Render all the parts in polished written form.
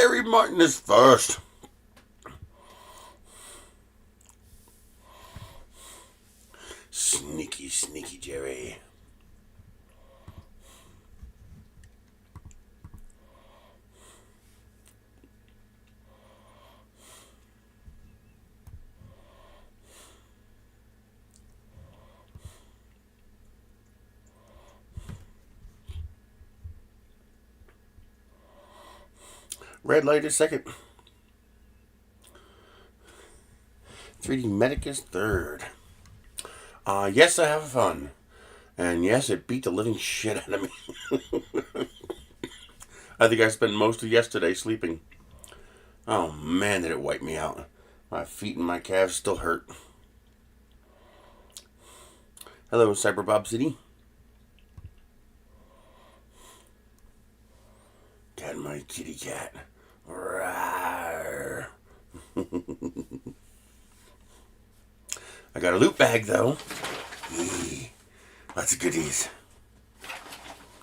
Jerry Martin is first. Sneaky, sneaky Jerry. Red light is second. 3D Medic is third. Yes, I have fun. And yes, it beat the living shit out of me. I think I spent most of yesterday sleeping. Oh man, did it wipe me out. My feet and my calves still hurt. Hello, Cyberbob City. Got my kitty cat. Rawr. I got a loot bag though. Eee. Lots of goodies.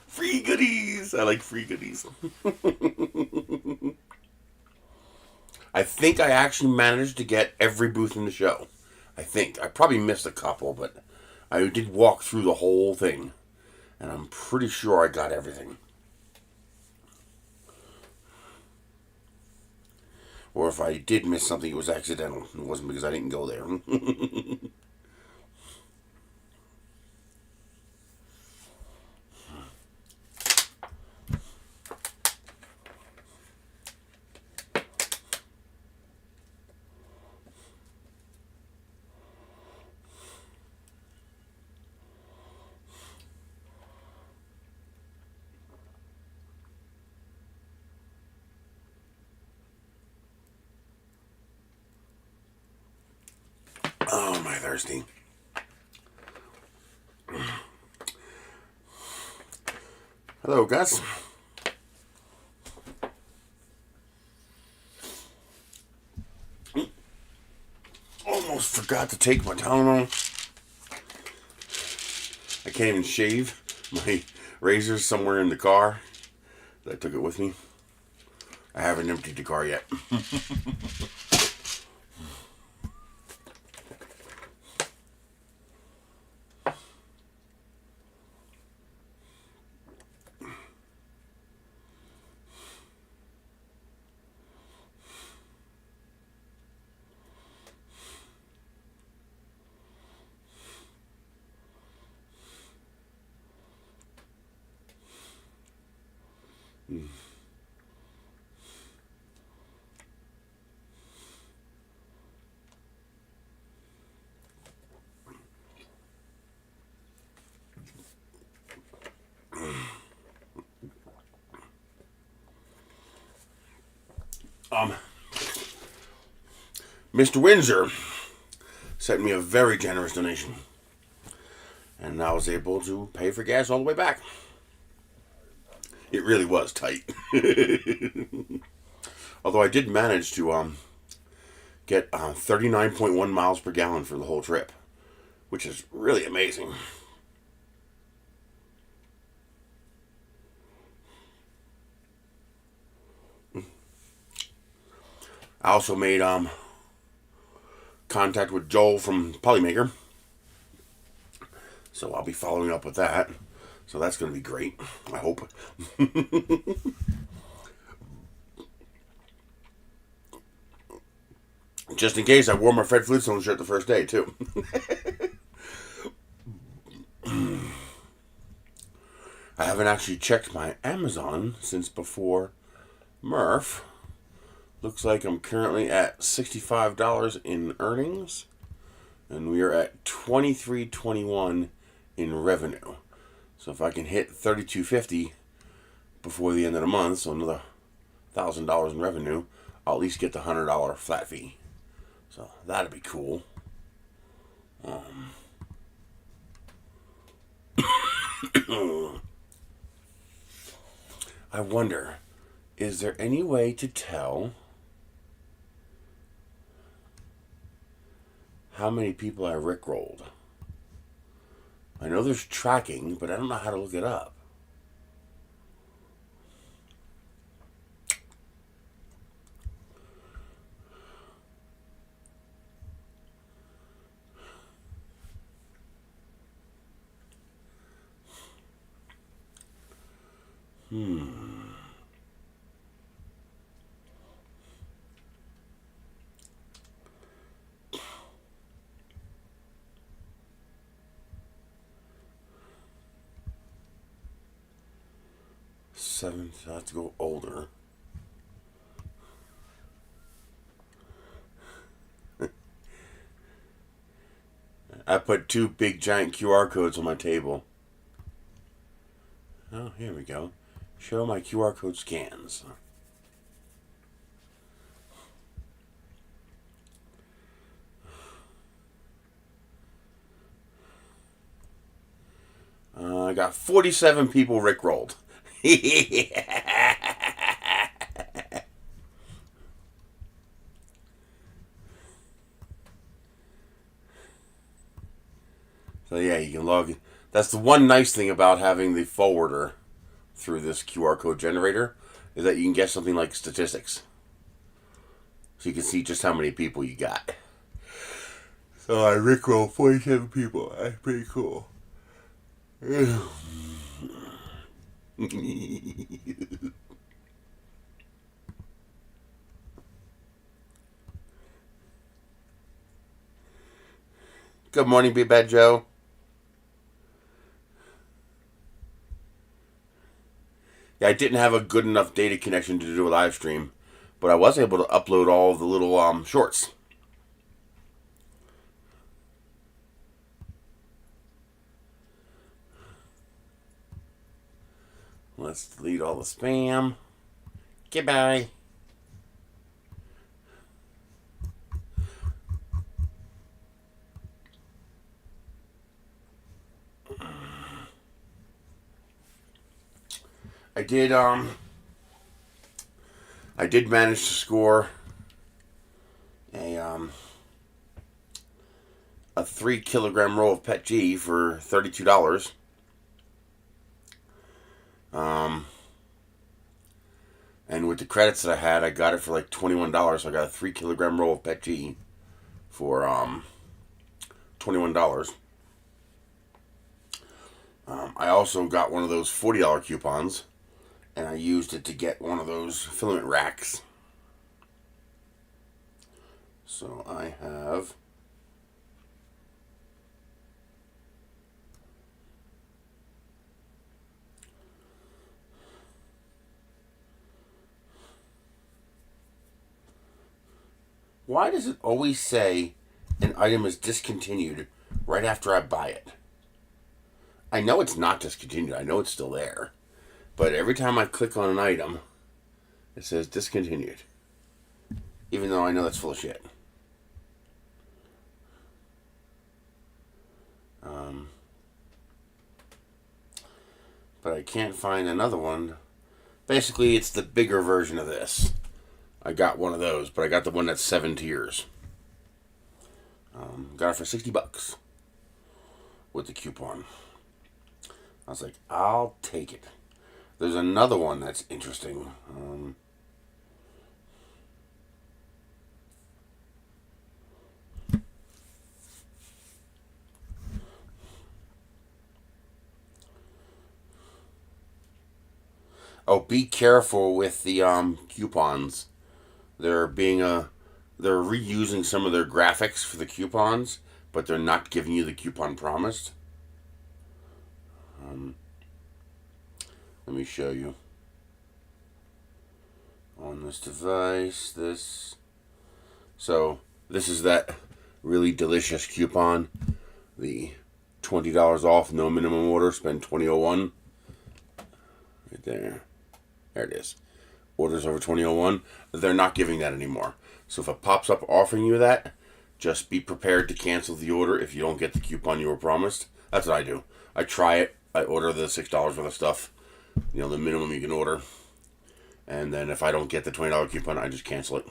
Free goodies! I like free goodies. I think I actually managed to get every booth in the show. I think. I probably missed a couple, but I did walk through the whole thing. And I'm pretty sure I got everything. Or if I did miss something, it was accidental. It wasn't because I didn't go there. Oh, am I thirsty? Hello, Gus. Almost forgot to take my Tylenol. I can't even shave. My razor's somewhere in the car. I took it with me. I haven't emptied the car yet. Mr. Windsor sent me a very generous donation. And I was able to pay for gas all the way back. It really was tight. Although I did manage to get 39.1 miles per gallon for the whole trip, which is really amazing. I also made contact with Joel from Polymaker. So I'll be following up with that. So that's going to be great, I hope. Just in case, I wore my Fred Flintstone shirt the first day, too. I haven't actually checked my Amazon since before Murph. Looks like I'm currently at $65 in earnings. And we are at $23.21 in revenue. So if I can hit $32.50 before the end of the month, so another $1,000 in revenue, I'll at least get the $100 flat fee. So that'd be cool. I wonder, is there any way to tell how many people I rickrolled? I know there's tracking, but I don't know how to look it up. Seventh, I have to go older. I put 2 big giant QR codes on my table. Oh, here we go. Show my QR code scans. I got 47 people rickrolled. So yeah, you can log. That's the one nice thing about having the forwarder through this QR code generator, is that you can get something like statistics. So you can see just how many people you got. So I rickrolled 47 people. That's pretty cool. Good morning, Big Bad Joe. Yeah, I didn't have a good enough data connection to do a live stream, but I was able to upload all of the little shorts. Let's delete all the spam. Goodbye. I did manage to score a 3 kilogram roll of Pet G for $32. And with the credits that I had, I got it for like $21. So I got a 3 kilogram roll of Pet G for $21. I also got one of those $40 coupons, and I used it to get one of those filament racks. So I have why does it always say an item is discontinued right after I buy it? I know it's not discontinued. I know it's still there. But every time I click on an item, it says discontinued. Even though I know that's full of shit. But I can't find another one. Basically, it's the bigger version of this. I got one of those, but I got the one that's 7 tiers. Got it for $60 with the coupon. I was like, I'll take it. There's another one that's interesting. Oh, be careful with the coupons. They're reusing some of their graphics for the coupons, but they're not giving you the coupon promised. Let me show you. On this device, So, this is that really delicious coupon. The $20 off, no minimum order, spend $20.01. Right there. There it is. Orders over $20.01. They're not giving that anymore. So if it pops up offering you that, just be prepared to cancel the order if you don't get the coupon you were promised. That's what I do. I try it. I order the $6 worth of stuff. You know, the minimum you can order. And then if I don't get the $20 coupon, I just cancel it.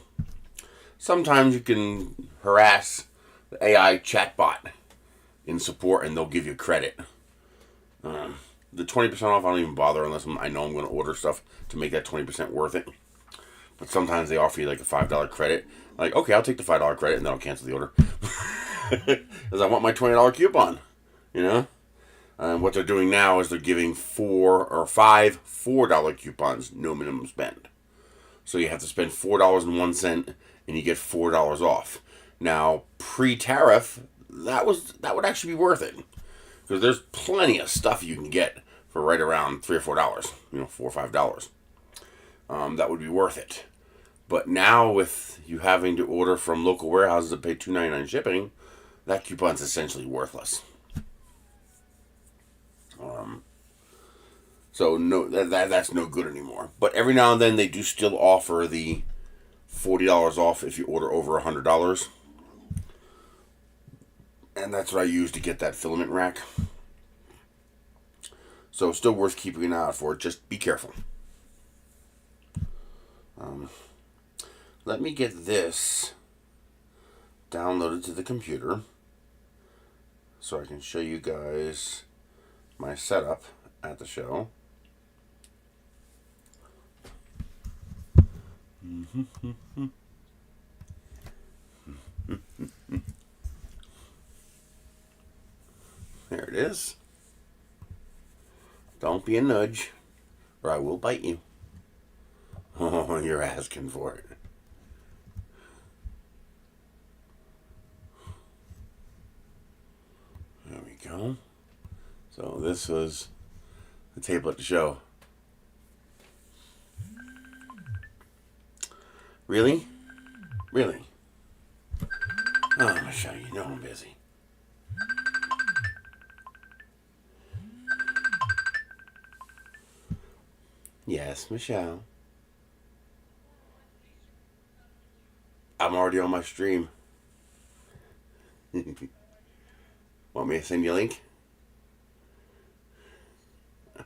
Sometimes you can harass the AI chatbot in support and they'll give you credit. The 20% off, I don't even bother unless I know I'm going to order stuff to make that 20% worth it. But sometimes they offer you like a $5 credit. Like, okay, I'll take the $5 credit and then I'll cancel the order. Because I want my $20 coupon, you know? And what they're doing now is they're giving 5 $4 coupons, no minimum spend. So you have to spend $4.01 and you get $4 off. Now, pre-tariff, that would actually be worth it, because there's plenty of stuff you can get for right around $3 or $4, $4 or $5. That would be worth it. But now, with you having to order from local warehouses and pay $2.99 shipping, that coupon's essentially worthless. So no, that's no good anymore. But every now and then they do still offer the $40 off if you order over $100. And that's what I use to get that filament rack. So still worth keeping an eye out for. Just be careful. Let me get this downloaded to the computer so I can show you guys my setup at the show. There it is. Don't be a nudge, or I will bite you. Oh, you're asking for it. There we go. So this was the table at the show. Really? Really? Oh, Michelle, you know I'm busy. Yes, Michelle. I'm already on my stream. Want me to send you a link? I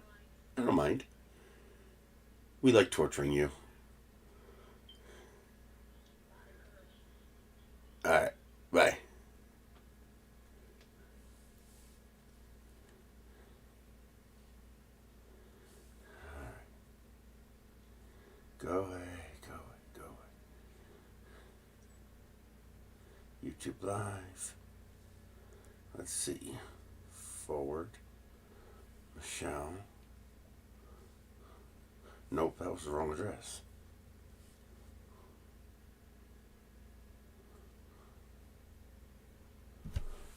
don't mind. We like torturing you. Alright, bye. Go away, go away, go away. YouTube Live. Let's see. Forward. Michelle. Nope, that was the wrong address.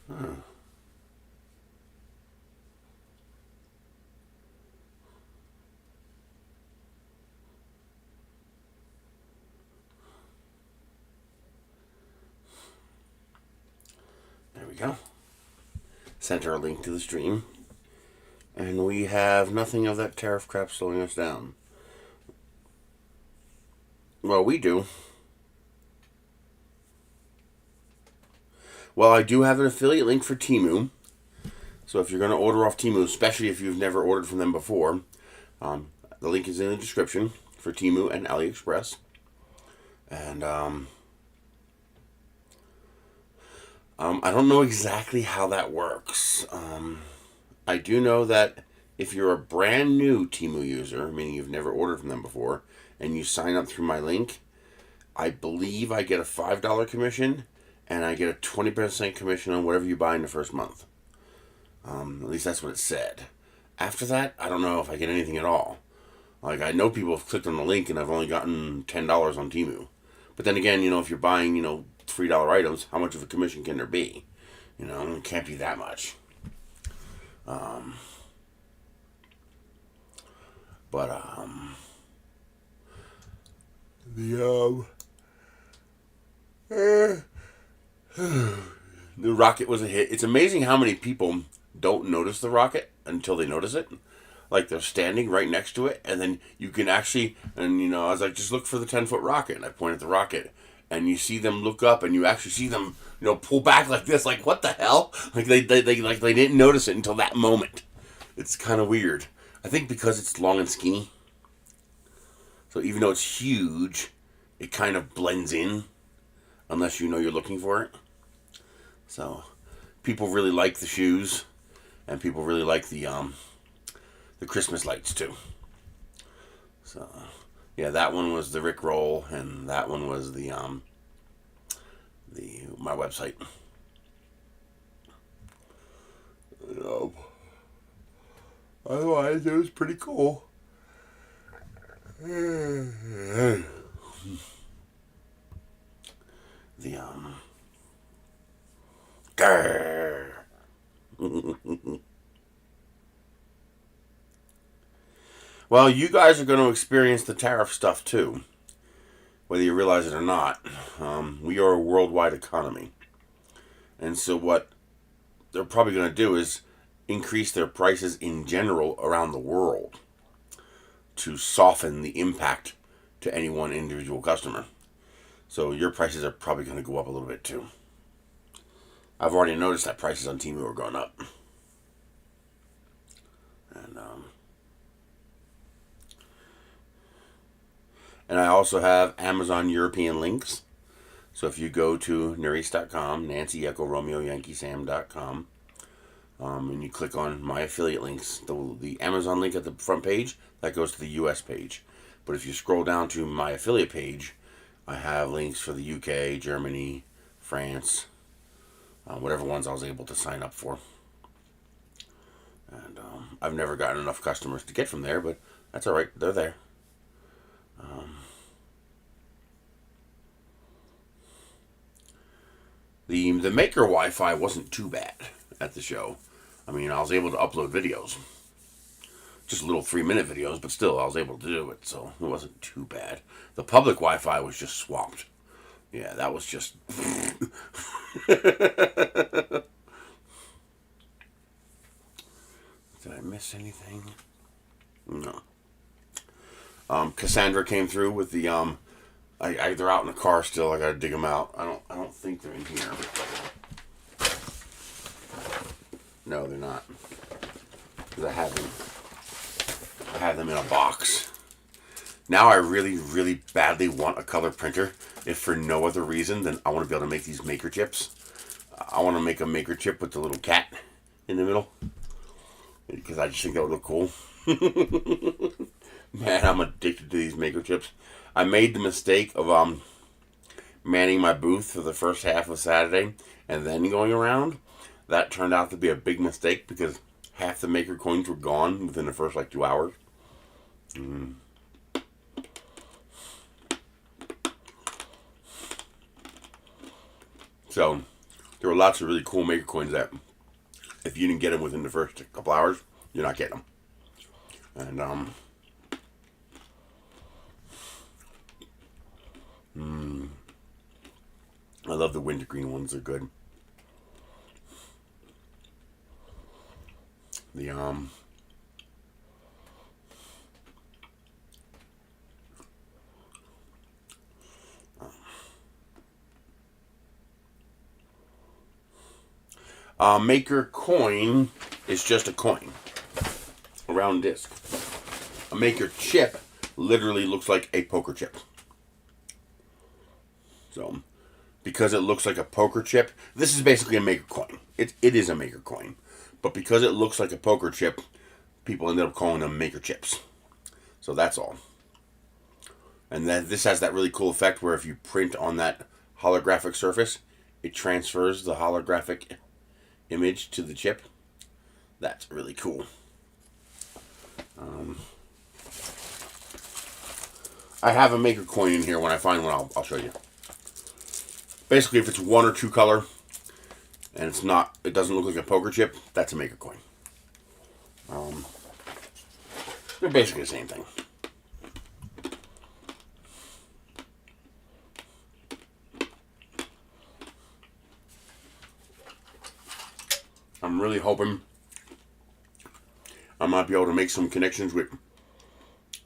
Huh. There we go. Sent her a link to the stream. And we have nothing of that tariff crap slowing us down. Well, we do. Well, I do have an affiliate link for Temu. So if you're going to order off Temu, especially if you've never ordered from them before, the link is in the description for Temu and AliExpress. And I don't know exactly how that works. I do know that if you're a brand new Temu user, meaning you've never ordered from them before, and you sign up through my link, I believe I get a $5 commission, and I get a 20% commission on whatever you buy in the first month. At least that's what it said. After that, I don't know if I get anything at all. Like, I know people have clicked on the link, and I've only gotten $10 on Temu. But then again, if you're buying, $3 items, how much of a commission can there be? It can't be that much. The rocket was a hit. It's amazing how many people don't notice the rocket until they notice it. Like, they're standing right next to it, and then you can actually, and I was like, just look for the 10-foot rocket, and I pointed at the rocket, and you see them look up, and you actually see them, pull back like this, like, what the hell? Like, they didn't notice it until that moment. It's kind of weird. I think because it's long and skinny, so even though it's huge, it kind of blends in, unless you're looking for it. So, people really like the shoes, and people really like the Christmas lights too. So, yeah, that one was the Rickroll, and that one was the my website. otherwise, it was pretty cool. The grrr. Well, you guys are going to experience the tariff stuff too, whether you realize it or not. We are a worldwide economy. And so what they're probably going to do is increase their prices in general around the world to soften the impact to any one individual customer. So your prices are probably going to go up a little bit too. I've already noticed that prices on Temu are going up. And I also have Amazon European links. So if you go to Nerys.com, Nancy Echo Romeo Yankee Sam.com, and you click on my affiliate links, the Amazon link at the front page, that goes to the US page. But if you scroll down to my affiliate page, I have links for the UK, Germany, France, whatever ones I was able to sign up for. And I've never gotten enough customers to get from there, but that's all right. They're there. The Maker Wi-Fi wasn't too bad at the show. I mean, I was able to upload videos. Just little 3-minute videos, but still, I was able to do it, so it wasn't too bad. The public Wi-Fi was just swamped. Yeah, that was just... Did I miss anything? No. Cassandra came through with the... they're out in the car still. I gotta dig them out. I don't think they're in here. No, they're not. Because I have them in a box. Now I really, really badly want a color printer. If for no other reason than I want to be able to make these maker chips. I want to make a maker chip with the little cat in the middle. Because I just think that would look cool. Man, I'm addicted to these maker chips. I made the mistake of manning my booth for the first half of Saturday and then going around. That turned out to be a big mistake because half the maker coins were gone within the first 2 hours. So there were lots of really cool maker coins that if you didn't get them within the first couple hours, you're not getting them. And I love the wintergreen ones. They're good. The maker coin is just a coin, a round disc. A maker chip literally looks like a poker chip. So, because it looks like a poker chip, this is basically a maker coin. It is a maker coin. But because it looks like a poker chip, people ended up calling them maker chips. So that's all. And then this has that really cool effect where if you print on that holographic surface, it transfers the holographic image to the chip. That's really cool. I have a maker coin in here. When I find one, I'll show you. Basically, if it's 1 or 2 color and it doesn't look like a poker chip, that's a maker coin. They're basically the same thing. I'm really hoping I might be able to make some connections with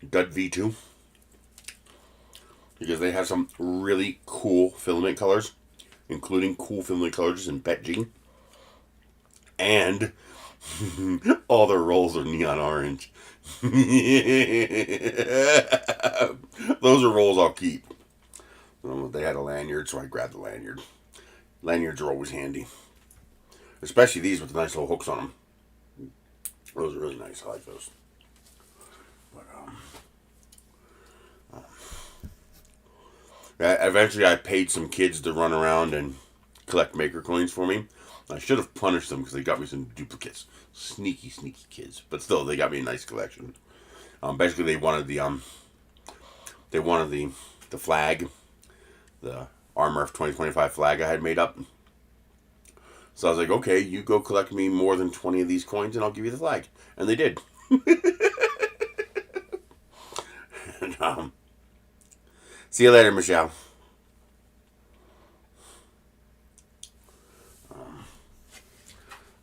Dud V2 because they have some really cool filament colors, including cool filament colors in PET G. And all their rolls are neon orange. Those are rolls I'll keep. They had a lanyard, so I grabbed the lanyard. Lanyards are always handy. Especially these with the nice little hooks on them. Those are really nice. I like those. But eventually I paid some kids to run around and collect maker coins for me. I should have punished them because they got me some duplicates. Sneaky, sneaky kids. But still, they got me a nice collection. Basically, they wanted the flag, the RMRRF 2025 flag I had made up. So I was like, okay, you go collect me more than 20 of these coins and I'll give you the flag. And they did. And, see you later, Michelle.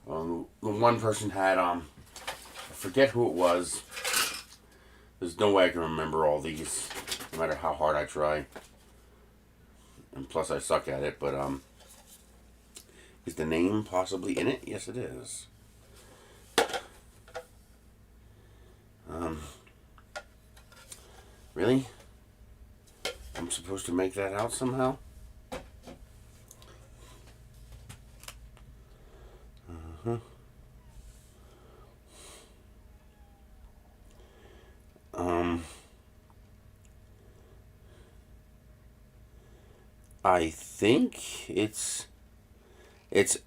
The one person had, I forget who it was. There's no way I can remember all these, no matter how hard I try. And plus I suck at it, but, is the name possibly in it? Yes, it is. Really? I'm supposed to make that out somehow? I think it's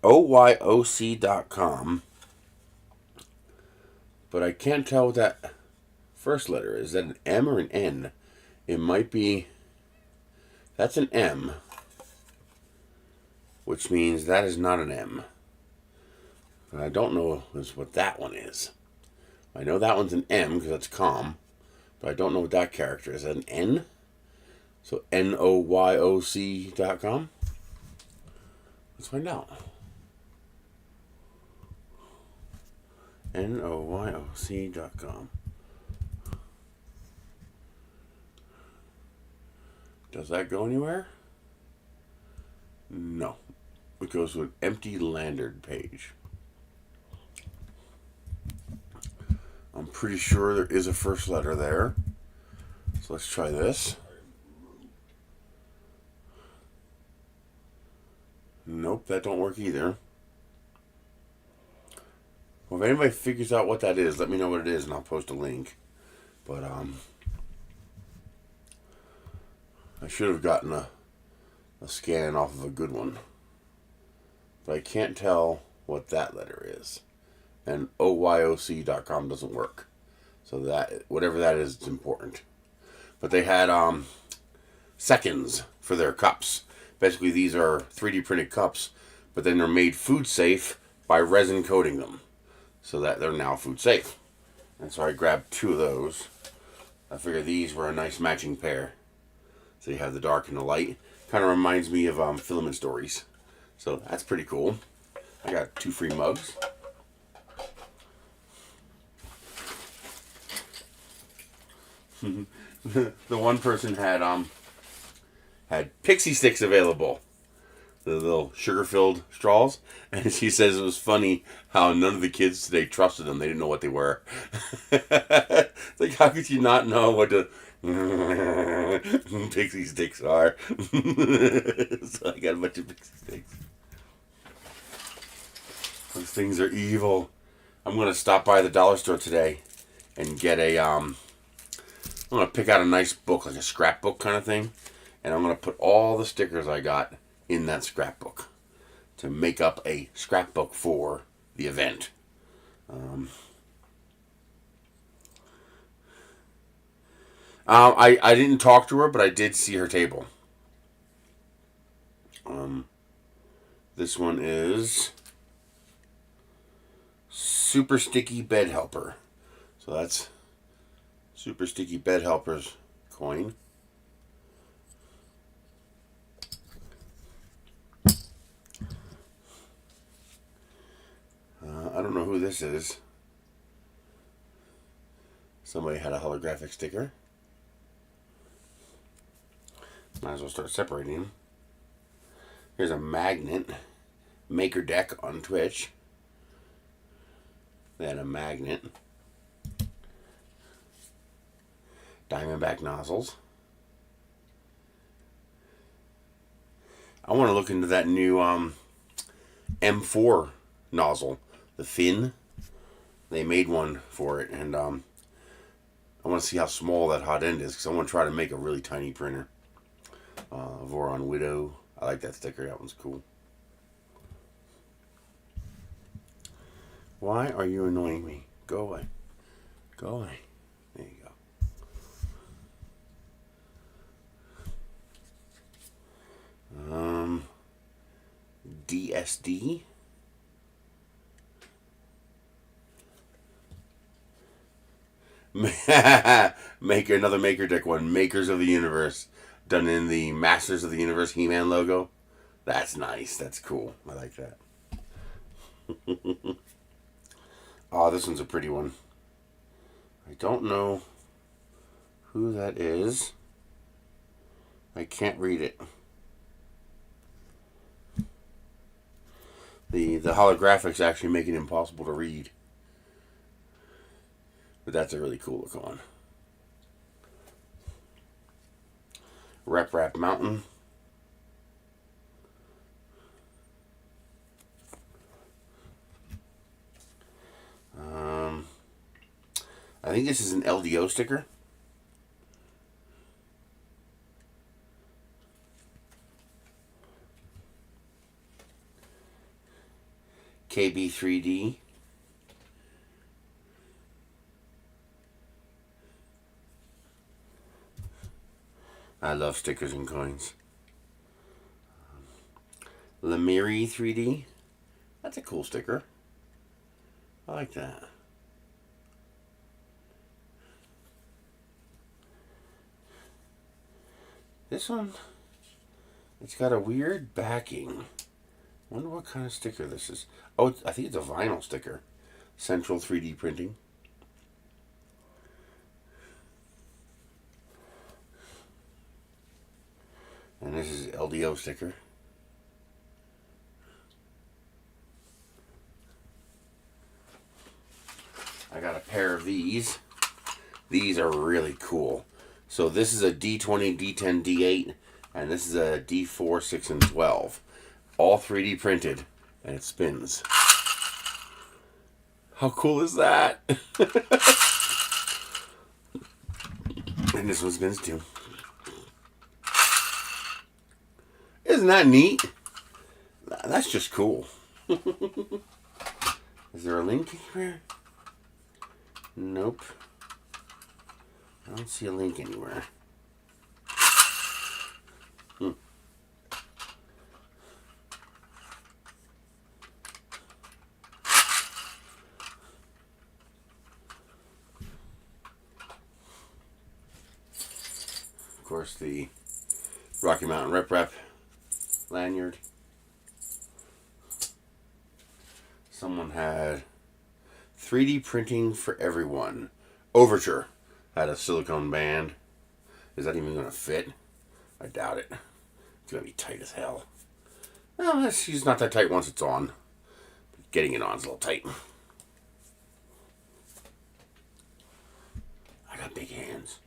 oyOC.com, but I can't tell what that first letter is. Is that an M or an N? It might be, that's an M, which means that is not an M. But I don't know what that one is. I know that one's an M because that's calm, but I don't know what that character is. Is that an N? So NOYOC.com? Let's find out. NOYOC.com. Does that go anywhere? No. It goes to an empty Landard page. I'm pretty sure there is a first letter there. So let's try this. Nope, that don't work either. Well, if anybody figures out what that is, let me know what it is and I'll post a link. But, I should have gotten a scan off of a good one. But I can't tell what that letter is. And OYOC.com doesn't work. So that, whatever that is, it's important. But they had, seconds for their cups. Basically, these are 3D printed cups, but then they're made food safe by resin coating them, so that they're now food safe. And so I grabbed 2 of those. I figured these were a nice matching pair. So you have the dark and the light. Kind of reminds me of Filament Stories. So that's pretty cool. I got 2 free mugs. The one person had pixie sticks available, the little sugar-filled straws, and she says it was funny how none of the kids today trusted them. They didn't know what they were. Like, how could you not know what the pixie sticks are? So I got a bunch of pixie sticks. Those things are evil. I'm going to stop by the dollar store today and get a, I'm going to pick out a nice book, like a scrapbook kind of thing. And I'm going to put all the stickers I got in that scrapbook to make up a scrapbook for the event. I didn't talk to her, but I did see her table. This one is Super Sticky Bed Helper. So that's Super Sticky Bed Helper's coin. I don't know who this is. Somebody had a holographic sticker. Might as well start separating them. Here's a magnet. Maker Deck on Twitch. Then a magnet. Diamondback nozzles. I want to look into that new M4 nozzle. The fin. They made one for it, and I want to see how small that hot end is, because I want to try to make a really tiny printer. Voron Widow. I like that sticker. That one's cool. Why are you annoying me? Go away. Go away. There you go. DSD. Another Maker Deck one. Makers of the Universe. Done in the Masters of the Universe He-Man logo. That's nice. That's cool. I like that. Oh, this one's a pretty one. I don't know who that is. I can't read it. The holographics actually make it impossible to read. But that's a really cool look on. Rep Mountain. I think this is an LDO sticker. KB3D. I love stickers and coins. Lemiri 3D. That's a cool sticker. I like that. This one, it's got a weird backing. Wonder what kind of sticker this is. Oh, I think it's a vinyl sticker. Central 3D printing. And this is LDO sticker. I got a pair of these. These are really cool. So this is a D20, D10, D8, and this is a D4, 6, and 12. All 3D printed, and it spins. How cool is that? And this one spins too. Isn't that neat? That's just cool. Is there a link anywhere? Nope. I don't see a link anywhere. Of course, the Rocky Mountain Rep lanyard. Someone had 3D printing for everyone. Overture had a silicone band. Is that even going to fit? I doubt it. It's going to be tight as hell. Well, it's not that tight once it's on. Getting it on is a little tight. I got big hands.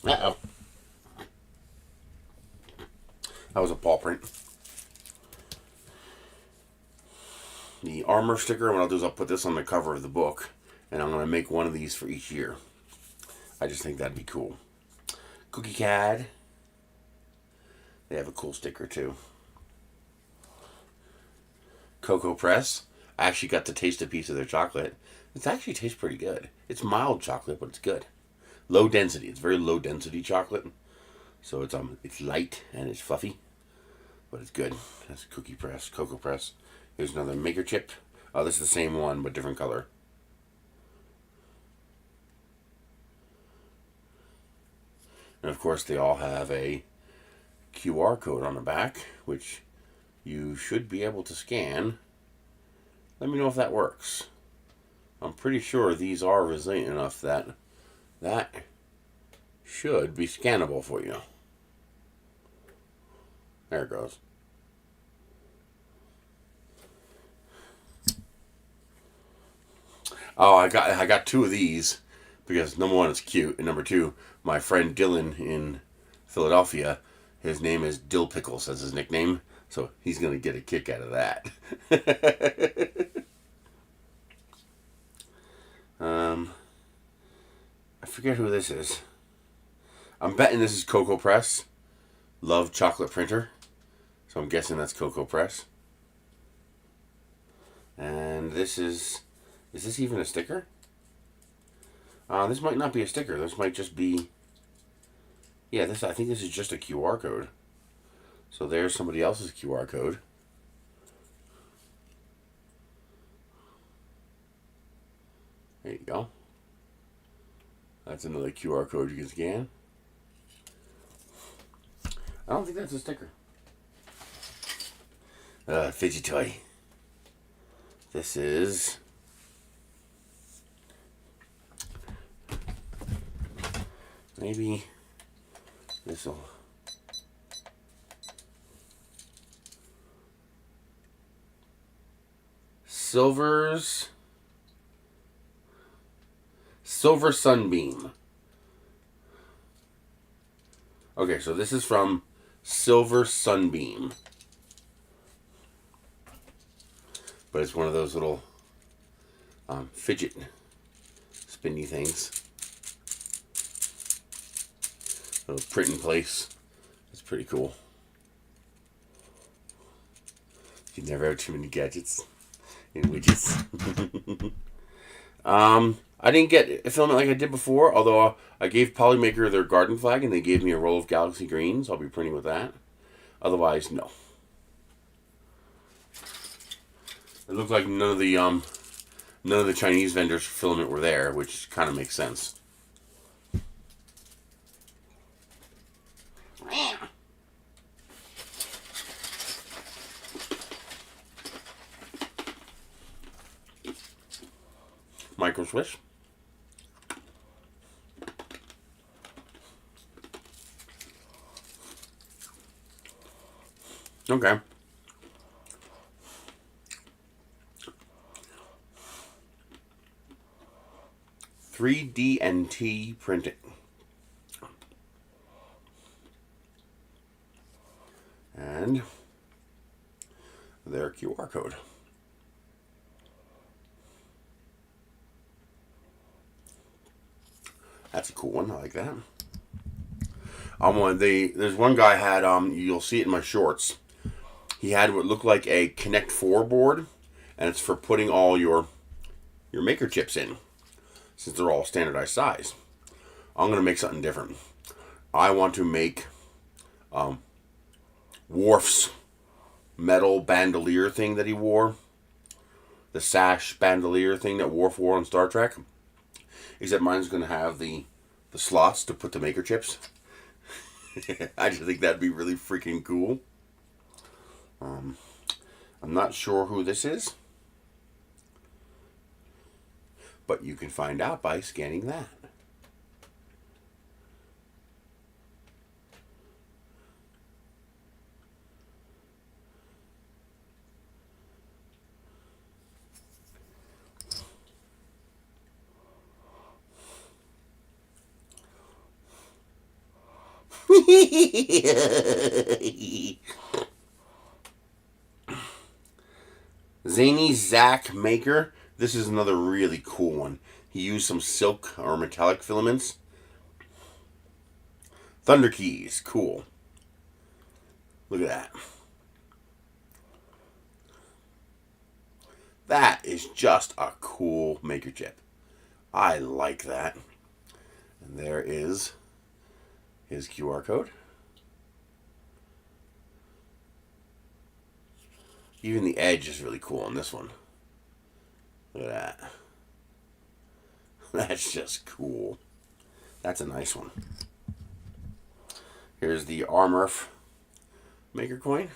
Uh-oh. That was a paw print. The armor sticker, what I'll do is I'll put this on the cover of the book, and I'm going to make one of these for each year. I just think that'd be cool. Cookie Cad. They have a cool sticker too. Cocoa Press. I actually got to taste a piece of their chocolate. It actually tastes pretty good. It's mild chocolate, but it's good. Low density. It's very low density chocolate. So it's light and it's fluffy, but it's good. That's Cookie Press, Cocoa Press. Here's another Maker Chip. Oh, this is the same one, but different color. And of course, they all have a QR code on the back, which you should be able to scan. Let me know if that works. I'm pretty sure these are resilient enough that that should be scannable for you. There it goes. Oh, I got two of these because number one, it's cute, and number two, my friend Dylan in Philadelphia, his name is Dill Pickles as his nickname, so he's gonna get a kick out of that. I forget who this is. I'm betting this is Cocoa Press. Love chocolate printer, so I'm guessing that's Cocoa Press. And this is this even a sticker? This might not be a sticker. This might just be, yeah, I think this is just a QR code. So there's somebody else's QR code. There you go. That's another QR code you can scan. I don't think that's a sticker. Fidget toy. This is maybe this'll Silver Sunbeam. Okay, so this is from Silver Sunbeam. But it's one of those little fidget spinny things. Little print in place. It's pretty cool. You never have too many gadgets and widgets. I didn't get a filament like I did before, although I gave Polymaker their garden flag and they gave me a roll of Galaxy Green, so I'll be printing with that. Otherwise, no. It looked like none of the Chinese vendors for filament were there, which kind of makes sense. Micro swish. Okay. T3DP printing. And their QR code. That's a cool one. I like that. There's one guy had you'll see it in my shorts. He had what looked like a Connect 4 board, and it's for putting all your maker chips in, since they're all standardized size. I'm gonna make something different. I want to make Worf's metal bandolier thing that he wore, the sash bandolier thing that Worf wore on Star Trek. Except mine's gonna have the slots to put the maker chips. I just think that'd be really freaking cool. I'm not sure who this is, but you can find out by scanning that. Zany Zach Maker. This is another really cool one. He used some silk or metallic filaments. Thunder keys. Cool. Look at that. That is just a cool maker chip. I like that. And there is his QR code. Even the edge is really cool on this one. Look at that. That's just cool. That's a nice one. Here's the RMRRF maker coin.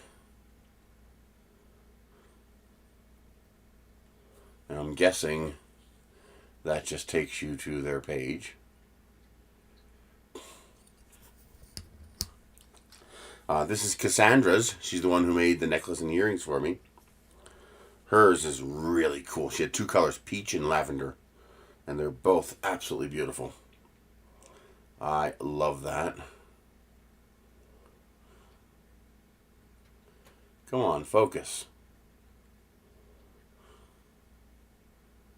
And I'm guessing that just takes you to their page. This is Cassandra's. She's the one who made the necklace and earrings for me. Hers is really cool. She had two colors, peach and lavender. And they're both absolutely beautiful. I love that. Come on, focus.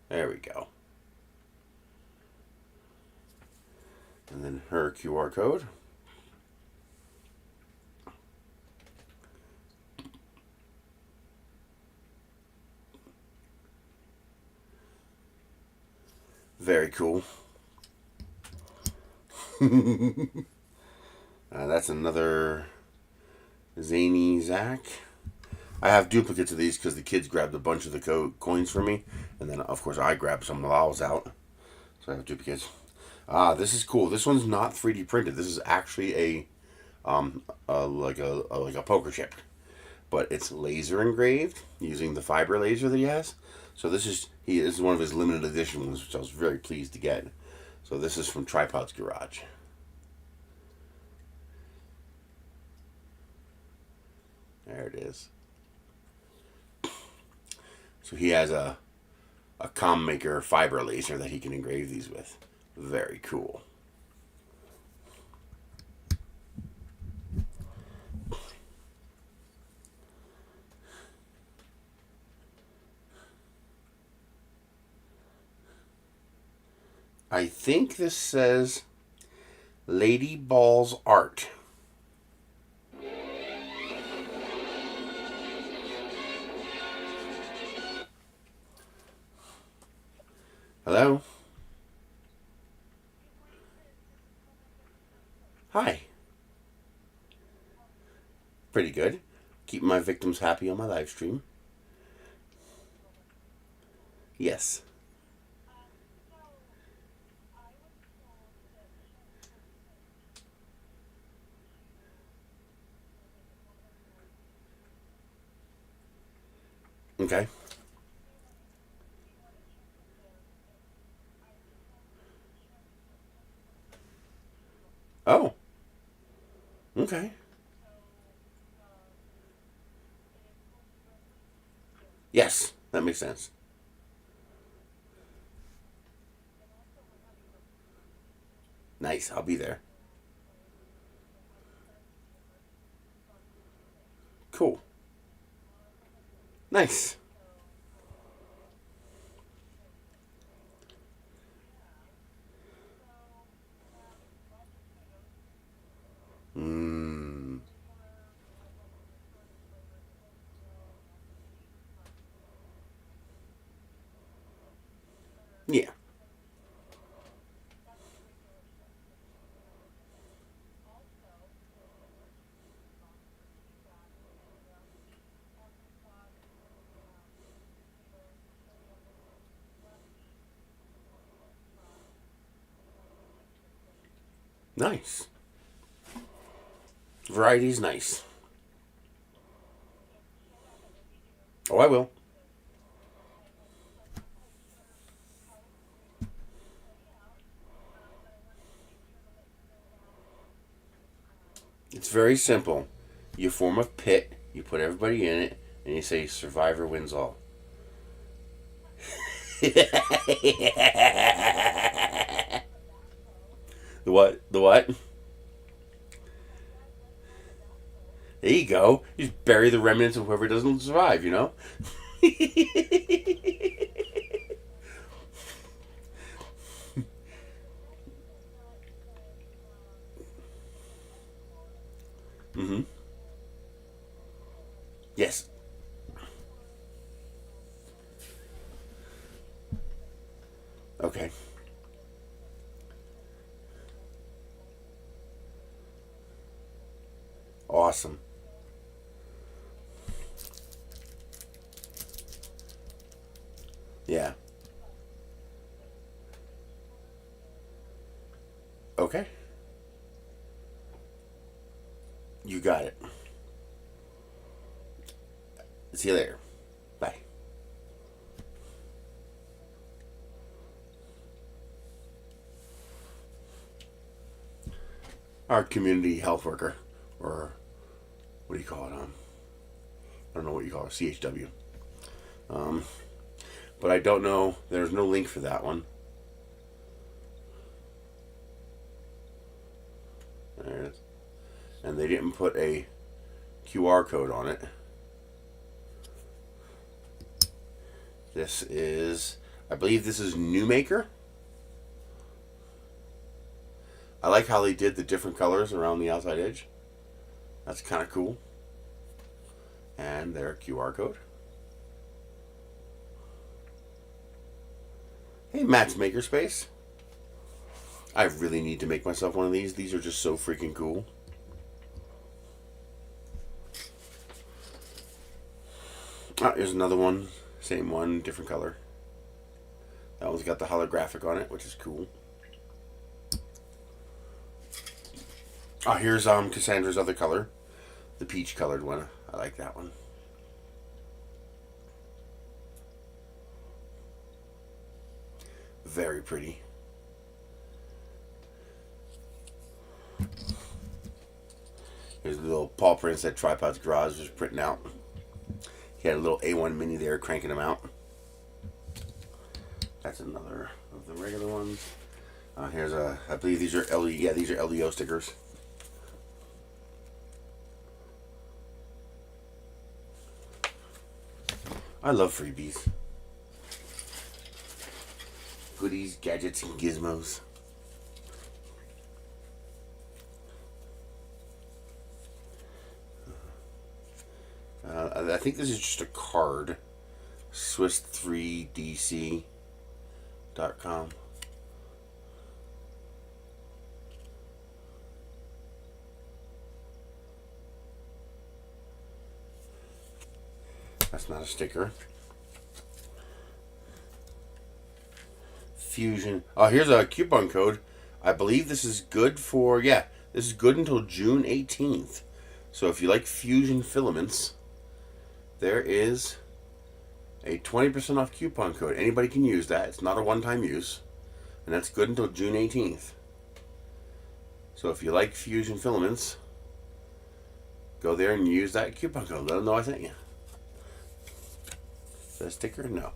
There we go. And then her QR code. Very cool. That's another Zany Zach. I have duplicates of these because the kids grabbed a bunch of the coins for me, and then of course I grabbed some while I was out, so I have duplicates. This is cool. This one's not 3D printed. This is actually like a poker chip, but it's laser engraved using the fiber laser that he has. So this is one of his limited edition ones, which I was very pleased to get. So this is from Tripod's Garage. There it is. So he has a comm maker fiber laser that he can engrave these with. Very cool. I think this says Lady Balls Art. Hello? Hi. Pretty good. Keeping my victims happy on my live stream. Yes. Okay. Oh. Okay. Yes, that makes sense. Nice, I'll be there. Cool. Nice. Mmm. Yeah. Nice. Variety's nice. Oh, I will. It's very simple. You form a pit, you put everybody in it, and you say survivor wins all. The what? The what? There you go. You just bury the remnants of whoever doesn't survive, you know? Mm-hmm. Yes. Okay. Awesome. Yeah. Okay. You got it. See you later. Bye. Our community health worker, or what do you call it? I don't know what you call it. CHW. Um, but I don't know. There's no link for that one. There it is. And they didn't put a QR code on it. This is, I believe this is New Maker. I like how they did the different colors around the outside edge. That's kind of cool. And their QR code. Hey, Matt's Makerspace. I really need to make myself one of these. These are just so freaking cool. Here's another one. Same one, different color. That one's got the holographic on it, which is cool. Here's Cassandra's other color. The peach colored one. I like that one. Very pretty. Here's a little paw prints that Tripod's Garage was printing out. He had a little A1 mini there cranking them out. That's another of the regular ones. Here's I believe these are these are LEO stickers. I love freebies. Goodies, gadgets, and gizmos. I think this is just a card. Swiss3DC.com. That's not a sticker. Fusion. Oh, here's a coupon code. I believe this is good for, this is good until June 18th. So if you like Fusion filaments, there is a 20% off coupon code. Anybody can use that. It's not a one-time use. And that's good until June 18th. So if you like Fusion filaments, go there and use that coupon code. Let them know I sent you. Is that a sticker? No.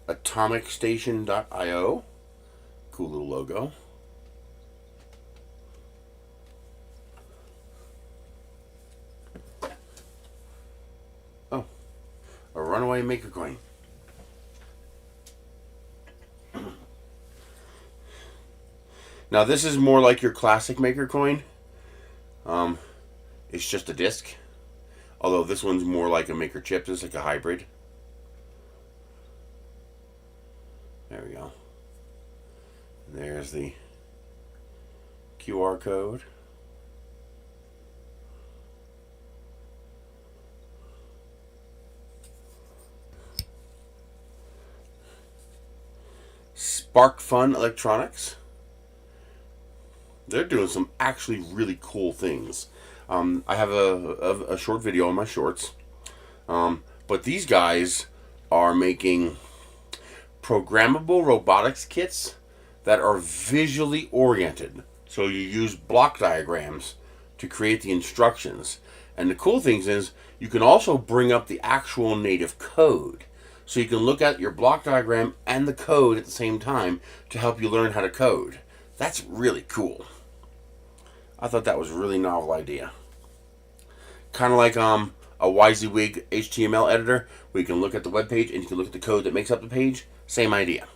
AtomicStation.io. Cool little logo. Oh, a runaway maker coin. Now this is more like your classic maker coin. It's just a disc. Although this one's more like a maker chip. It's like a hybrid. There we go. There's the QR code. Spark Fun Electronics. They're doing some actually really cool things. I have a short video on my shorts. But these guys are making programmable robotics kits that are visually oriented. So you use block diagrams to create the instructions. And the cool thing is you can also bring up the actual native code. So you can look at your block diagram and the code at the same time to help you learn how to code. That's really cool. I thought that was a really novel idea. Kind of like a WYSIWYG HTML editor where you can look at the web page and you can look at the code that makes up the page. Same idea.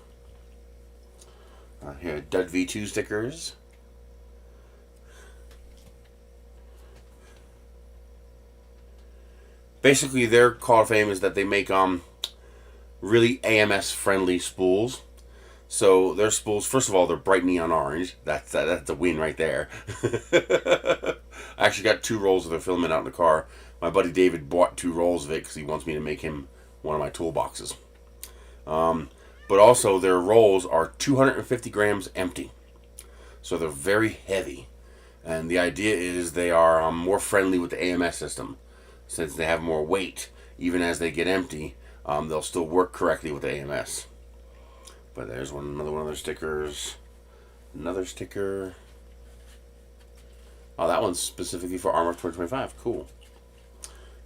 Here, Dud V2 stickers. Basically, their call to fame is that they make really AMS friendly spools. So their spools, first of all, they're bright neon orange. That's a win right there. I actually got 2 rolls of their filament out in the car. My buddy David bought 2 rolls of it because he wants me to make him one of my toolboxes. But also their rolls are 250 grams empty. So they're very heavy. And the idea is they are more friendly with the AMS system. Since they have more weight, even as they get empty, they'll still work correctly with the AMS. But there's another one of their stickers. Another sticker. Oh, that one's specifically for RMRRF 2025. Cool.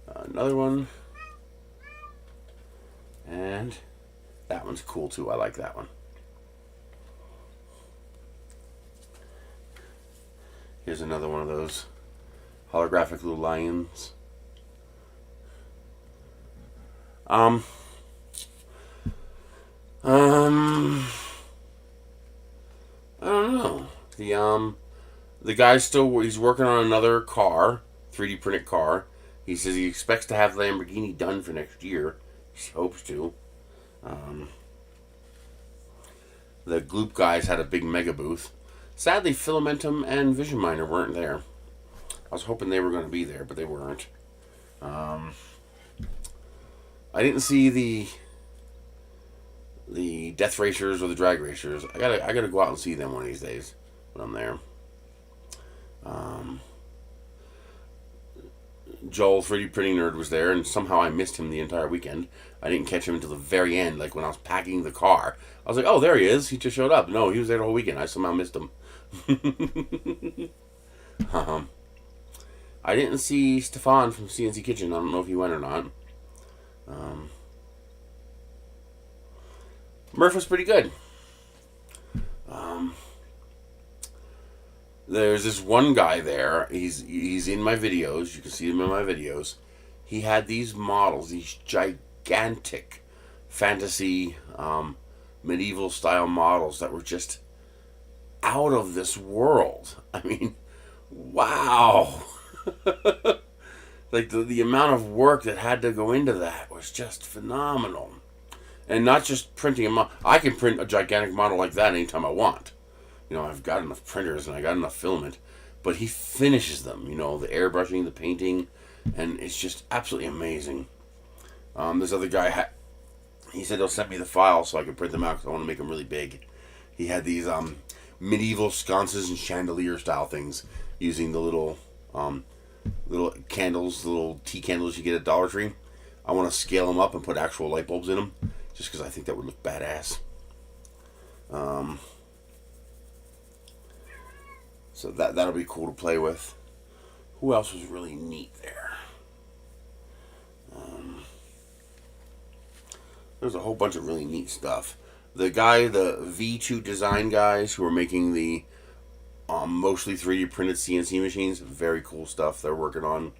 Another one. And that one's cool too. I like that one. Here's another one of those holographic little lions. I don't know. The guy's he's working on another car, 3D printed car. He says he expects to have Lamborghini done for next year. He hopes to. The Gloop guys had a big mega booth. Sadly, Filamentum and Vision Miner weren't there. I was hoping they were going to be there, but they weren't. I didn't see the Death Racers or the Drag Racers. I gotta go out and see them one of these days when I'm there. Joel, 3D Printing Nerd, was there, and somehow I missed him the entire weekend. I didn't catch him until the very end, like when I was packing the car. I was like, oh, there he is. He just showed up. No, he was there the whole weekend. I somehow missed him. I didn't see Stefan from CNC Kitchen. I don't know if he went or not. Murph was pretty good. There's this one guy there. He's in my videos. You can see him in my videos. He had these models, these gigantic fantasy medieval style models that were just out of this world. I mean, wow. Like the amount of work that had to go into that was just phenomenal. And not just printing them up. I can print a gigantic model like that anytime I want. You know, I've got enough printers and I got enough filament. But he finishes them, you know, the airbrushing, the painting, and it's just absolutely amazing. This other guy, he said he'll send me the files so I can print them out because I want to make them really big. He had these medieval sconces and chandelier style things using the little candles, the little tea candles you get at Dollar Tree. I want to scale them up and put actual light bulbs in them, just because I think that would look badass. So that'll be cool to play with. Who else was really neat there? There's a whole bunch of really neat stuff. The V2 Design guys who are making the mostly 3D printed CNC machines, very cool stuff they're working on.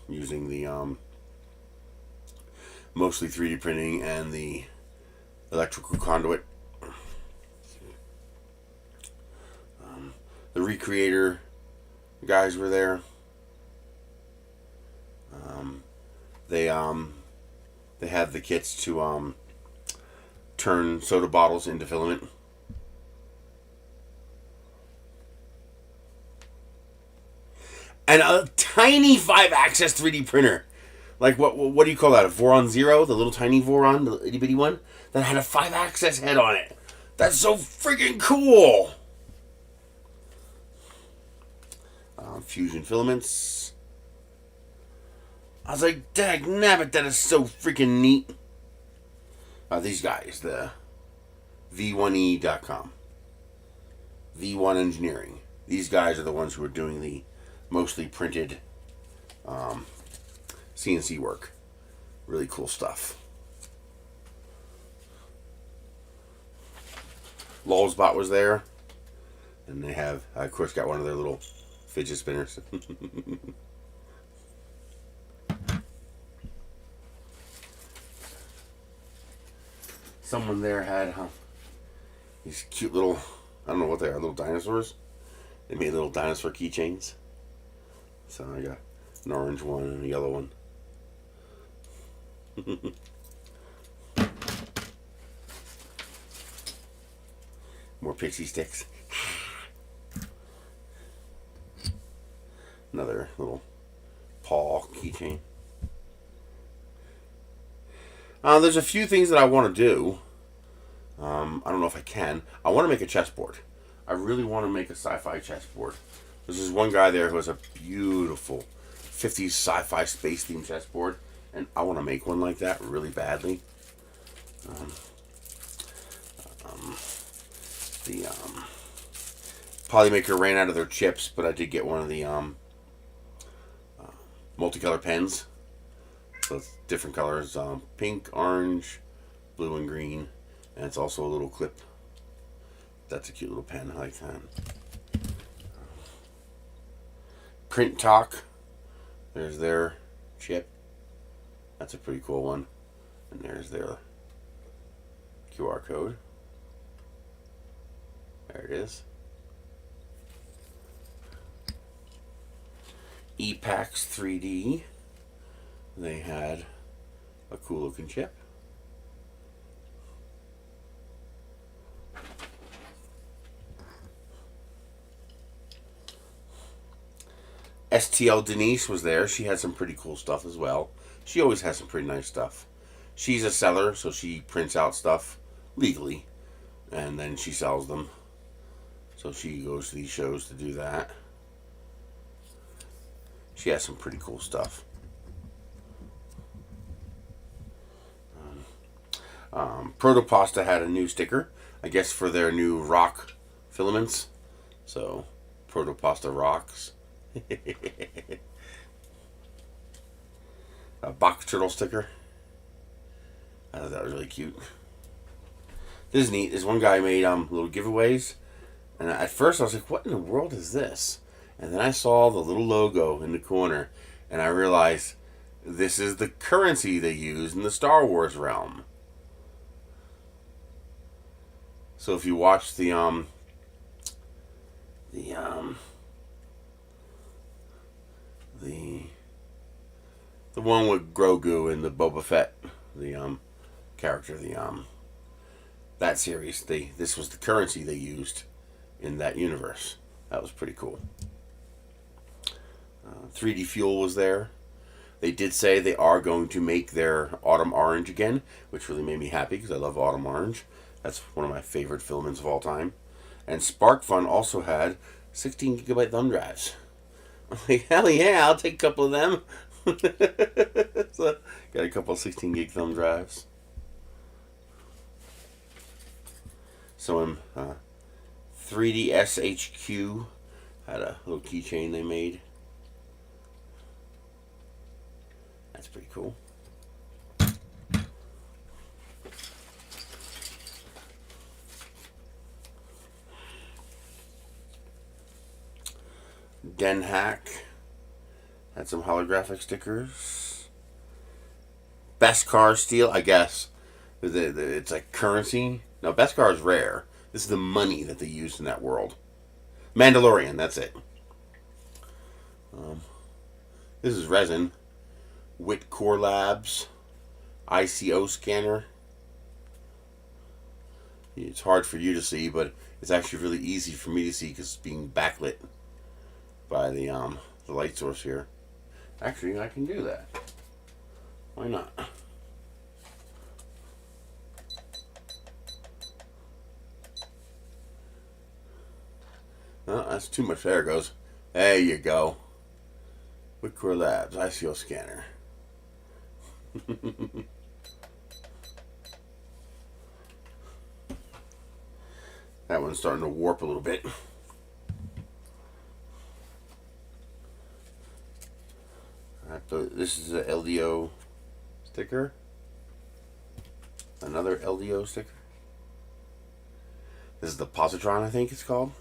Using the mostly 3D printing and the electrical conduit. The Recreator guys were there. They had the kits to turn soda bottles into filament. And a tiny 5-axis 3D printer. Like, what do you call that? A Voron Zero? The little tiny Voron? The itty bitty one? That had a 5-axis head on it. That's so freaking cool! Fusion filaments. I was like, dag nabbit, that is so freaking neat. These guys, the V1E.com. V1 Engineering. These guys are the ones who are doing the mostly printed CNC work. Really cool stuff. Lulzbot was there. And they have, I of course, got one of their little fidget spinners. Someone there had these cute little, I don't know what they are, little dinosaurs. They made little dinosaur keychains. So I got an orange one and a yellow one. More pixie sticks. Another little paw keychain. There's a few things that I want to do. I don't know if I can. I want to make a chessboard. I really want to make a sci-fi chessboard. There's this one guy there who has a beautiful 50s sci-fi space themed chessboard, and I want to make one like that really badly. The Polymaker ran out of their chips, but I did get one of the multicolor pens. So it's different colors, pink, orange, blue, and green. And it's also a little clip. That's a cute little pen. I like that. Print Talk. There's their chip. That's a pretty cool one. And there's their QR code. There it is. EPAX 3D. They had a cool looking chip. STL Denise was there. She had some pretty cool stuff as well. She always has some pretty nice stuff. She's a seller, so she prints out stuff legally, and then she sells them. So she goes to these shows to do that. She has some pretty cool stuff. Protopasta had a new sticker, I guess for their new rock filaments. So, Protopasta rocks. A box turtle sticker. I thought that was really cute. This is neat. This one guy made little giveaways, and at first I was like, "What in the world is this?" And then I saw the little logo in the corner, and I realized this is the currency they use in the Star Wars realm. So if you watch the one with Grogu and the Boba Fett, the character, that series, this was the currency they used in that universe. That was pretty cool. 3D Fuel was there. They did say they are going to make their Autumn Orange again, which really made me happy because I love Autumn Orange. That's one of my favorite filaments of all time. And SparkFun also had 16 gigabyte thumb drives. I'm like, hell yeah, I'll take a couple of them. So, got a couple of 16 gig thumb drives. So 3DSHQ had a little keychain they made. That's pretty cool. Den Hack had some holographic stickers. Beskar Steel, I guess. It's like currency. No, Beskar is rare. This is the money that they used in that world. Mandalorian, that's it. This is resin. Whitcore Labs. ICO scanner. It's hard for you to see, but it's actually really easy for me to see because it's being backlit by the light source here. Actually, I can do that. Why not? Oh, that's too much. There it goes. There you go. Whitcore Labs ICO scanner. That one's starting to warp a little bit. This is an LDO sticker. Another LDO sticker. This is the Positron, I think it's called.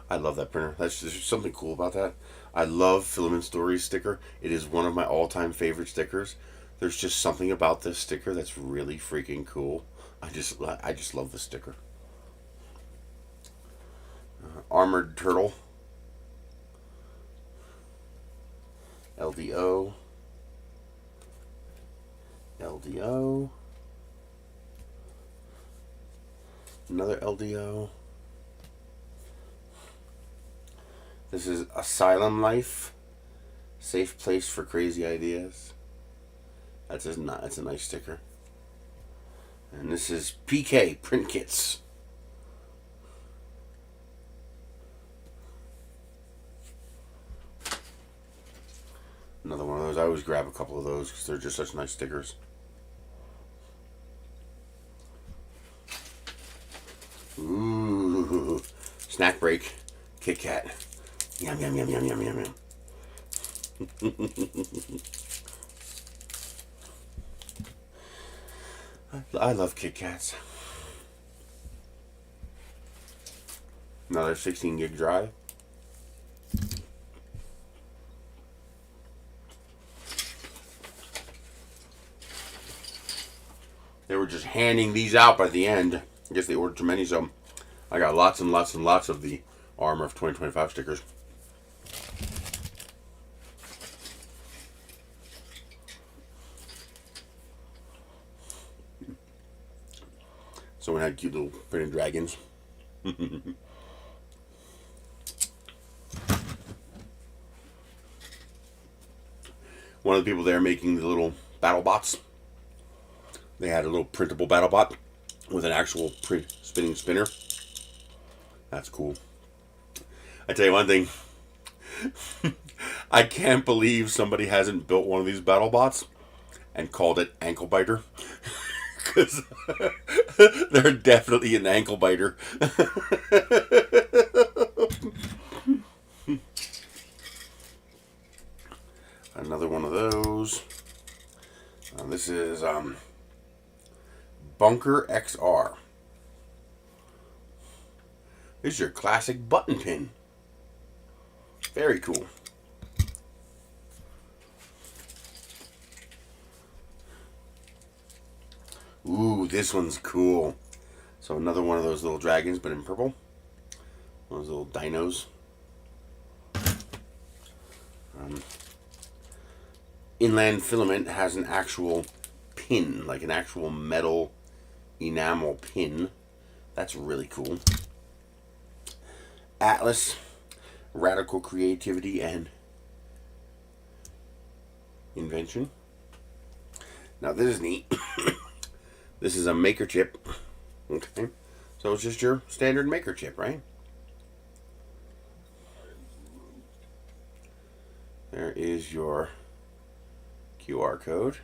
I love that printer. There's something cool about that. I love Filament Stories sticker. It is one of my all-time favorite stickers. There's just something about this sticker that's really freaking cool. I just love this sticker. Armored Turtle. LDO. LDO. Another LDO. This is Asylum Life. Safe place for crazy ideas. That's a nice sticker. And this is PK Print Kits. Another one of those. I always grab a couple of those because they're just such nice stickers. Ooh, snack break, Kit Kat. Yum yum yum yum yum yum yum. I love Kit Kats. Another 16 gig drive. They were just handing these out by the end. I guess they ordered too many, so I got lots and lots and lots of the RMRRF 2025 stickers. Someone had cute little printed dragons. one of the people there making the little battle bots. They had a little printable battle bot with an actual spinning spinner. That's cool. I tell you one thing. I can't believe somebody hasn't built one of these battle bots and called it Ankle Biter. Because they're definitely an ankle biter. Another one of those. This is Bunker XR. This is your classic button pin. Very cool. Ooh, this one's cool. So another one of those little dragons, but in purple. One of those little dinos. Inland Filament has an actual pin, like an actual metal enamel pin. That's really cool. Atlas, radical creativity and invention. Now this is neat. This is a maker chip. Okay. So it's just your standard maker chip, right? There is your QR code.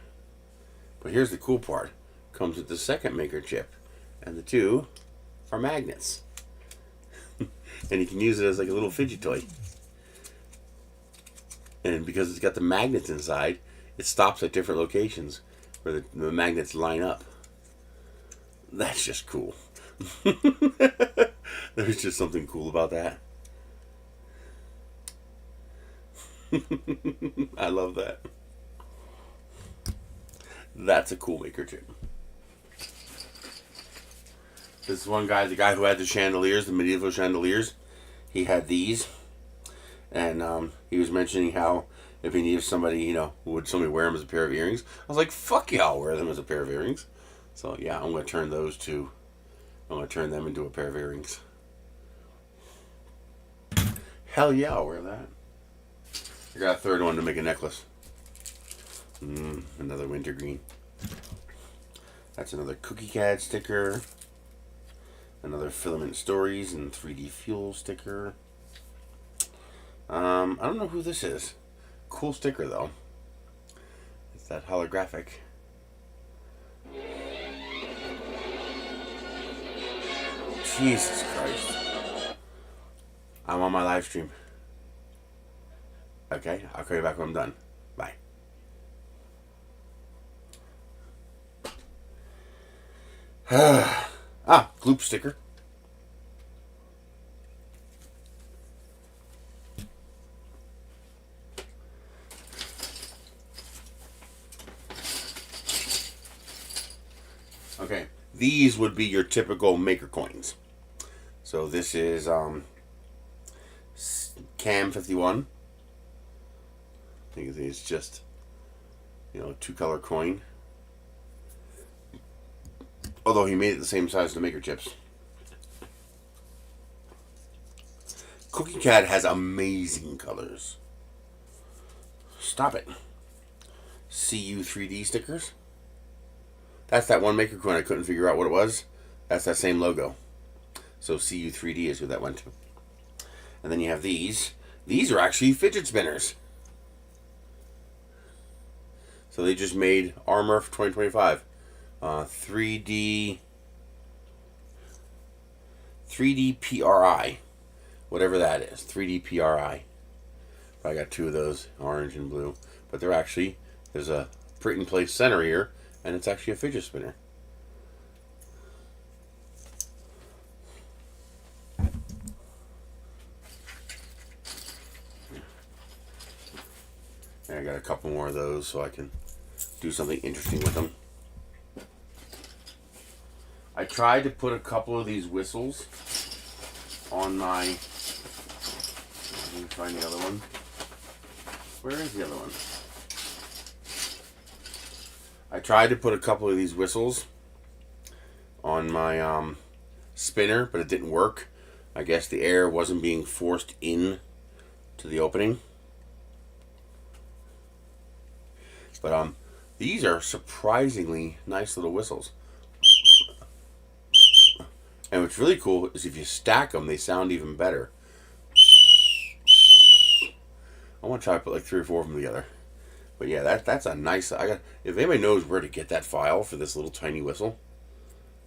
But here's the cool part. Comes with the second maker chip. And the two are magnets. And you can use it as like a little fidget toy. And because it's got the magnets inside, it stops at different locations where the magnets line up. That's just cool. There's just something cool about that. I love that. That's a cool maker chip. This one guy, the guy who had the chandeliers, the medieval chandeliers, he had these. And he was mentioning how if he needed somebody, you know, would somebody wear them as a pair of earrings? I was like, fuck yeah, I'll wear them as a pair of earrings. So yeah, I'm going to turn those two. I'm going to turn them into a pair of earrings. Hell yeah, I'll wear that. I got a third one to make a necklace. Another wintergreen. That's another Cookie Cat sticker. Another Filament Stories and 3D Fuel sticker. I don't know who this is. Cool sticker though. It's that holographic. Jesus Christ. I'm on my live stream. Okay, I'll call you back when I'm done. Bye. Gloop sticker. Okay, these would be your typical maker coins. So this is Cam 51. I think it's just, you know, 2-color coin. Although he made it the same size as the maker chips. Cookie Cat has amazing colors. Stop it. CU3D stickers. That's that one maker coin I couldn't figure out what it was. That's that same logo. So CU3D is who that went to. And then you have these. These are actually fidget spinners. So they just made RMRRF 2025. 3D whatever that is, 3D. I got 2 of those, orange and blue, but they're actually, there's a print in place center here, and it's actually a fidget spinner. And I got a couple more of those so I can do something interesting with them. I tried to put a couple of these whistles on my... Let me find the other one. Where is the other one? I tried to put a couple of these whistles on my spinner, but it didn't work. I guess the air wasn't being forced in to the opening. But these are surprisingly nice little whistles. And what's really cool is if you stack them, they sound even better. I want to try to put like 3 or 4 of them together. But yeah, that's a nice. If anybody knows where to get that file for this little tiny whistle,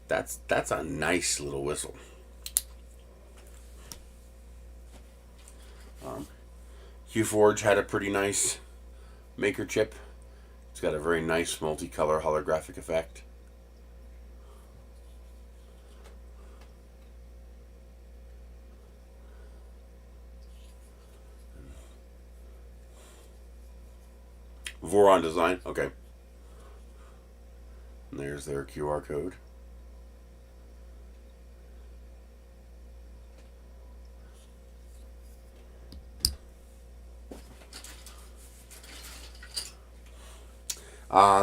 that's a nice little whistle. QForge had a pretty nice maker chip. It's got a very nice multicolor holographic effect. Voron design, okay. And there's their QR code.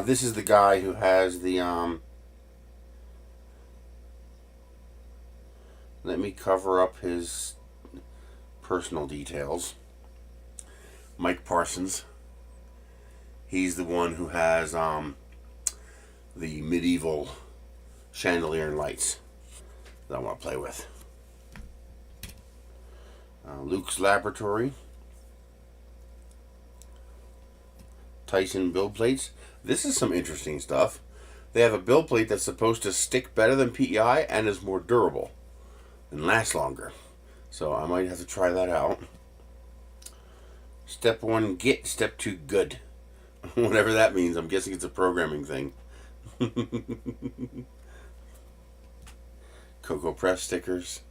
This is the guy who has the, let me cover up his personal details. Mike Parsons. He's the one who has, the medieval chandelier and lights that I want to play with. Luke's Laboratory. Tyson build plates. This is some interesting stuff. They have a build plate that's supposed to stick better than PEI and is more durable and lasts longer. So I might have to try that out. Step 1, get. Step 2, good. Whatever that means. I'm guessing it's a programming thing. Cocoa Press stickers.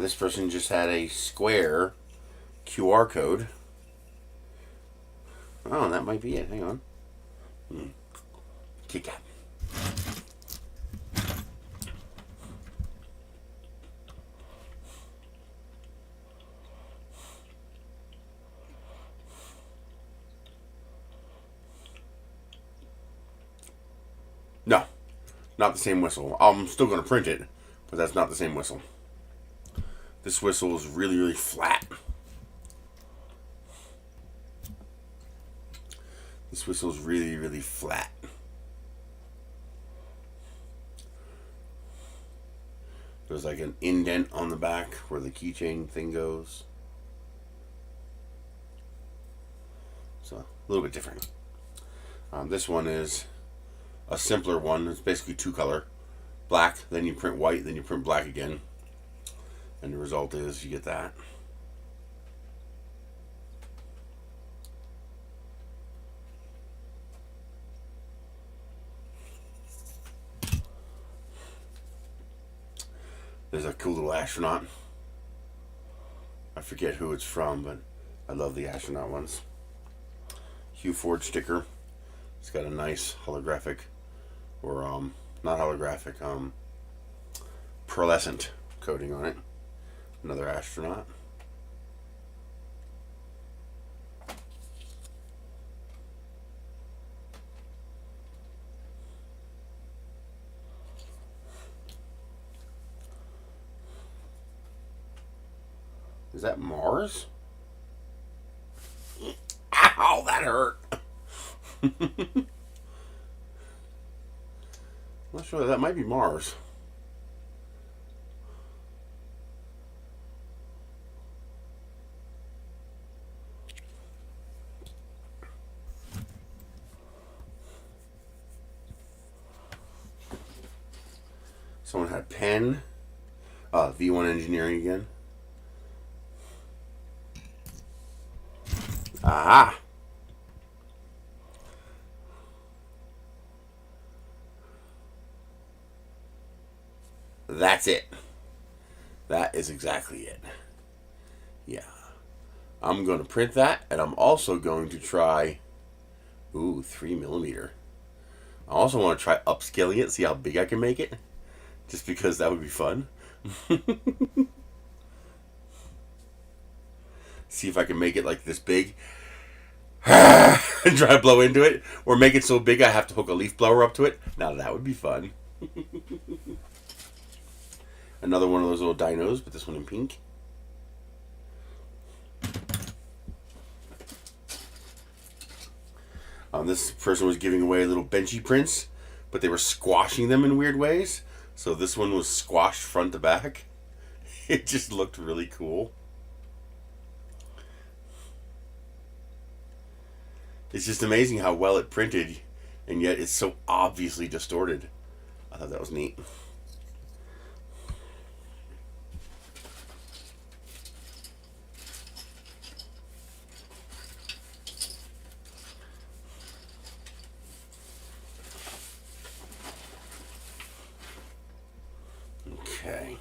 This person just had a square QR code. Oh, that might be it. Hang on. Kit Kat. No, not the same whistle. I'm still going to print it, but that's not the same whistle. This whistle is really, really flat. This whistle is really, really flat. There's like an indent on the back where the keychain thing goes. So a little bit different. This one is a simpler one. It's basically 2 color. Black, then you print white, then you print black again. And the result is you get that. There's a cool little astronaut. I forget who it's from, but I love the astronaut ones. QForge sticker. It's got a nice holographic, or not holographic, pearlescent coating on it. Another astronaut. Is that Mars? Ow, that hurt. I'm not sure. That might be Mars. Someone had pen. V1 Engineering again. Aha! That's it. That is exactly it. Yeah. I'm going to print that, and I'm also going to try, 3mm. I also want to try upscaling it, see how big I can make it, just because that would be fun. See if I can make it like this big and try to blow into it, or make it so big I have to hook a leaf blower up to it. Now that would be fun. Another one of those little dinos, but this one in pink. This person was giving away little benchy prints, but they were squashing them in weird ways. So this one was squashed front to back. It just looked really cool. It's just amazing how well it printed, and yet it's so obviously distorted. I thought that was neat. Okay.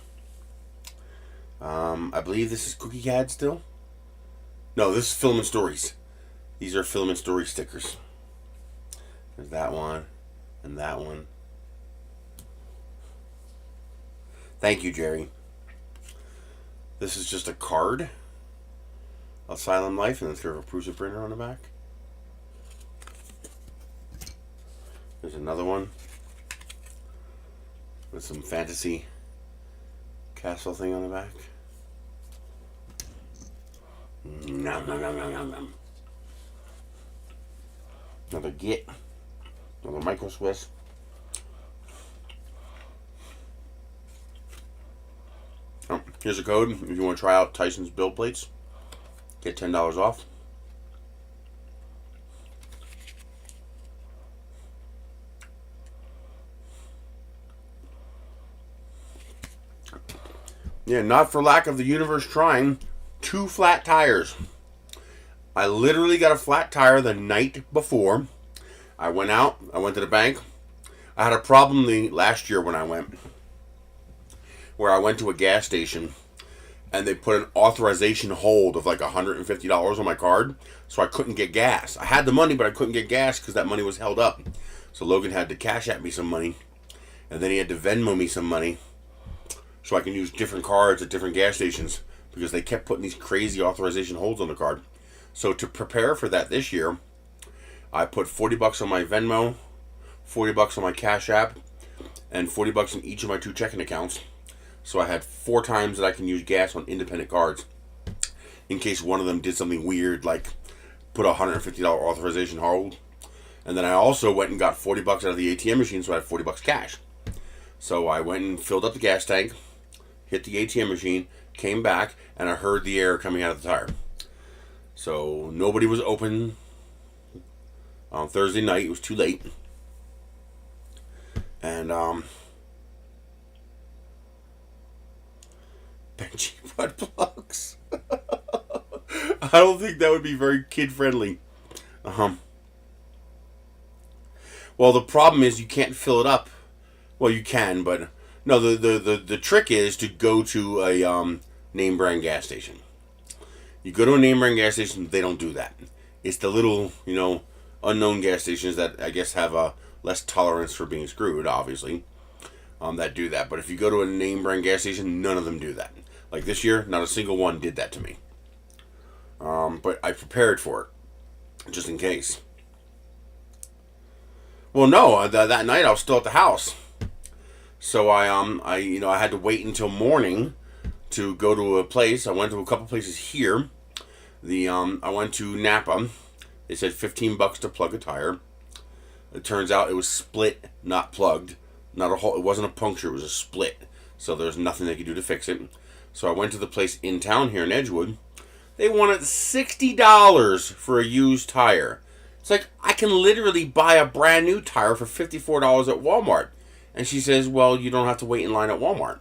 I believe this is Cookie CAD still. No, this is Filament Stories. These are Filament Story stickers. There's that one and that one. Thank you, Jerry. This is just a card. Asylum Life, and then there's a Prusa printer on the back. There's another one with some fantasy castle thing on the back. Nom, nom, nom, nom, nom, nom. Another Git. Another Micro Swiss. Oh, here's a code if you want to try out Tyson's build plates. Get $10 off. Yeah, not for lack of the universe trying. 2 flat tires. I literally got a flat tire the night before. I went out. I went to the bank. I had a problem last year when I went, where I went to a gas station and they put an authorization hold of like $150 on my card, so I couldn't get gas. I had the money, but I couldn't get gas because that money was held up. So Logan had to cash at me some money, and then he had to Venmo me some money so I can use different cards at different gas stations because they kept putting these crazy authorization holds on the card. So to prepare for that this year, I put $40 on my Venmo, $40 on my Cash App, and $40 in each of my 2 checking accounts. So I had 4 times that I can use gas on independent cards in case one of them did something weird, like put a $150 authorization hold. And then I also went and got $40 out of the ATM machine, so I had $40 cash. So I went and filled up the gas tank, hit the ATM machine, came back, and I heard the air coming out of the tire. So nobody was open on Thursday night. It was too late. And benchy butt plugs. I don't think that would be very kid friendly. Well, the problem is you can't fill it up. Well, you can, but no. The trick is to go to a name brand gas station. You go to a name brand gas station, they don't do that. It's the little, unknown gas stations that I guess have a less tolerance for being screwed, obviously, that do that. But if you go to a name brand gas station, none of them do that. Like this year, not a single one did that to me. But I prepared for it, just in case. Well, no, that night I was still at the house. So I had to wait until morning to go to a place. I went to a couple places here. I went to Napa. They said $15 to plug a tire. It turns out it was split, not plugged. Not a hole. It wasn't a puncture. It was a split. So there's nothing they could do to fix it. So I went to the place in town here in Edgewood. They wanted $60 for a used tire. It's like, I can literally buy a brand new tire for $54 at Walmart. And she says, well, you don't have to wait in line at Walmart.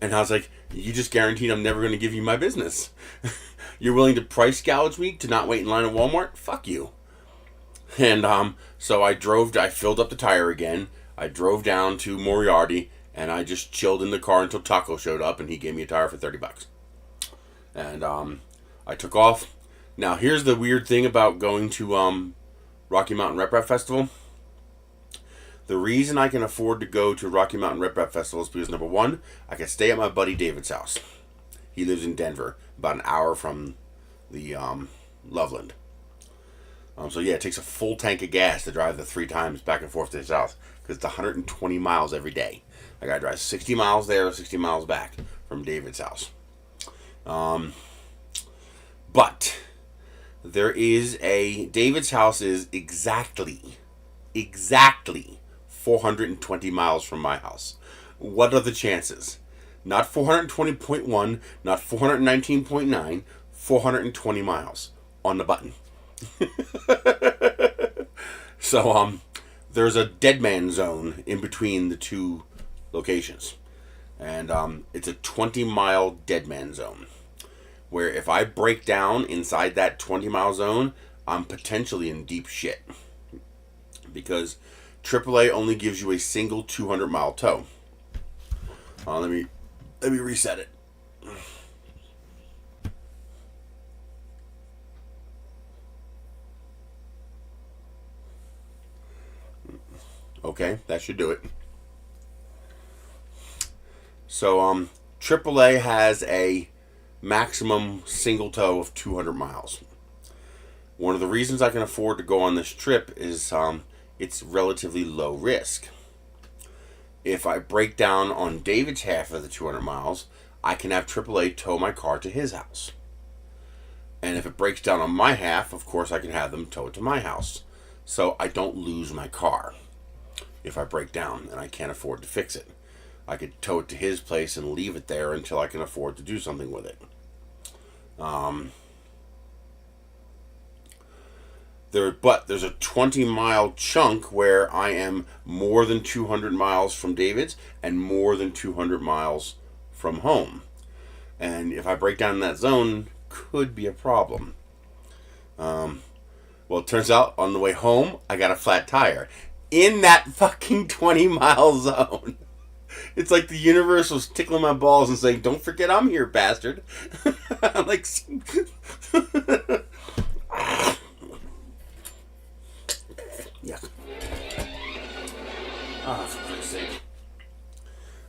And I was like, you just guaranteed I'm never going to give you my business. You're willing to price gouge me to not wait in line at Walmart? Fuck you. And so I filled up the tire again. I drove down to Moriarty, and I just chilled in the car until Taco showed up, and he gave me a tire for $30. And I took off. Now, here's the weird thing about going to Rocky Mountain Rep Rap Festival. The reason I can afford to go to Rocky Mountain Rep Rap Festival is because, number one, I can stay at my buddy David's house. He lives in Denver, about an hour from the Loveland. So yeah, it takes a full tank of gas to drive the 3 times back and forth to his house, because it's 120 miles every day. I gotta drive 60 miles there, 60 miles back from David's house. But There is David's house is exactly 420 miles from my house. What are the chances? Not 420.1, not 419.9, 420 miles on the button. So, there's a dead man zone in between the two locations. And it's a 20-mile dead man zone, where if I break down inside that 20-mile zone, I'm potentially in deep shit. Because AAA only gives you a single 200-mile tow. Let me reset it. Okay, that should do it. So, AAA has a maximum single tow of 200 miles. One of the reasons I can afford to go on this trip is it's relatively low risk. If I break down on David's half of the 200 miles, I can have AAA tow my car to his house. And if it breaks down on my half, of course I can have them tow it to my house. So I don't lose my car if I break down and I can't afford to fix it. I could tow it to his place and leave it there until I can afford to do something with it. There's a 20-mile chunk where I am more than 200 miles from David's and more than 200 miles from home. And if I break down in that zone, could be a problem. Well, it turns out on the way home, I got a flat tire in that fucking 20-mile zone. It's like the universe was tickling my balls and saying, "Don't forget I'm here, bastard." I'm like, yeah. For Christ's sake.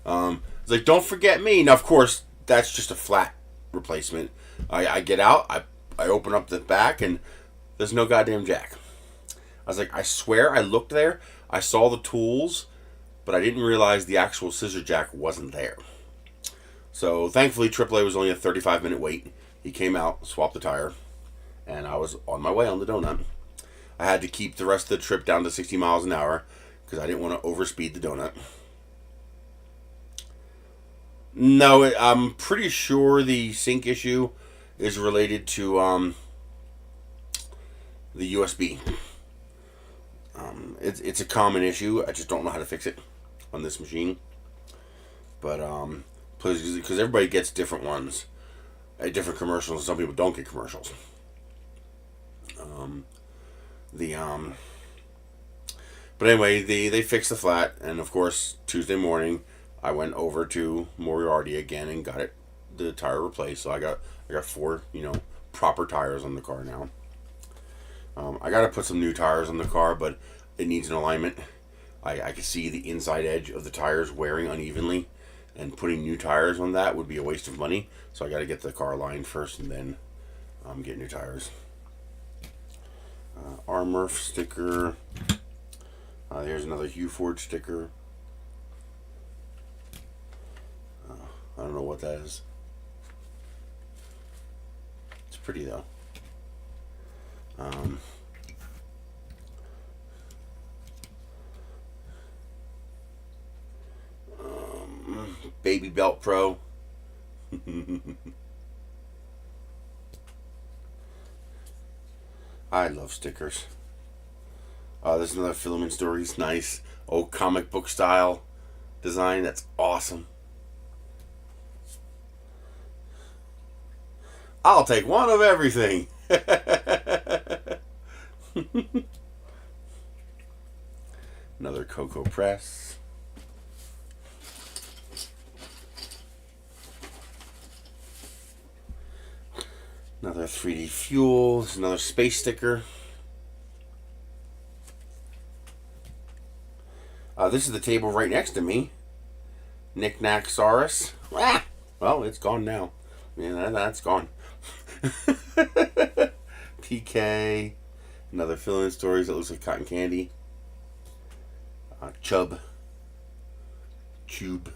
It's like, don't forget me. Now, of course, that's just a flat replacement. I get out, I open up the back, and there's no goddamn jack. I was like, I swear I looked there, I saw the tools, but I didn't realize the actual scissor jack wasn't there. So, thankfully, AAA was only a 35-minute wait. He came out, swapped the tire, and I was on my way on the donut. I had to keep the rest of the trip down to 60 miles an hour because I didn't want to overspeed the donut. No, I'm pretty sure the sync issue is related to the USB. It's a common issue. I just don't know how to fix it on this machine. But because everybody gets different ones at different commercials, and some people don't get commercials. But anyway, they fixed the flat, and of course Tuesday morning I went over to Moriarty again and got the tire replaced. So I got 4 proper tires on the car now. I got to put some new tires on the car, but it needs an alignment. I can see the inside edge of the tires wearing unevenly, and putting new tires on that would be a waste of money. So I got to get the car aligned first and then get new tires. RMRRF sticker. Here's another Hugh Ford sticker. I don't know what that is. It's pretty though. Baby Belt Pro. I love stickers. There's another Filament Stories. Nice. Old comic book style design. That's awesome. I'll take one of everything. Another Cocoa Press. Another 3D Fuel. There's another space sticker. This is the table right next to me. Knick Knack Saurus. Ah! Well, it's gone now. Yeah, that's gone. PK. Another Filament Stories that looks like cotton candy. Chub. Tube.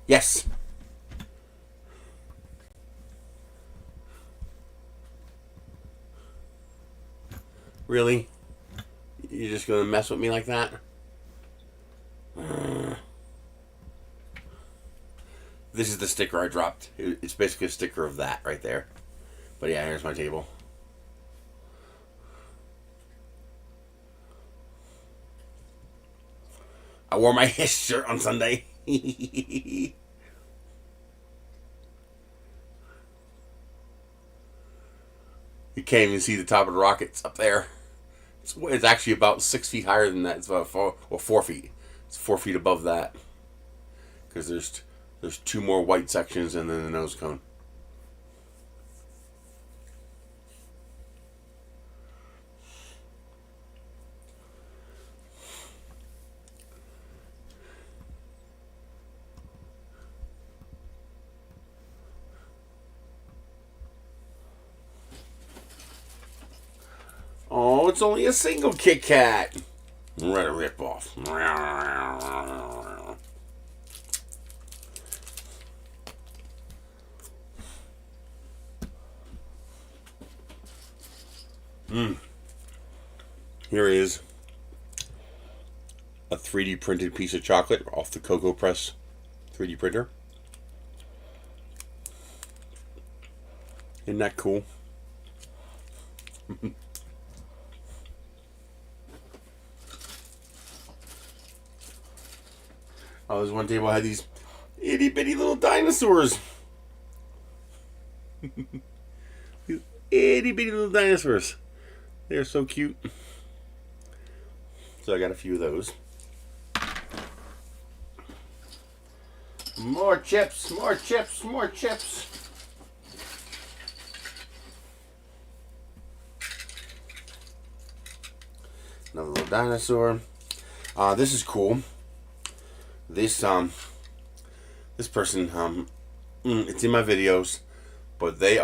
Yes. Really? You're just gonna mess with me like that? This is the sticker I dropped. It's basically a sticker of that right there. But yeah, here's my table. I wore my Hiss shirt on Sunday. You can't even see the top of the rockets up there. It's actually about 6 feet higher than that. It's about 4 feet. It's 4 feet above that. Because there's 2 more white sections and then the nose cone. Oh, it's only a single Kit Kat. What a ripoff. Here is a 3D printed piece of chocolate off the Cocoa Press 3D printer. Isn't that cool? Oh, there's one table I had these itty bitty little dinosaurs. These itty bitty little dinosaurs. They're so cute. So I got a few of those. More chips, more chips, more chips. Another little dinosaur. This is cool. This person, it's in my videos, but they're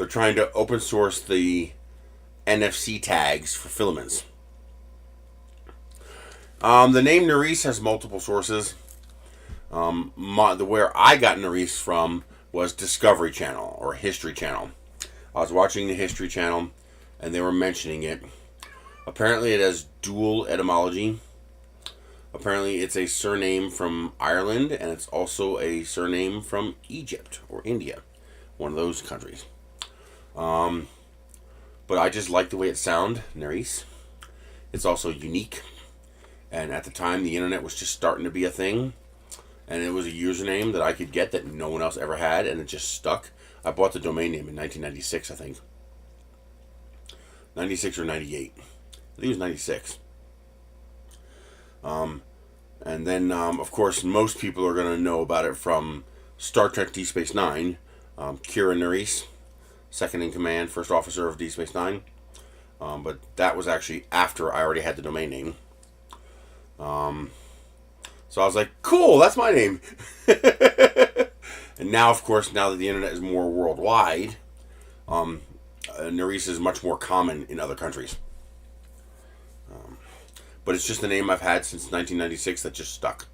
trying to open source the NFC tags for filaments. The name Nerisse has multiple sources. Where I got Nerisse from was Discovery Channel or History Channel. I was watching the History Channel and they were mentioning it. Apparently it has dual etymology. Apparently it's a surname from Ireland and it's also a surname from Egypt or India. One of those countries. But I just like the way it sounds, Nerisse. It's also unique. And at the time the internet was just starting to be a thing. And it was a username that I could get that no one else ever had and it just stuck. I bought the domain name in 1996, I think. 96 or 98. I think it was 96. And then, of course, most people are going to know about it from Star Trek Deep Space Nine. Kira Nerisse, second in command, first officer of Deep Space Nine. But that was actually after I already had the domain name. So I was like, cool, that's my name. And now, of course, now that the internet is more worldwide, Nerisse is much more common in other countries. But it's just a name I've had since 1996 that just stuck.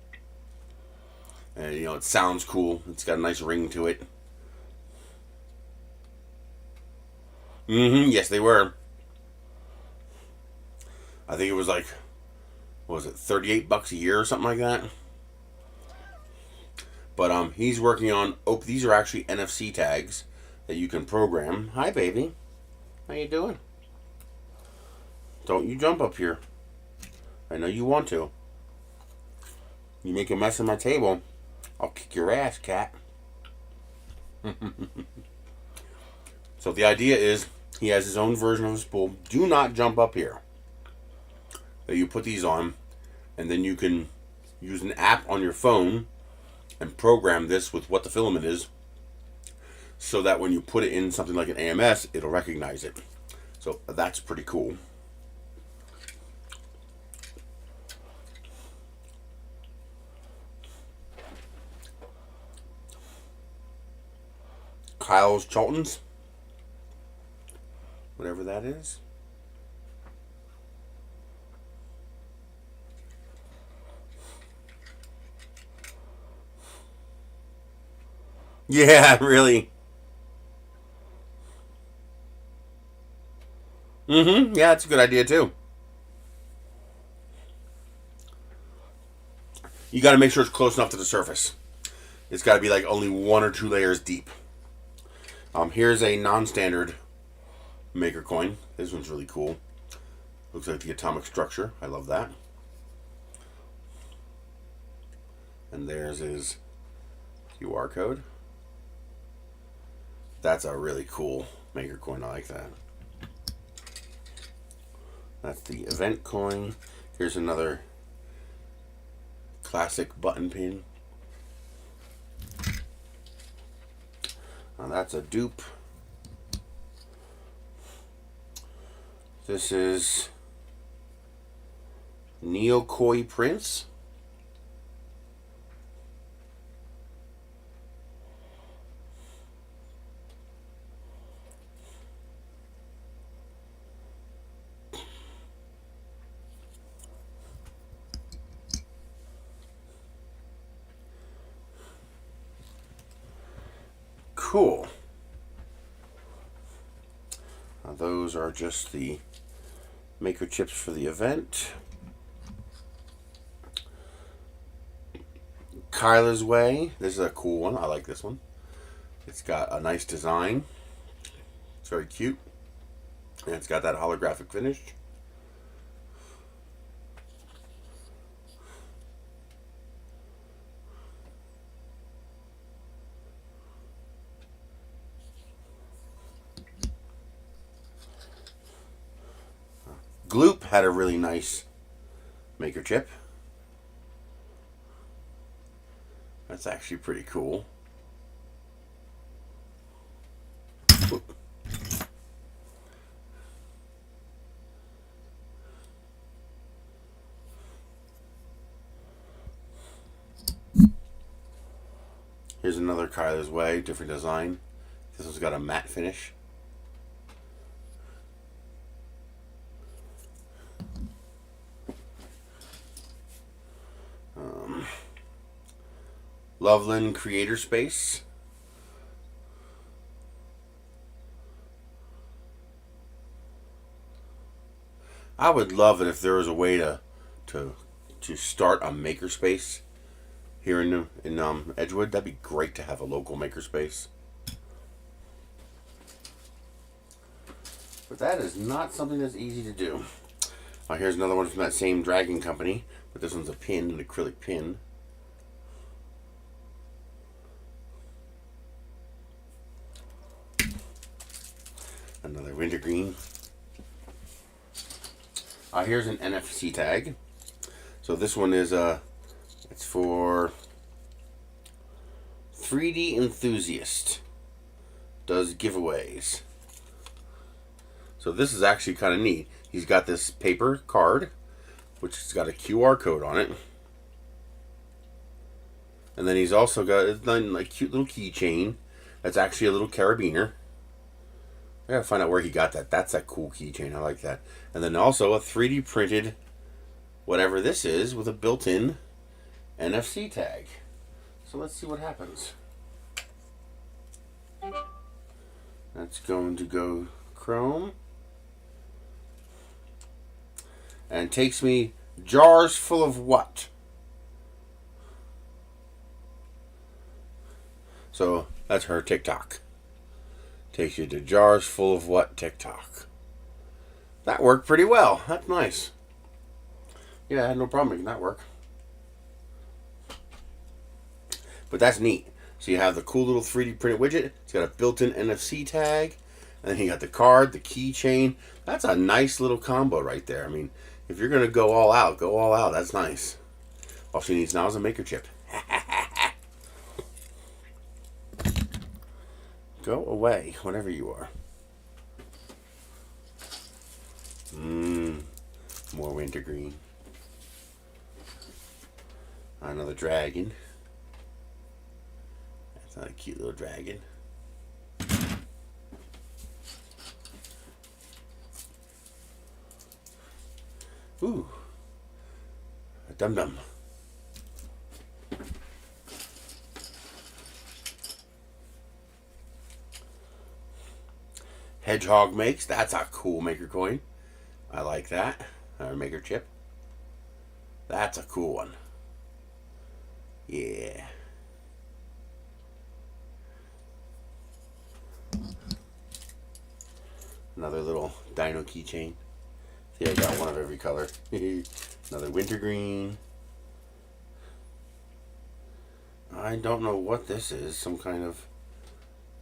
And, it sounds cool. It's got a nice ring to it. Yes, they were. I think it was like, what was it, $38 a year or something like that? But he's working on, these are actually NFC tags that you can program. Hi, baby. How you doing? Don't you jump up here. I know you want to. You make a mess of my table, I'll kick your ass, cat. So the idea is, he has his own version of a spool. Do not jump up here. That you put these on, and then you can use an app on your phone and program this with what the filament is, so that when you put it in something like an AMS, it'll recognize it. So that's pretty cool. Kyle's Chaltons, whatever that is. Yeah, really. Mm-hmm. Yeah, that's a good idea too. You got to make sure it's close enough to the surface. It's got to be like only 1 or 2 layers deep. Here's a non-standard maker coin. This one's really cool. Looks like the atomic structure. I love that. And there's his QR code. That's a really cool maker coin. I like that. That's the event coin. Here's another classic button pin. Now that's a dupe. This is Neokoi Prince. Cool. Now those are just the maker chips for the event. Kyla's Way. This is a cool one. I like this one. It's got a nice design. It's very cute. And it's got that holographic finish. Gloop had a really nice maker chip. That's actually pretty cool. Here's another Kyla's Way, different design. This one's got a matte finish. Loveland Creator Space. I would love it if there was a way to start a makerspace here in Edgewood. That'd be great to have a local makerspace. But that is not something that's easy to do. Here's another one from that same dragon company, but this one's a pin, an acrylic pin. Another wintergreen. Here's an NFC tag. So this one is it's for 3D enthusiast. Does giveaways. So this is actually kind of neat. He's got this paper card, which has got a QR code on it. And then he's also got a cute little keychain. That's actually a little carabiner. I gotta find out where he got that. That's a cool keychain. I like that. And then also a 3D printed whatever this is with a built-in NFC tag. So let's see what happens. That's going to go Chrome. And takes me jars full of what? So that's her TikTok. Takes you to jars full of what TikTok. That worked pretty well. That's nice. Yeah, I had no problem making that work. But that's neat. So you have the cool little 3D printed widget. It's got a built-in NFC tag. And then you got the card, the keychain. That's a nice little combo right there. I mean, if you're going to go all out, go all out. That's nice. All she needs now is a maker chip. Go away, whatever you are. More wintergreen. Another dragon. That's not a cute little dragon. Ooh, a dum-dum. Hedgehog makes. That's a cool maker coin. I like that. Maker chip. That's a cool one. Yeah. Another little dino keychain. See, I got one of every color. Another wintergreen. I don't know what this is. Some kind of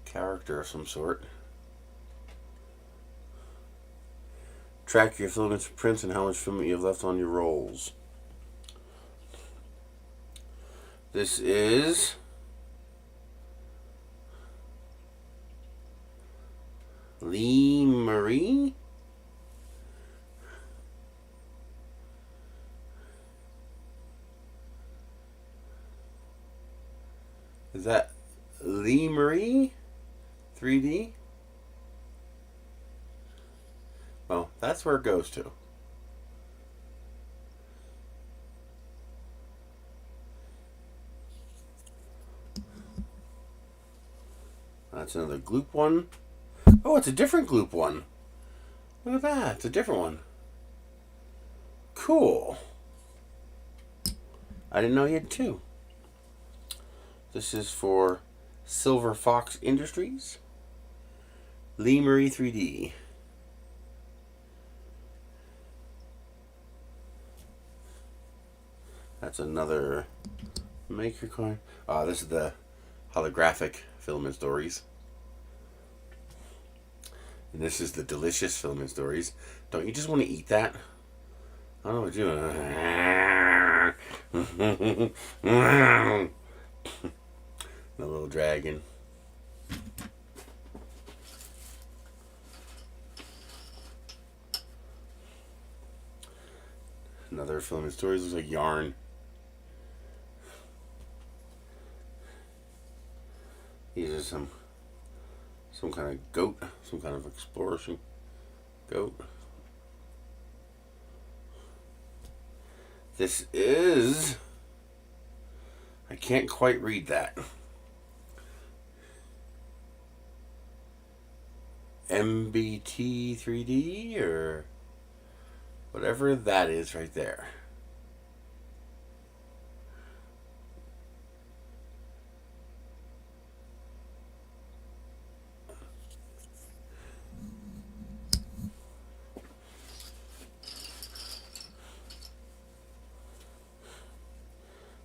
character of some sort. Track your filament prints and how much filament you have left on your rolls. This is Lee Marie. Is that Lee Marie 3D? Well, that's where it goes to. That's another gloop one. Oh, it's a different gloop one. Look at that. It's a different one. Cool. I didn't know he had two. This is for Silver Fox Industries. Lee Marie 3D. That's another maker coin. This is the holographic Filament Stories. And this is the delicious Filament Stories. Don't you just want to eat that? I don't know what you're doing. The little dragon. Another Filament Stories. Looks like yarn. These are some kind of goat, some kind of exploration goat. This is, I can't quite read that. MBT 3D or whatever that is right there.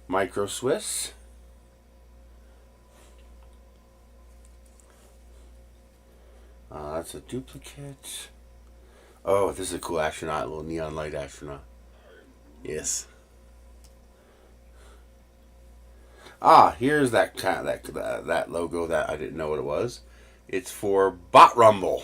Micro Swiss. That's a duplicate. Oh, this is a cool astronaut, a little neon light astronaut. Yes. Here's that that logo that I didn't know what it was. It's for Bot Rumble.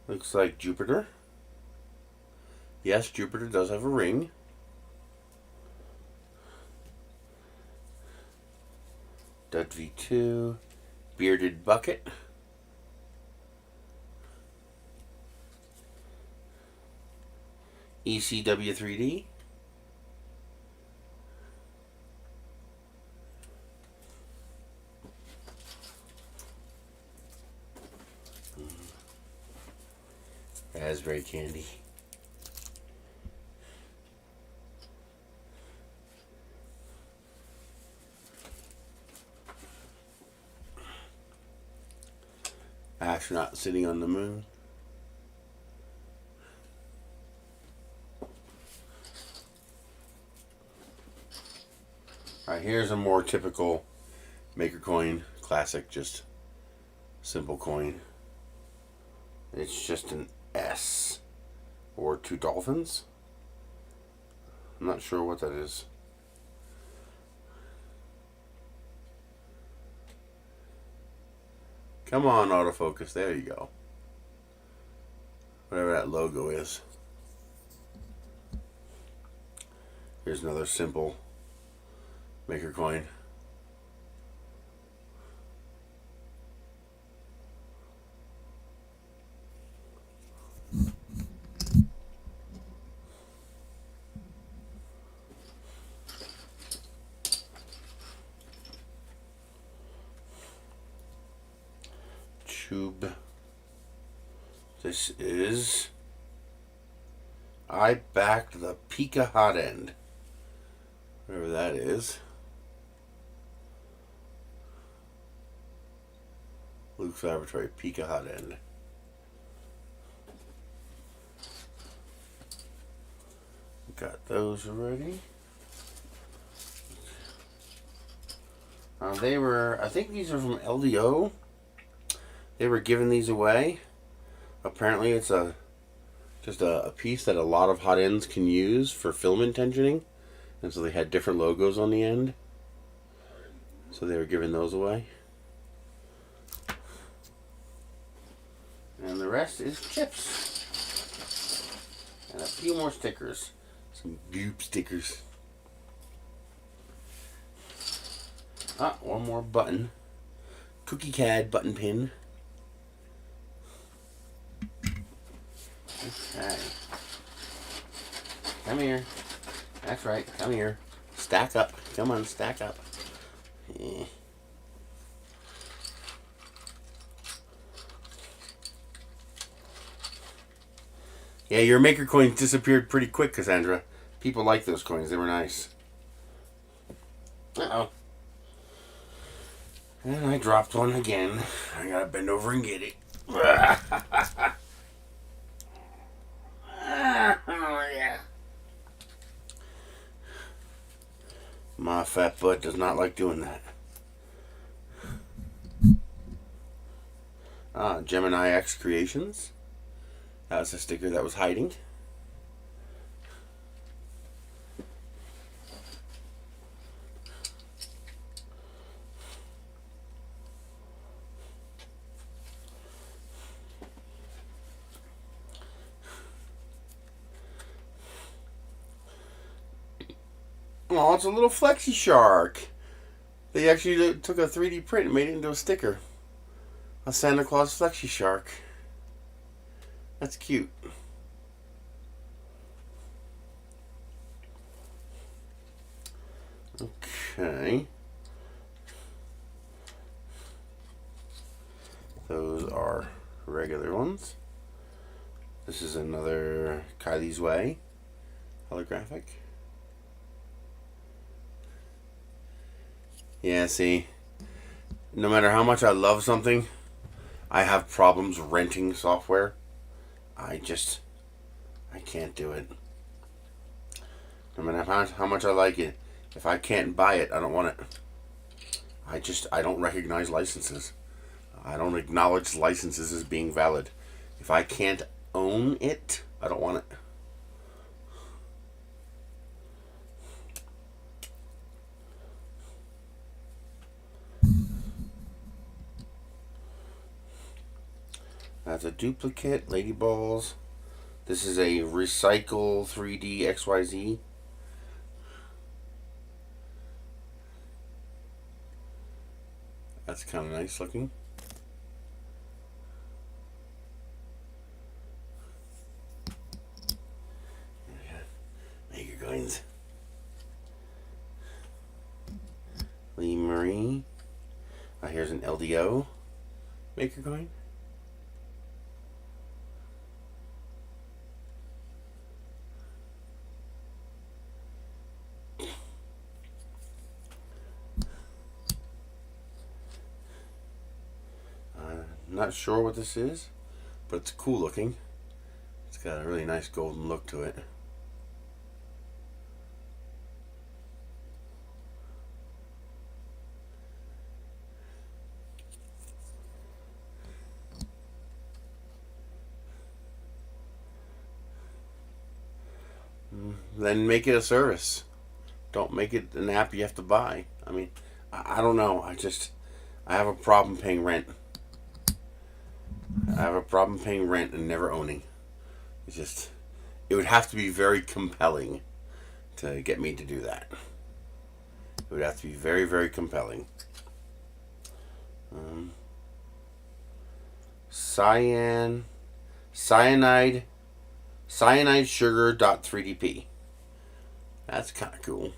Looks like Jupiter. Yes, Jupiter does have a ring. V2, Bearded Bucket. ECW 3D. Raspberry candy. Astronaut sitting on the moon. Alright, here's a more typical maker coin. Classic, just simple coin. It's just an S or two dolphins. I'm not sure what that is. Come on, autofocus. There you go. Whatever that logo is. Here's another simple maker coin. tube. This is I backed the Pika hot end. Whatever that is. Luke's Laboratory Pika hot end. Got those already. They were, I think these are from LDO. They were giving these away. Apparently it's just a piece that a lot of hot ends can use for filament tensioning. And so they had different logos on the end. So they were giving those away. And the rest is chips. And a few more stickers. Some goop stickers. Ah, one more button. Cookie CAD button pin. Okay. Come here. That's right. Come here. Stack up. Come on, stack up. Yeah. Yeah, your maker coins disappeared pretty quick, Cassandra. People like those coins. They were nice. Uh-oh. And I dropped one again. I gotta bend over and get it. Oh, yeah. My fat butt does not like doing that. Gemini X Creations. That was a sticker that was hiding. Oh, it's a little flexi shark. They actually took a 3D print and made it into a sticker. A Santa Claus flexi shark. That's cute. Okay. Those are regular ones. This is another Kylie's Way holographic. Yeah, see, no matter how much I love something, I have problems renting software. I can't do it. No matter how much I like it, if I can't buy it, I don't want it. I don't recognize licenses. I don't acknowledge licenses as being valid. If I can't own it, I don't want it. That's a duplicate, Lady Balls. This is a Recycle 3D XYZ. That's kind of nice looking. Maker coins. Lee Marie. Here's an LDO maker coin. Not sure what this is, but it's cool looking. It's got a really nice golden look to it. Then make it a service. Don't make it an app you have to buy. I mean, I don't know. I have a problem paying rent. I have a problem paying rent and never owning. It would have to be very compelling to get me to do that. It would have to be very, very compelling. Cyanide sugar.3DP. That's kind of cool.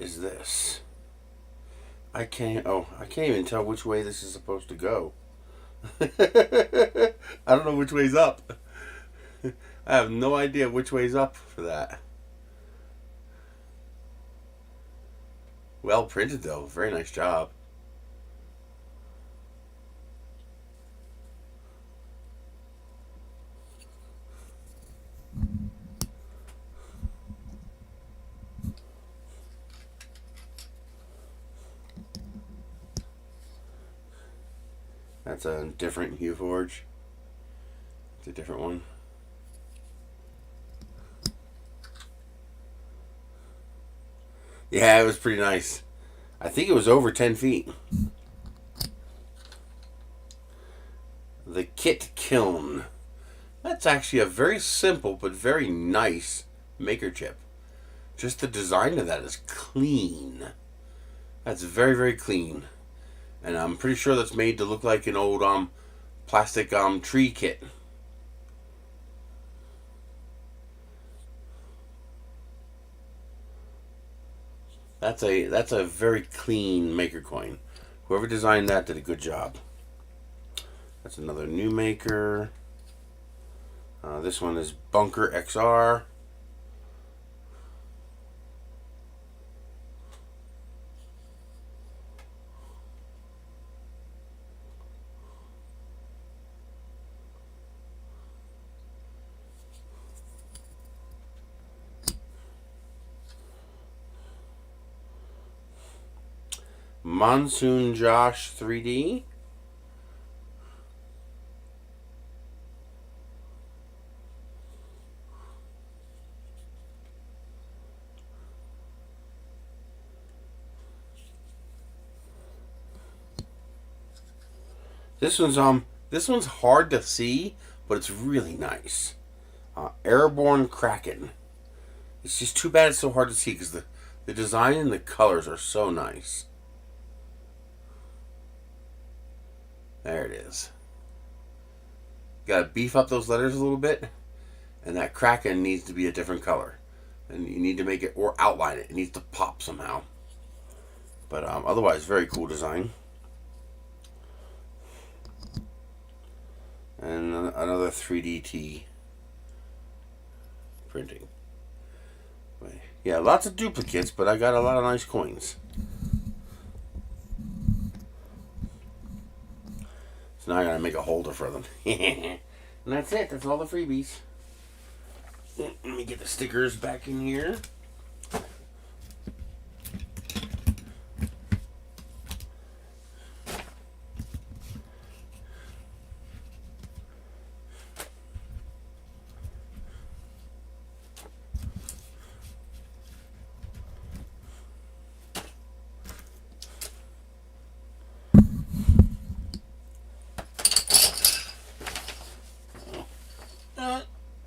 is this? I can't even tell which way this is supposed to go. I don't know which way's up. I have no idea which way's up for that. Well printed though, very nice job. That's a different hue forge. It's a different one. Yeah, it was pretty nice. I think it was over 10 feet. The Kit Kiln. That's actually a very simple but very nice maker chip. Just the design of that is clean. That's very, very clean. And I'm pretty sure that's made to look like an old plastic tree kit. That's a very clean maker coin. Whoever designed that did a good job. That's another new maker. This one is Bunker XR. Monsoon Josh 3D. This one's hard to see, but it's really nice. Airborne Kraken. It's just too bad it's so hard to see because the design and the colors are so nice. There it is. Gotta beef up those letters a little bit, and that Kraken needs to be a different color. And you need to make it, or outline it. It needs to pop somehow. But otherwise, very cool design. And another 3DT printing. Yeah, lots of duplicates, but I got a lot of nice coins. So now I gotta make a holder for them. And that's it. That's all the freebies. Let me get the stickers back in here.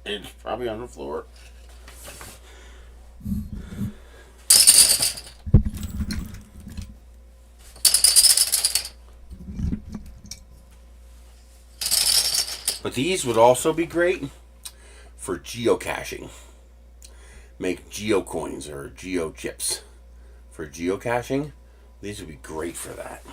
It's probably on the floor. But these would also be great for geocaching. Make geocoins or geo chips for geocaching. These would be great for that.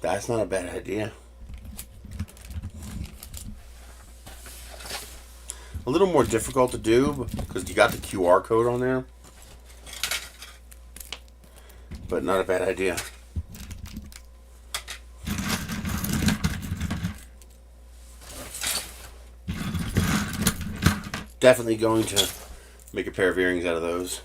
That's not a bad idea. A little more difficult to do because you got the QR code on there. But not a bad idea. Definitely going to make a pair of earrings out of those.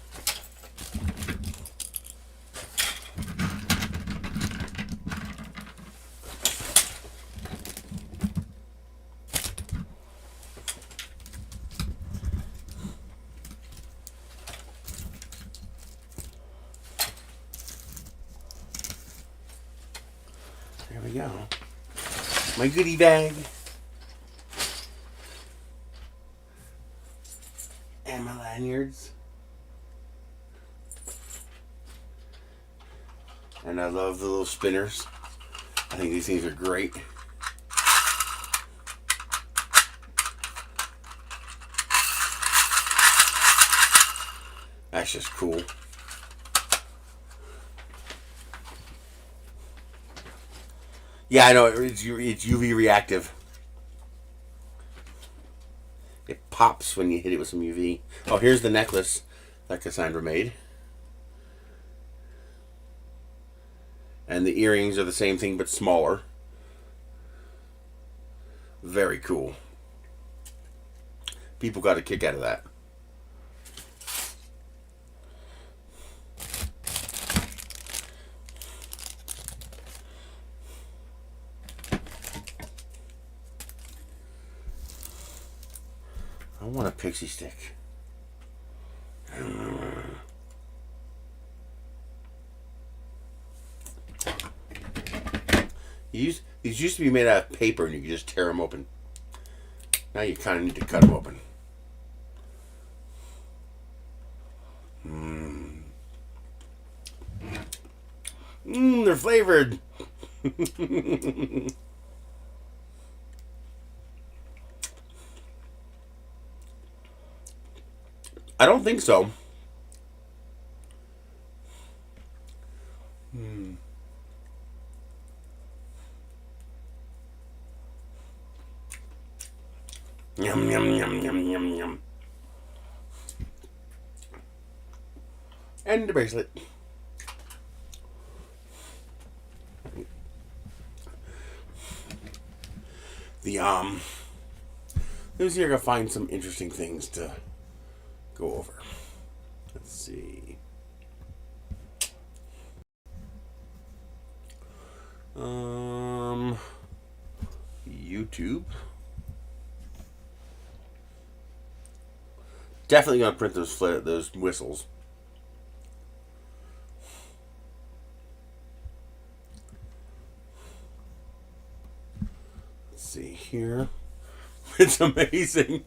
There we go. My goodie bag. lanyards. And I love the little spinners. I think these things are great. That's just cool. Yeah, I know, it's UV reactive. It pops when you hit it with some UV. Oh, here's the necklace that Cassandra made. And the earrings are the same thing but smaller. Very cool. People got a kick out of that. I want a pixie stick. These used to be made out of paper and you could just tear them open. Now you kind of need to cut them open. They're flavored. I don't think so. Yum, yum, yum, yum, yum, yum. And the bracelet. Let's see if I can find some interesting things to go over. Let's see. YouTube. Definitely gonna print those whistles. Let's see here. It's amazing.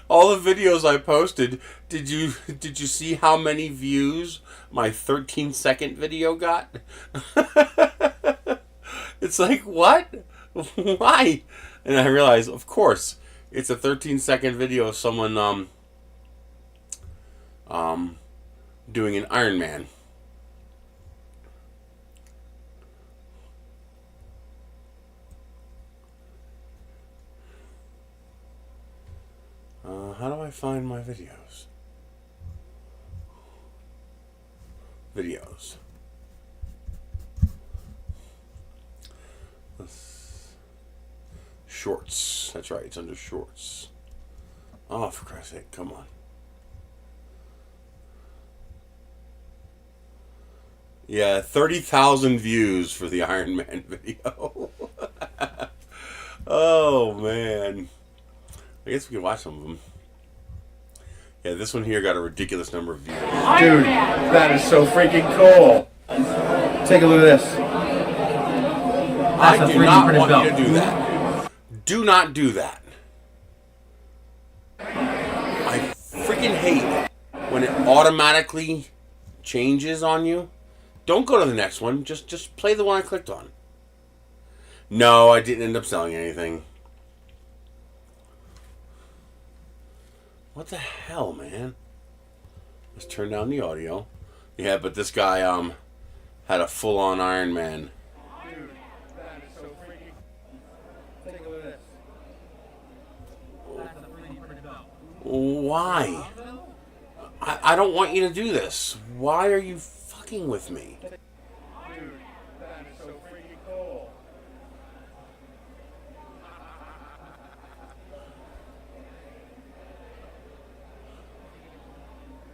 All the videos I posted. Did you see how many views my 13-second video got? It's like, what? Why? And I realized, of course, it's a 13-second video of someone doing an Iron Man. How do I find my videos? Shorts. That's right, it's under shorts. Oh, for Christ's sake, come on. Yeah, 30,000 views for the Iron Man video. Oh, man. I guess we can watch some of them. Yeah, this one here got a ridiculous number of views. Dude, that is so freaking cool. Take a look at this. I do not want you to do that. Do not do that. I freaking hate when it automatically changes on you. Don't go to the next one. Just play the one I clicked on. No, I didn't end up selling anything. What the hell, man? Let's turn down the audio. Yeah, but this guy had a full-on Iron Man. Dude, that is so freaking. Take a look at this. That's a 3D printed belt. Why? I don't want you to do this. Why are you fucking with me? Dude, that is so freaking cool.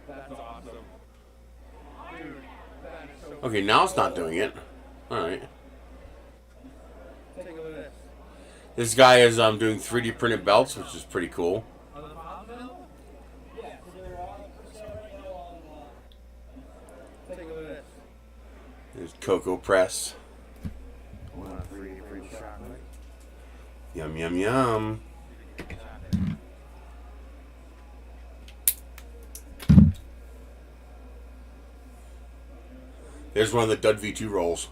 That's awesome. Dude, that is so. Okay, now it's not doing it. Alright. Take a look at this. This guy is doing 3D printed belts, which is pretty cool. Take a look at this. There's Cocoa Press. Want a 3D print chocolate? Yum, yum, yum. There's one of the Dud V2 rolls.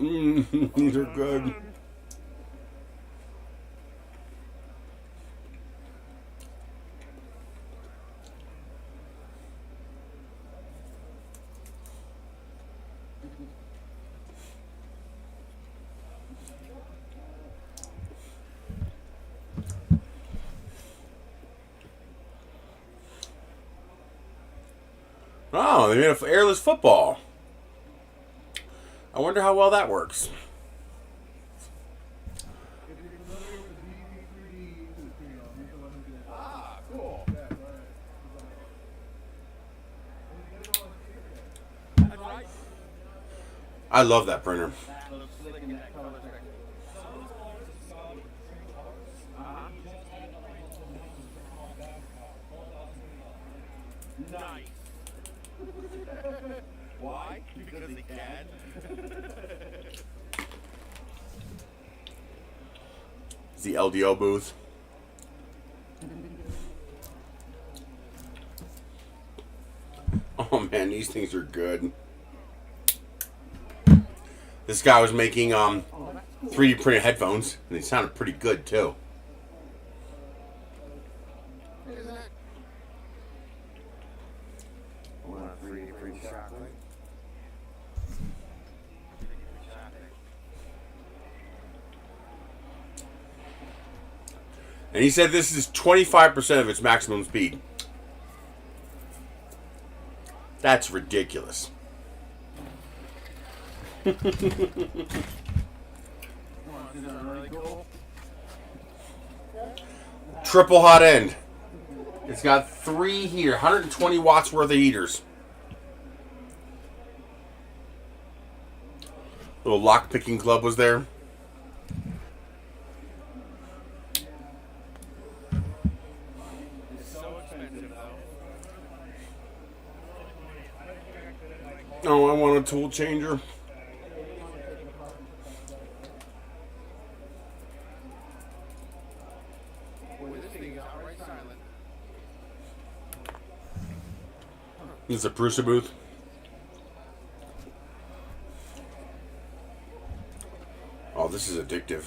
These are good. Oh, they made an airless football. I wonder how well that works. Ah, cool. I love that printer. Nice. Why? Because he can. It's the LDO booth. Oh man, these things are good. This guy was making 3D printed headphones, and they sounded pretty good too. And he said this is 25% of its maximum speed. That's ridiculous. Triple hot end. It's got 3 here, 120 watts worth of heaters. Little lock picking club was there. Oh, I want a tool changer. This is a Prusa booth. Oh, this is addictive.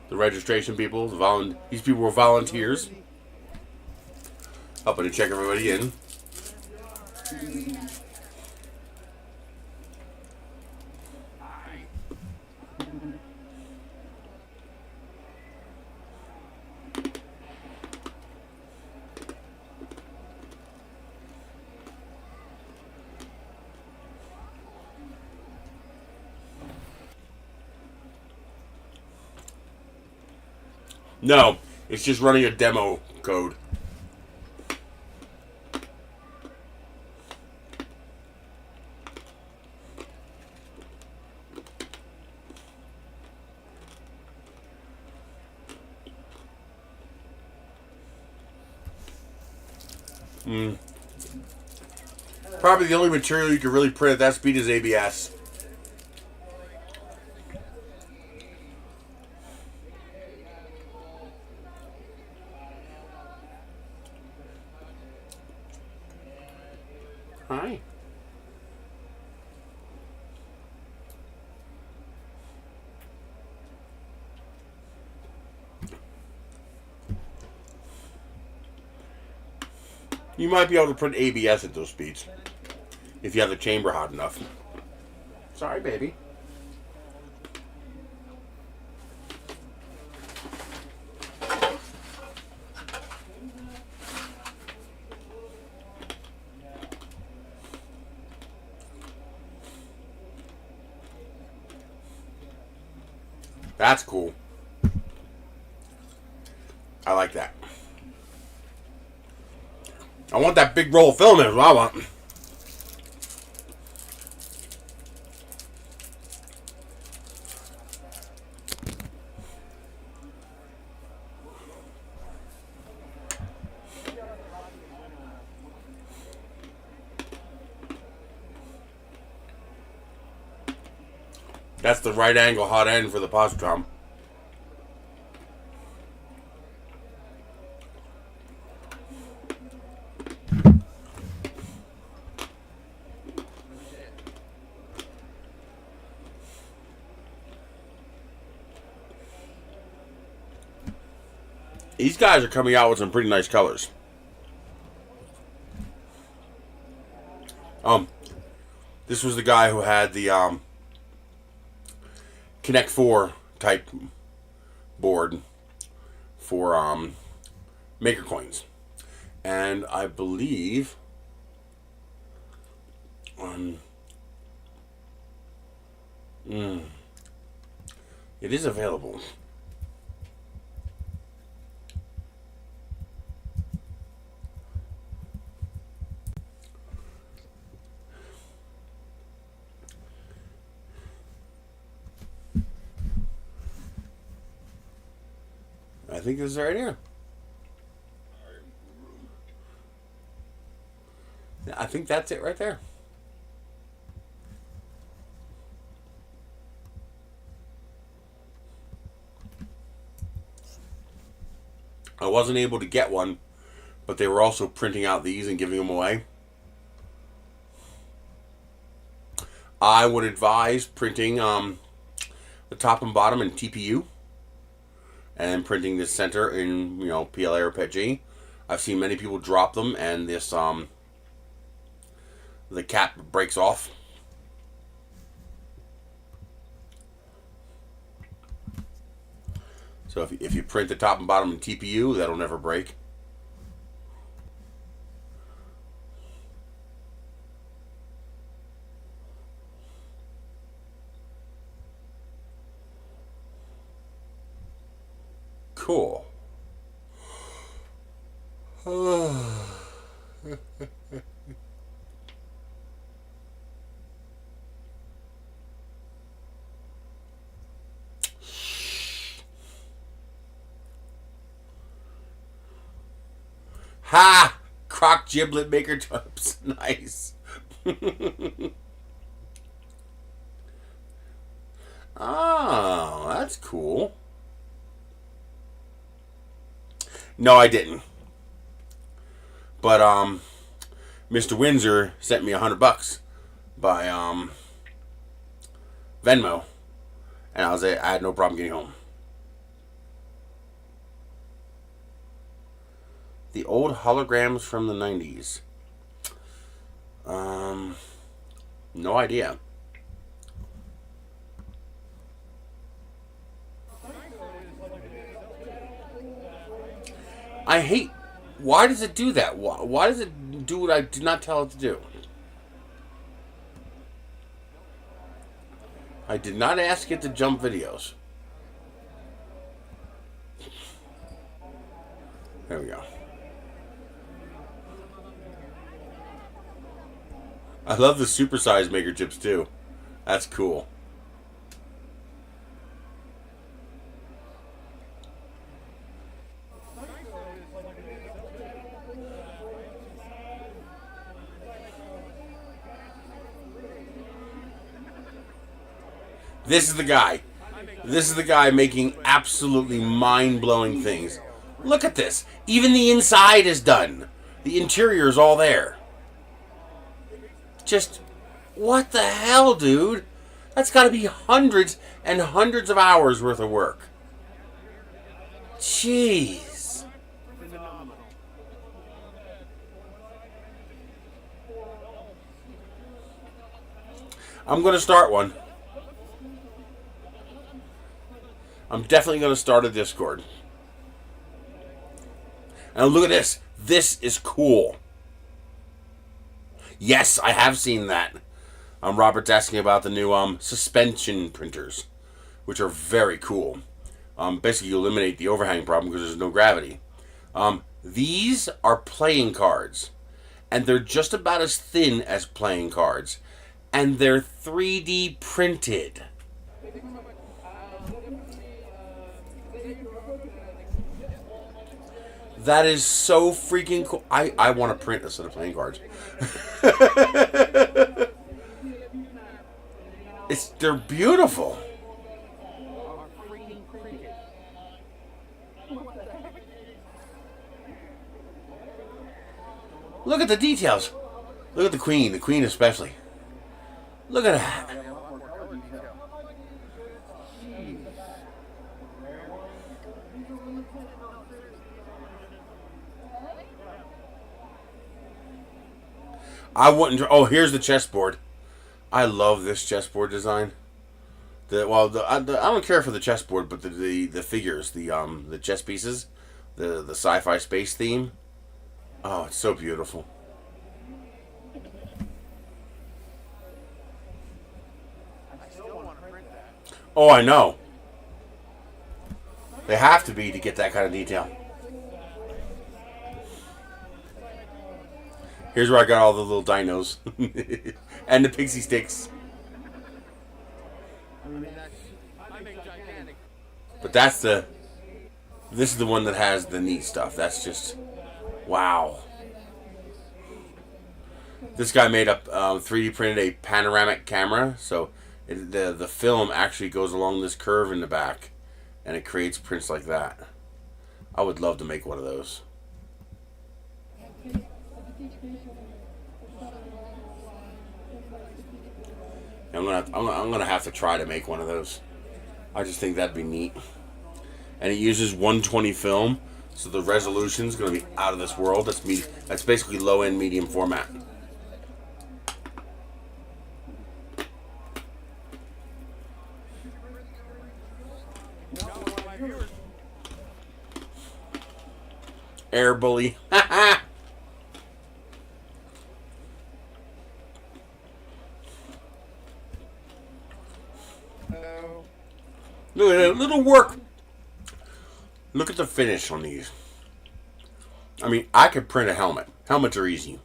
The registration people, these people were volunteers, helping to check everybody in. No, it's just running a demo code. Probably the only material you can really print at that speed is ABS. Hi. You might be able to put ABS at those speeds if you have the chamber hot enough. Sorry, baby. That's cool. I like that. I want that big roll of filament is what I want. That's the right angle hot end for the positron. These guys are coming out with some pretty nice colors. This was the guy who had the Connect 4 type board for maker coins, and I believe it is available. I think this is right here. I think that's it right there. I wasn't able to get one, but they were also printing out these and giving them away. I would advise printing the top and bottom in TPU. And printing this center in, PLA or PETG. I've seen many people drop them, and this the cap breaks off. So if you print the top and bottom in TPU, that'll never break. Cool. Ha! Croc giblet maker tubs. Nice. Oh, that's cool. No, I didn't. But Mr. Windsor sent me $100 by Venmo, and I had no problem getting home. The old holograms from the 90s. No idea. I hate. Why does it do that? Why does it do what I did not tell it to do? I did not ask it to jump videos. There we go. I love the supersized maker chips too. That's cool. This is the guy. This is the guy making absolutely mind-blowing things. Look at this. Even the inside is done. The interior is all there. Just, what the hell, dude? That's got to be hundreds and hundreds of hours worth of work. Jeez. I'm going to start one. I'm definitely going to start a Discord. And look at this. This is cool. Yes, I have seen that. Robert's asking about the new suspension printers, which are very cool. Basically, you eliminate the overhang problem because there's no gravity. These are playing cards, and they're just about as thin as playing cards, and they're 3D printed. That is so freaking cool. I want to print a set of playing cards. They're beautiful. Look at the details. Look at the queen especially. Look at that. I wouldn't. Oh, here's the chessboard. I love this chessboard design. I don't care for the chessboard, but the figures, the chess pieces, the sci-fi space theme. Oh, it's so beautiful. Oh, I know. They have to be to get that kind of detail. Here's where I got all the little dinos. And the pixie sticks. But this is the one that has the neat stuff. That's just, wow. This guy made up 3D printed a panoramic camera, so the film actually goes along this curve in the back, and it creates prints like that. I would love to make one of those. I'm gonna have to try to make one of those. I just think that'd be neat. And it uses 120 film, so the resolution's gonna be out of this world. That's basically low end medium format. Air bully. Look at that little work. Look at the finish on these. I mean, I could print a helmet. Helmets are easy.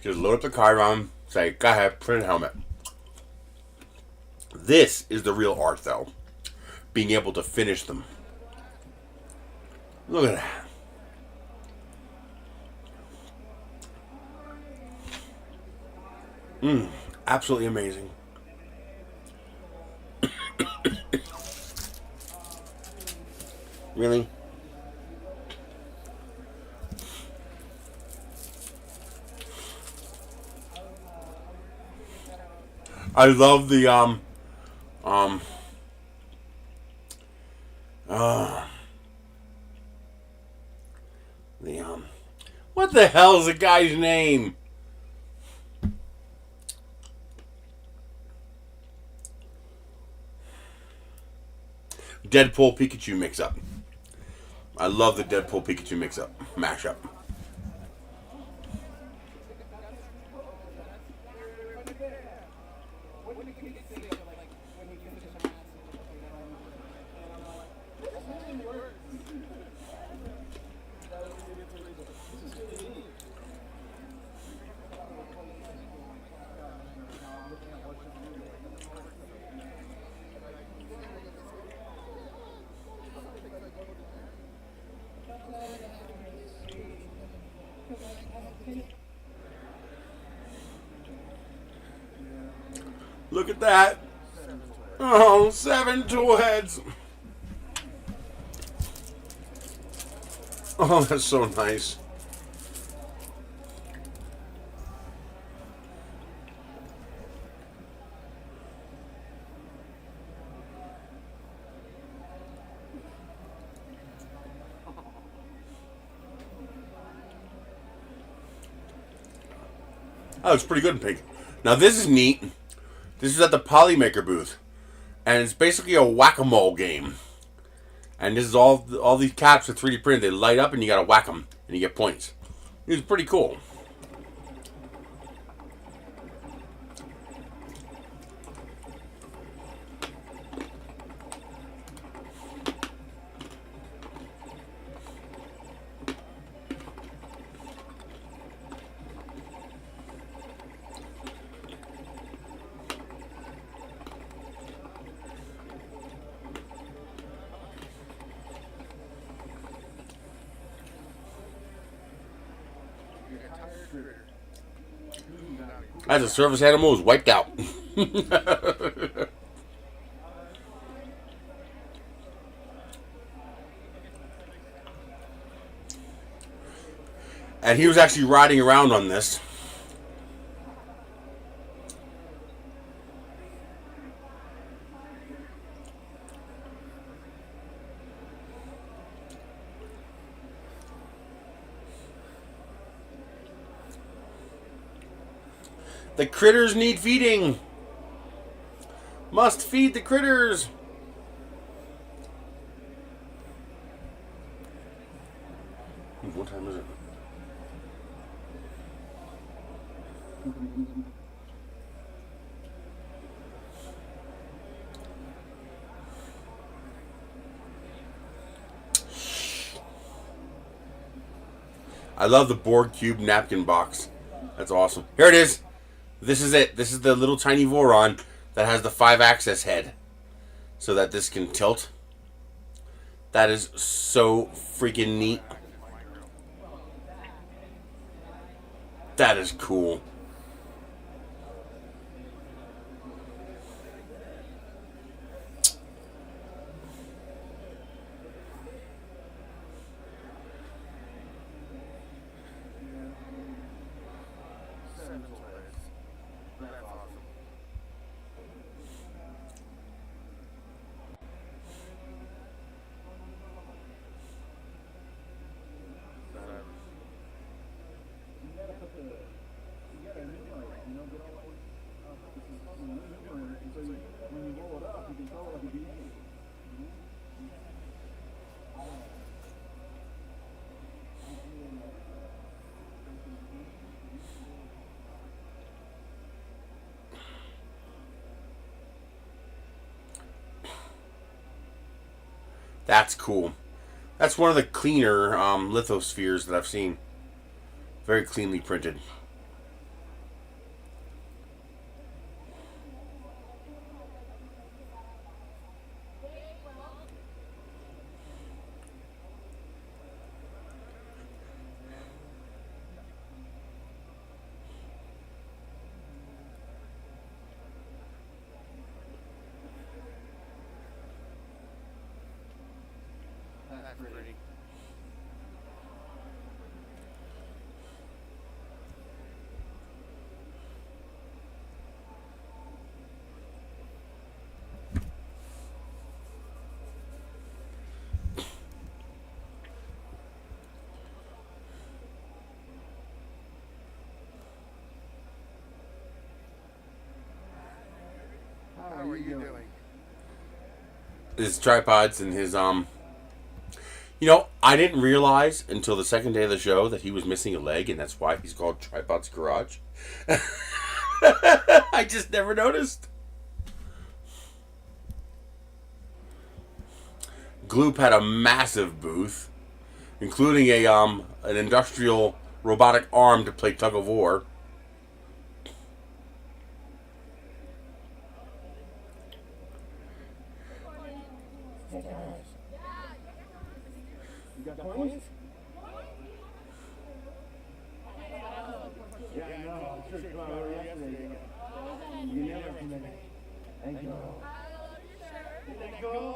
Just load up the Chiron, say, go ahead, print a helmet. This is the real art, though. Being able to finish them. Look at that. Absolutely amazing. Really? I love the what the hell is the guy's name? Deadpool Pikachu mix-up. I love the Deadpool Pikachu mix-up, mashup. Look at that. Oh, 7 tool heads. Oh, that's so nice. That looks pretty good in pink. Now this is neat. This is at the Polymaker booth, and it's basically a whack-a-mole game. And this is all these caps are 3D printed. They light up, and you gotta whack them, and you get points. It's pretty cool. As a service animal is wiped out. And he was actually riding around on this. The critters need feeding. Must feed the critters. What time is it? I love the Borg Cube napkin box. That's awesome. Here it is. This is it. This is the little tiny Voron that has the 5-axis head so that this can tilt. That is so freaking neat. That is cool. That's cool. That's one of the cleaner lithospheres that I've seen. Very cleanly printed. Pretty. How are you doing? His tripods and his You know, I didn't realize until the second day of the show that he was missing a leg, and that's why he's called Tripod's Garage. I just never noticed. Gloop had a massive booth, including a an industrial robotic arm to play tug of war. You got coins? Yeah, I know. Sure, come on, yesterday. You never connect. Thank you. Thank you.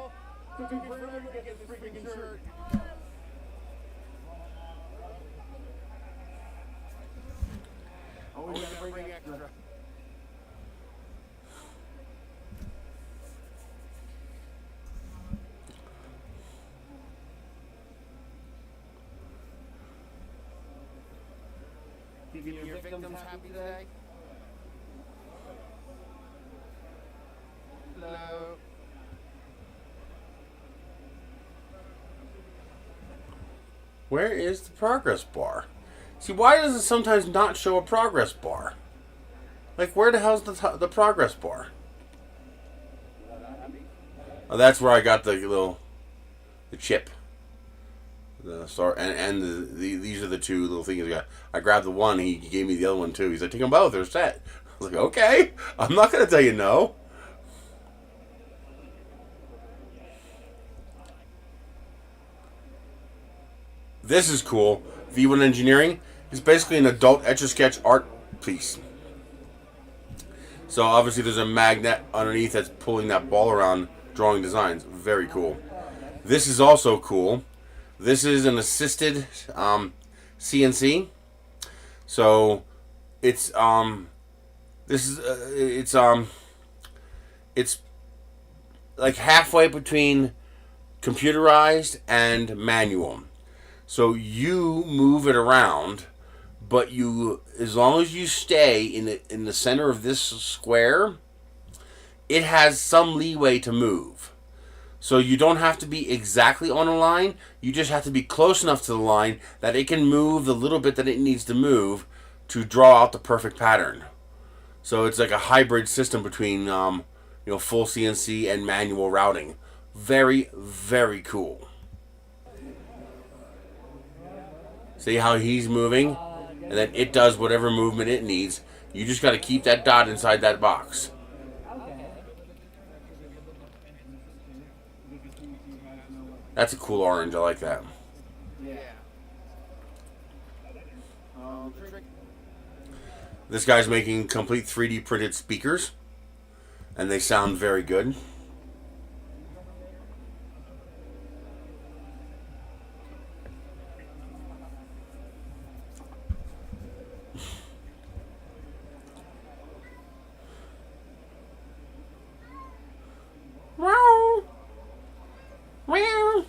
Took me forever to get this freaking shirt. Always gotta bring extra. Keeping your victims happy today? Where is the progress bar? See, why does it sometimes not show a progress bar? Like, where the hell's the progress bar? Oh, that's where I got the chip. These are the two little things I got. I grabbed the one, he gave me the other one too. He's like, take them both, they're set. I was like, okay, I'm not going to tell you no. This is cool. V1 Engineering is basically an adult Etch-a-Sketch art piece. So obviously there's a magnet underneath that's pulling that ball around, drawing designs. Very cool. This is also cool. This is an assisted CNC. So it's it's like halfway between computerized and manual. So you move it around, but as long as you stay in the center of this square, it has some leeway to move. So you don't have to be exactly on a line. You just have to be close enough to the line that it can move the little bit that it needs to move to draw out the perfect pattern. So it's like a hybrid system between full CNC and manual routing. Very, very cool. See how he's moving? And then it does whatever movement it needs. You just got to keep that dot inside that box. That's a cool orange. I like that. This guy's making complete 3D printed speakers, and they sound very good. Wow. Wow.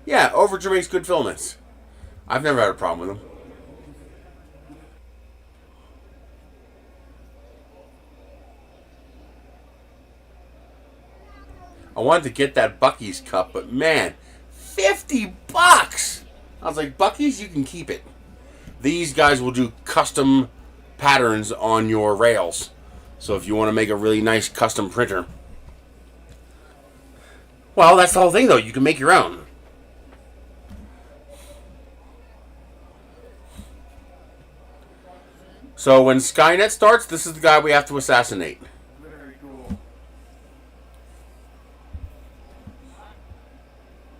Yeah, Overture makes good filaments. I've never had a problem with them. I wanted to get that Buc-ee's cup, but man, $50! I was like, Buc-ee's, you can keep it. These guys will do custom patterns on your rails. So if you want to make a really nice custom printer. Well, that's the whole thing, though. You can make your own. So when Skynet starts, this is the guy we have to assassinate. Very cool.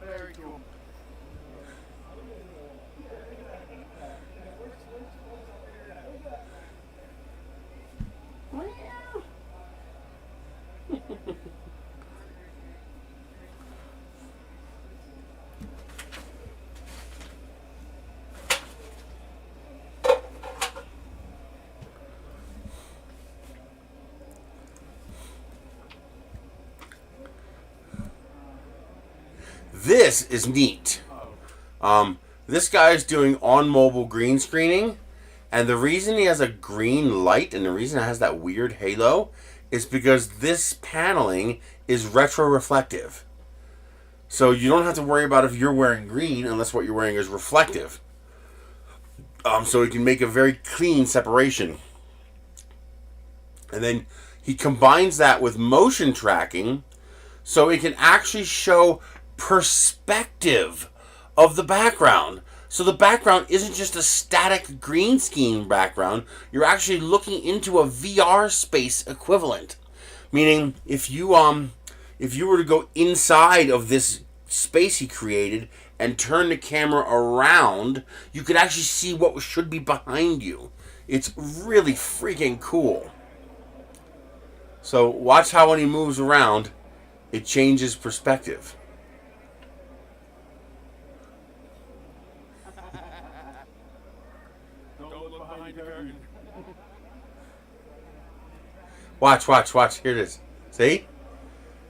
Very cool. This is neat. This guy is doing on mobile green screening, and the reason he has a green light and the reason it has that weird halo is because this paneling is retroreflective. So you don't have to worry about if you're wearing green unless what you're wearing is reflective. So he can make a very clean separation. And then he combines that with motion tracking so it can actually show perspective of the background. So the background isn't just a static green screen background. You're actually looking into a VR space equivalent. Meaning, if you were to go inside of this space he created and turn the camera around, you could actually see what should be behind you. It's really freaking cool. So watch how when he moves around, it changes perspective. Don't look behind the curtain. Watch. Here it is. See?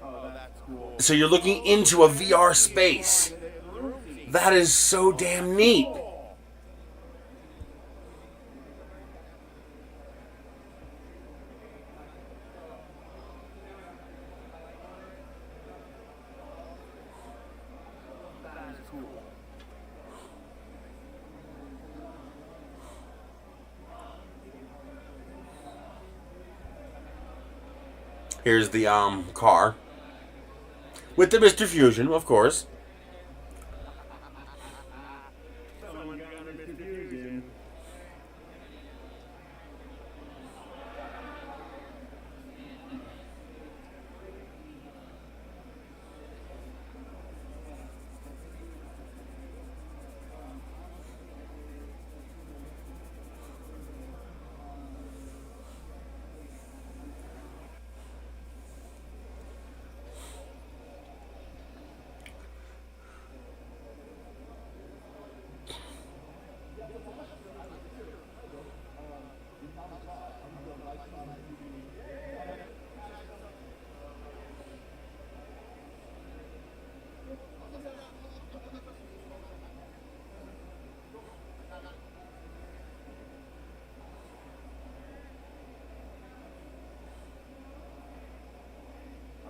Oh, that's cool. So you're looking into a VR space. That is so damn neat. That is cool. Here's the car with the Mr. Fusion, of course. Someone got a confusion.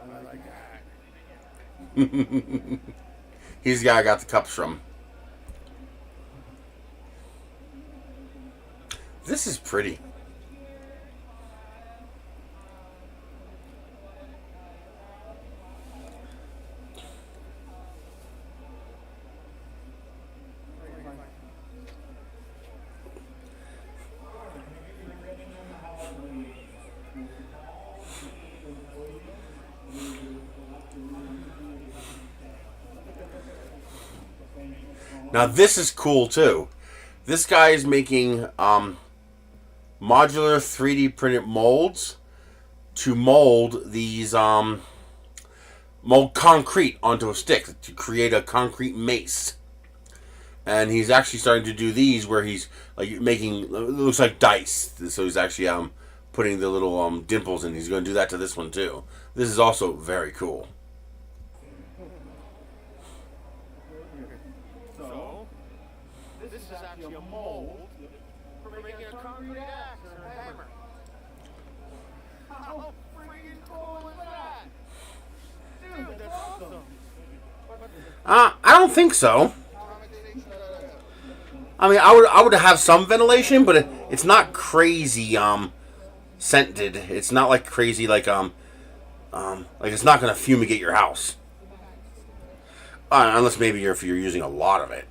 I like that. He's the guy I got the cups from. This is pretty. Now this is cool too. This guy is making modular 3D printed molds to mold these mold concrete onto a stick to create a concrete mace. And he's actually starting to do these where he's like making, it looks like dice. So he's actually putting the little dimples in. He's going to do that to this one too. This is also very cool. So, this is actually a mold for making a concrete axe or a hammer. How freaking cool is that? Dude, that's awesome. I don't think so. I mean, I would have some ventilation, but it's not crazy scented. It's not like crazy like it's not gonna fumigate your house. Unless maybe if you're using a lot of it.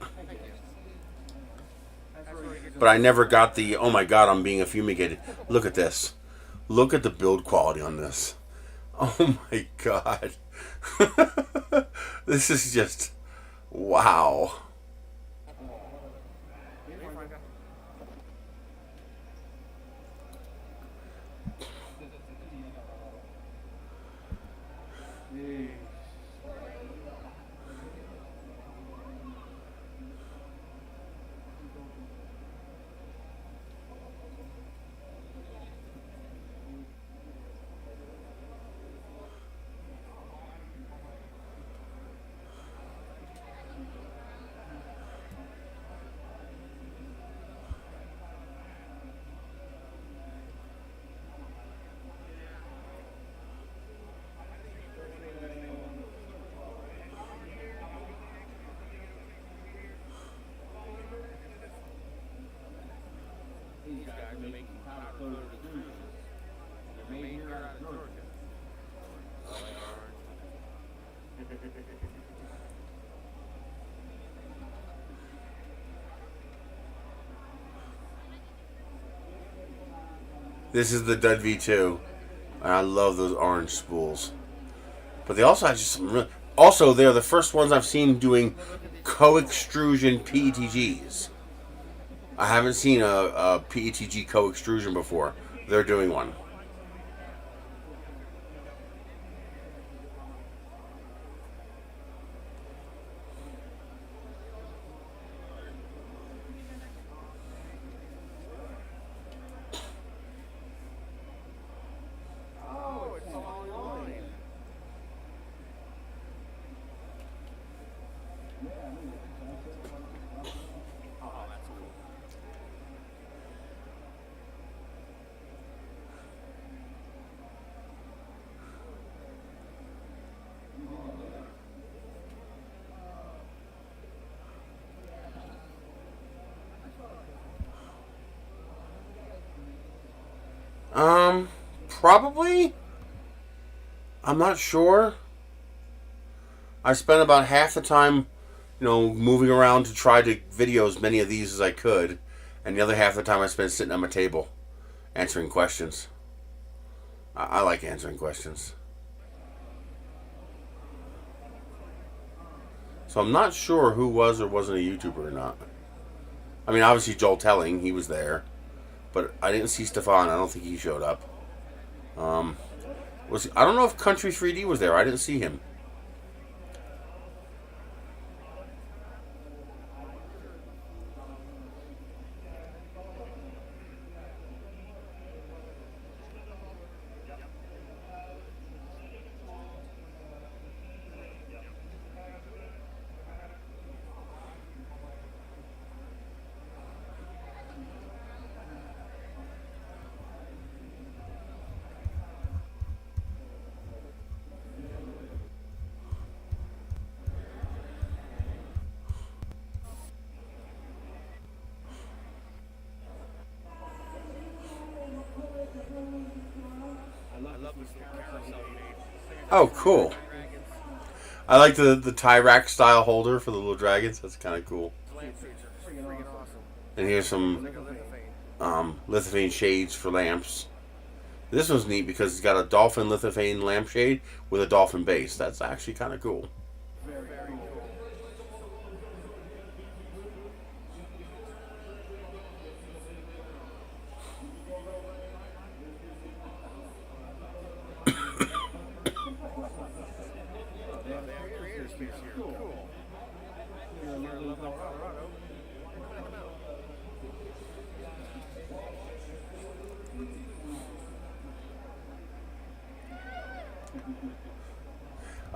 But I never got the, oh my god, I'm being fumigated. Look at this. Look at the build quality on this. Oh my god. This is just, wow. These guys are making powder-coated extrusions. They're made here out of Georgia. This is the Dud V2. And I love those orange spools. But they also have just some really... Also, they're the first ones I've seen doing co-extrusion PETGs. I haven't seen a PETG co-extrusion before. They're doing one. Probably. I'm not sure. I spent about half the time, moving around to try to video as many of these as I could, and the other half of the time I spent sitting at my table answering questions. I like answering questions. So I'm not sure who was or wasn't a YouTuber or not. I mean, obviously Joel Telling, he was there, but I didn't see Stefan. I don't think he showed up. I don't know if Country 3D was there. I didn't see him. Oh, cool. I like the tie rack style holder for the little dragons. That's kind of cool. And here's some lithophane shades for lamps. This one's neat because it's got a dolphin lithophane lampshade with a dolphin base. That's actually kind of cool.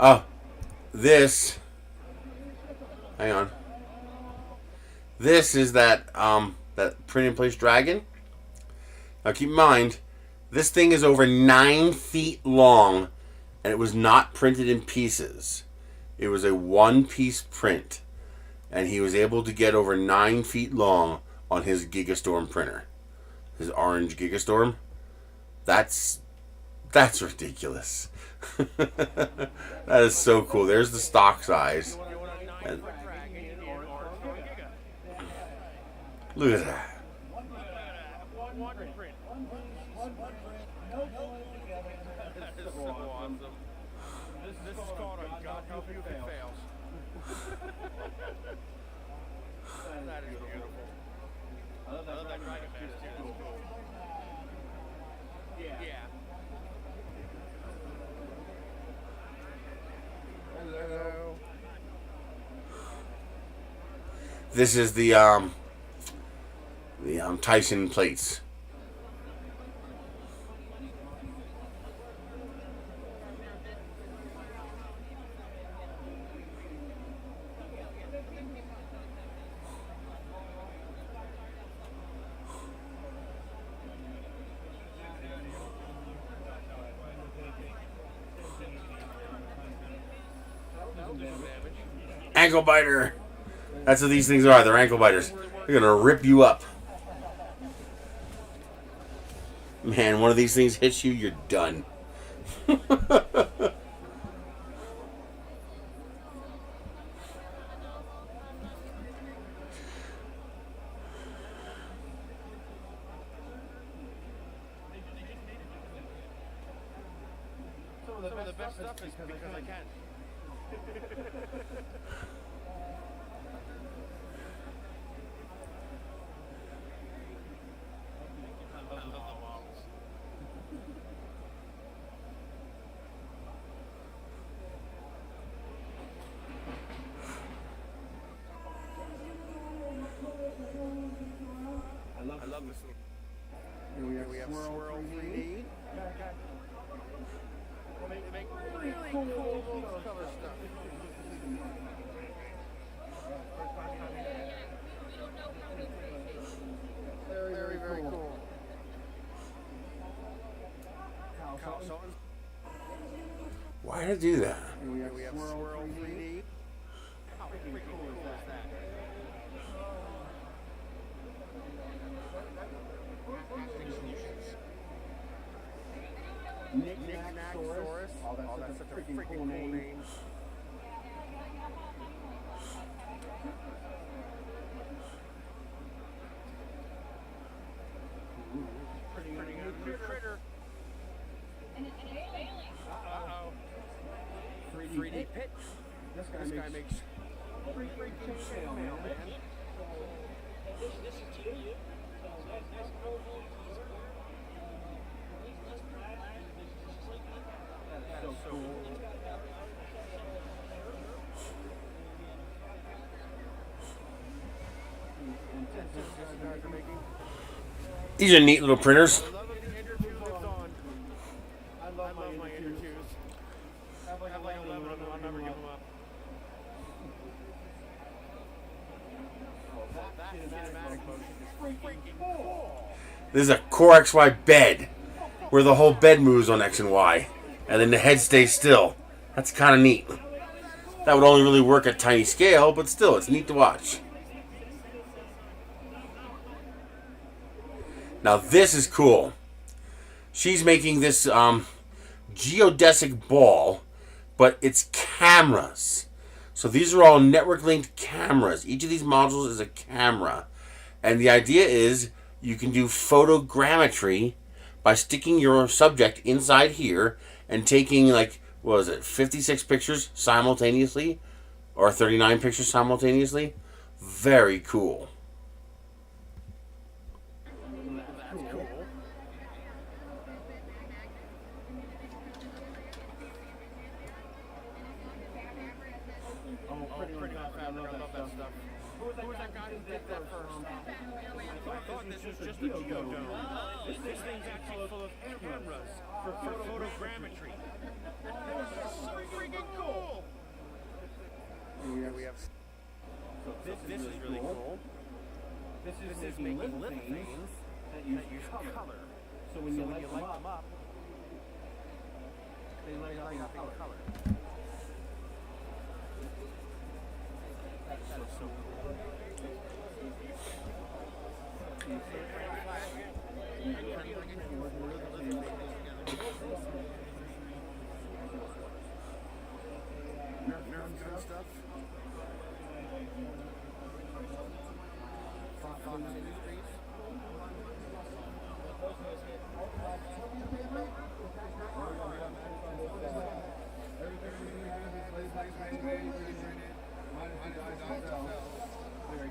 Oh, this. Hang on. This is that print in place dragon. Now keep in mind, this thing is over 9 feet long, and it was not printed in pieces. It was a one-piece print, and he was able to get over 9 feet long on his Gigastorm printer, his orange Gigastorm. That's ridiculous. That is so cool. There's the stock size. And look at that. That is so awesome. This is called a God Help You If It Fails. That is beautiful. I love that dragon mask too. That's cool. Yeah. Hello. This is the Tyson plates. Ankle biter. That's what these things are. They're ankle biters. They're gonna rip you up. Man, one of these things hits you, you're done. Some of the best stuff is because I can. I love this one. Here we have Swirl 3D. They make really cool color stuff. Very, very cool. Why did I do that? Here we have Swirl 3D. How freaking cool is that? freaking cool name. Pretty good critter. Uh-oh. 3D pit. This guy makes free chainmail, man. This is to you. So that's colorful, teaser. That's so cool. These are neat little printers. I love the inner tube that's on. I love my inner tubes. I have like 11 of them. I'll never give them up. That cinematic motion is freaking cool. This is a Core XY bed, where the whole bed moves on X and Y, and then the head stays still. That's kind of neat. That would only really work at tiny scale, but still, it's neat to watch. Now this is cool. She's making this geodesic ball, but it's cameras. So these are all network linked cameras. Each of these modules is a camera. And the idea is you can do photogrammetry by sticking your subject inside here and taking, like, what was it, 56 pictures simultaneously? Or 39 pictures simultaneously? Very cool. Just a geodome. This thing's actually full of cameras for photogrammetry. So freaking cool! We have. This is really cool. This is making lip veins that use color. So when you light them up, they light up in color. That's so cool.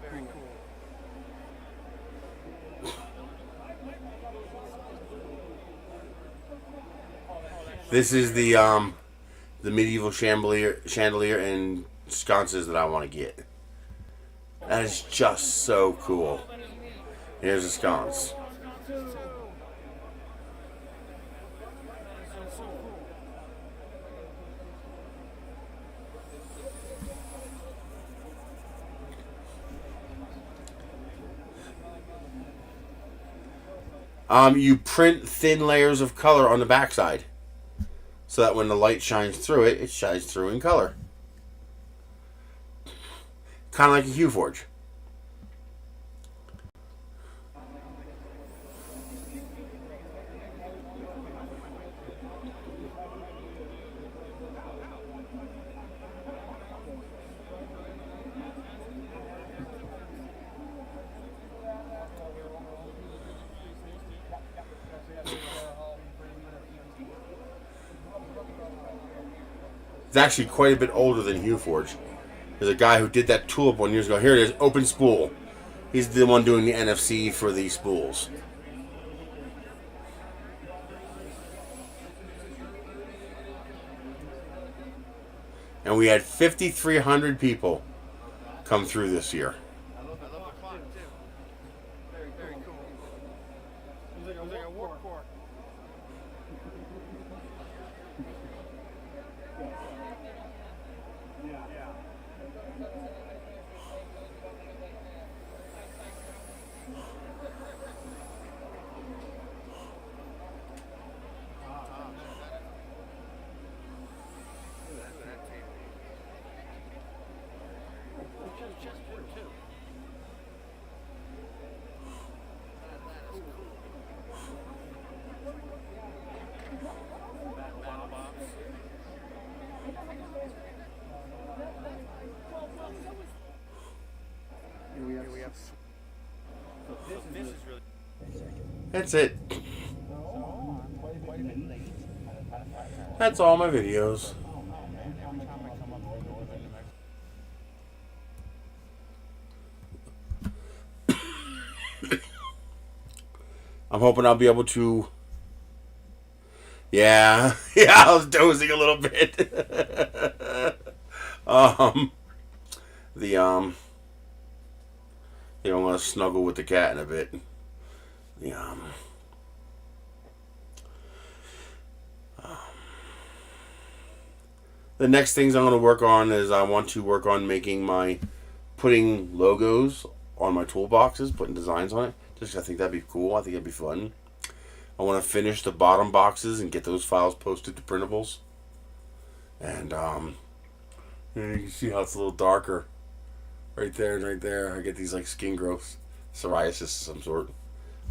Very cool. This is the medieval chandelier and sconces that I want to get. That is just so cool. Here's a sconce. You print thin layers of color on the backside, so that when the light shines through it, it shines through in color. Kind of like a hue forge. It's actually quite a bit older than hue forge. There's a guy who did that tulip 1 years ago. Here it is, open spool. He's the one doing the NFC for these spools. And we had 5,300 people come through this year. I love the clock too. Very cool. It was like a warp core. That's it. That's all my videos. I'm hoping I'll be able to. Yeah, I was dozing a little bit. You don't want to snuggle with the cat in a bit. The next things I'm going to work on is I want to work on putting logos on my toolboxes, putting designs on it. Just I think that'd be cool. I think it'd be fun. I want to finish the bottom boxes and get those files posted to printables. And you can see how it's a little darker. Right there and right there. I get these like skin growths. Psoriasis of some sort.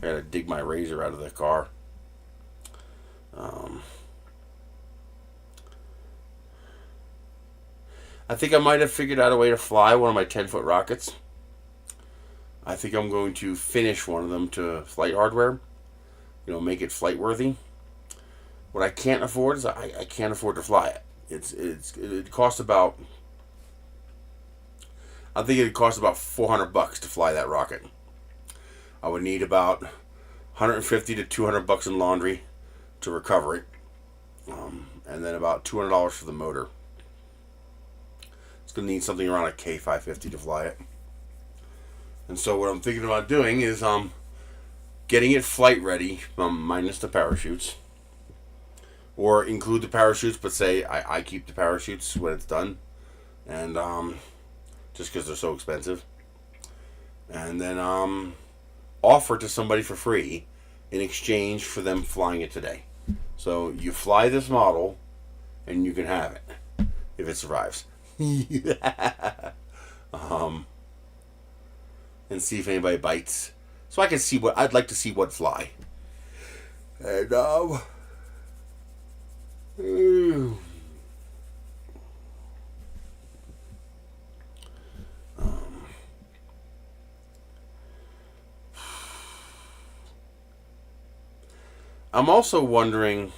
I gotta dig my razor out of the car. I think I might have figured out a way to fly one of my 10-foot rockets. I think I'm going to finish one of them to flight hardware. You know, make it flight worthy. What I can't afford is I can't afford to fly it. It costs about. I think it costs about $400 to fly that rocket. I would need about $150 to $200 in laundry to recover it, and then about $200 for the motor. It's going to need something around a K550 to fly it. And so what I'm thinking about doing is getting it flight ready, minus the parachutes. Or include the parachutes, but say I keep the parachutes when it's done. And just because they're so expensive. And then offer it to somebody for free in exchange for them flying it today. So you fly this model and you can have it if it survives. And see if anybody bites. So I can see I'd like to see what fly. And I'm also wondering,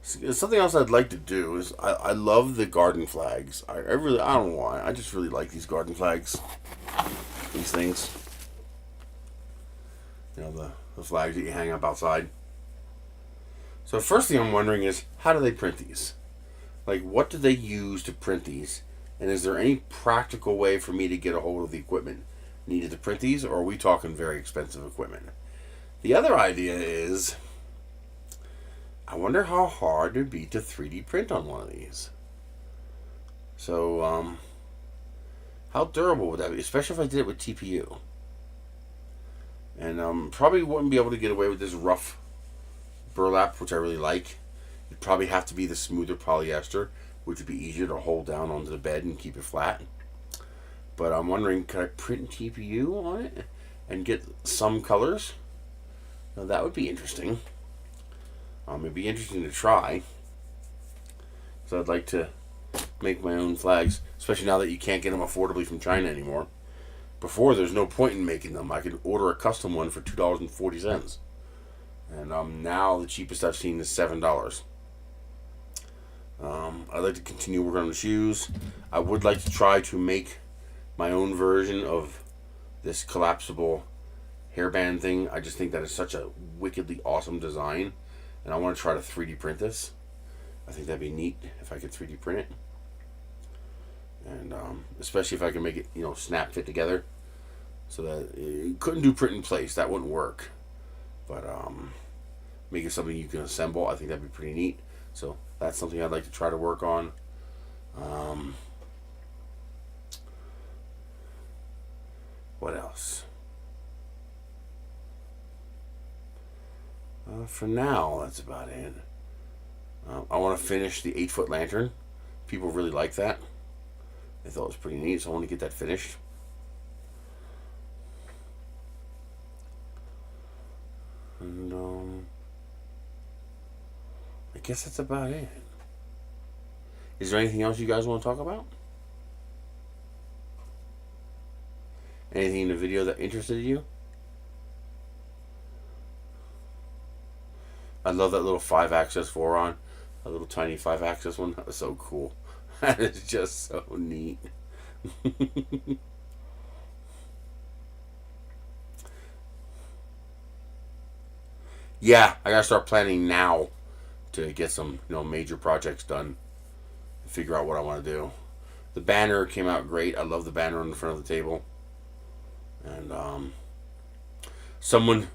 something else I'd like to do is I love the garden flags. I don't know why. I just really like these garden flags. These things. You know, the flags that you hang up outside. So the first thing I'm wondering is, how do they print these? Like, what do they use to print these? And is there any practical way for me to get a hold of the equipment needed to print these? Or are we talking very expensive equipment? The other idea is, I wonder how hard it would be to 3D print on one of these. So, how durable would that be? Especially if I did it with TPU. And probably wouldn't be able to get away with this rough burlap, which I really like. It'd probably have to be the smoother polyester, which would be easier to hold down onto the bed and keep it flat. But I'm wondering, could I print TPU on it and get some colors? Now that would be interesting. It'd be interesting to try. So I'd like to make my own flags, especially now that you can't get them affordably from China anymore. Before, there's no point in making them. I could order a custom one for $2.40. And now the cheapest I've seen is $7. I'd like to continue working on the shoes. I would like to try to make my own version of this collapsible hairband thing. I just think that is such a wickedly awesome design. And I want to try to 3D print this. I think that'd be neat if I could 3D print it. And especially if I can make it, you know, snap fit together. So that you couldn't do print in place. That wouldn't work. But make it something you can assemble. I think that'd be pretty neat. So that's something I'd like to try to work on. What else? For now, that's about it. I want to finish the 8-foot lantern. People really like that. They thought it was pretty neat, so I want to get that finished. And I guess that's about it. Is there anything else you guys want to talk about? Anything in the video that interested you? I love that little 5-axis Voron. A little tiny 5-axis one. That was so cool. That is just so neat. Yeah, I gotta start planning now to get some, major projects done. Figure out what I want to do. The banner came out great. I love the banner on the front of the table. And someone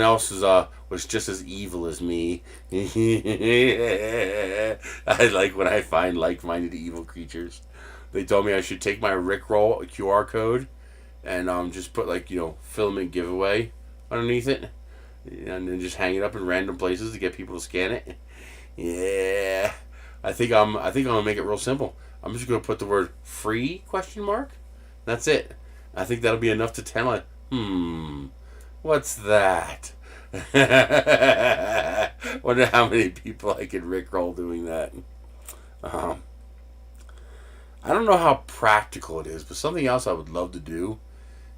else was just as evil as me. I like when I find like-minded evil creatures. They told me I should take my Rickroll QR code and just put filament giveaway underneath it, and then just hang it up in random places to get people to scan it. Yeah, I think I'm gonna make it real simple. I'm just gonna put the word free ? That's it. I think that'll be enough to tell what's that? Wonder how many people I could Rickroll doing that. I don't know how practical it is, but something else I would love to do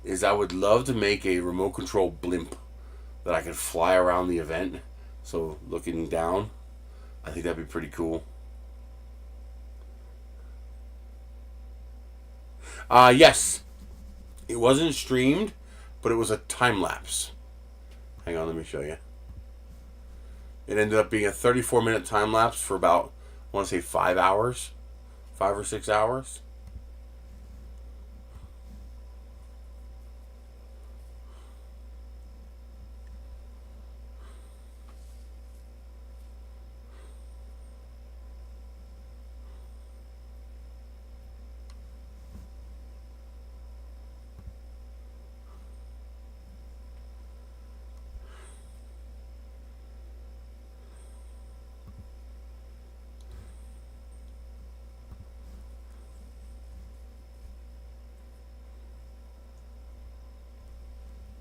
is I would love to make a remote control blimp that I could fly around the event. So looking down, I think that'd be pretty cool. Yes, it wasn't streamed, but it was a time lapse. Hang on, let me show you. It ended up being a 34-minute time lapse for about, I want to say 5 hours, 5 or 6 hours.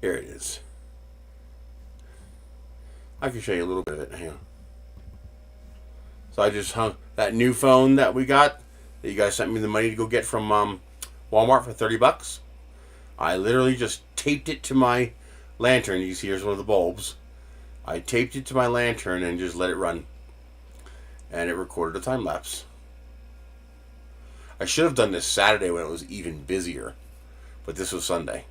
Here it is. I can show you a little bit of it. Hang on. So I just hung that new phone that we got, that you guys sent me the money to go get from Walmart for $30. I literally just taped it to my lantern. You can see here's one of the bulbs. I taped it to my lantern and just let it run. And it recorded a time lapse. I should have done this Saturday when it was even busier, but this was Sunday.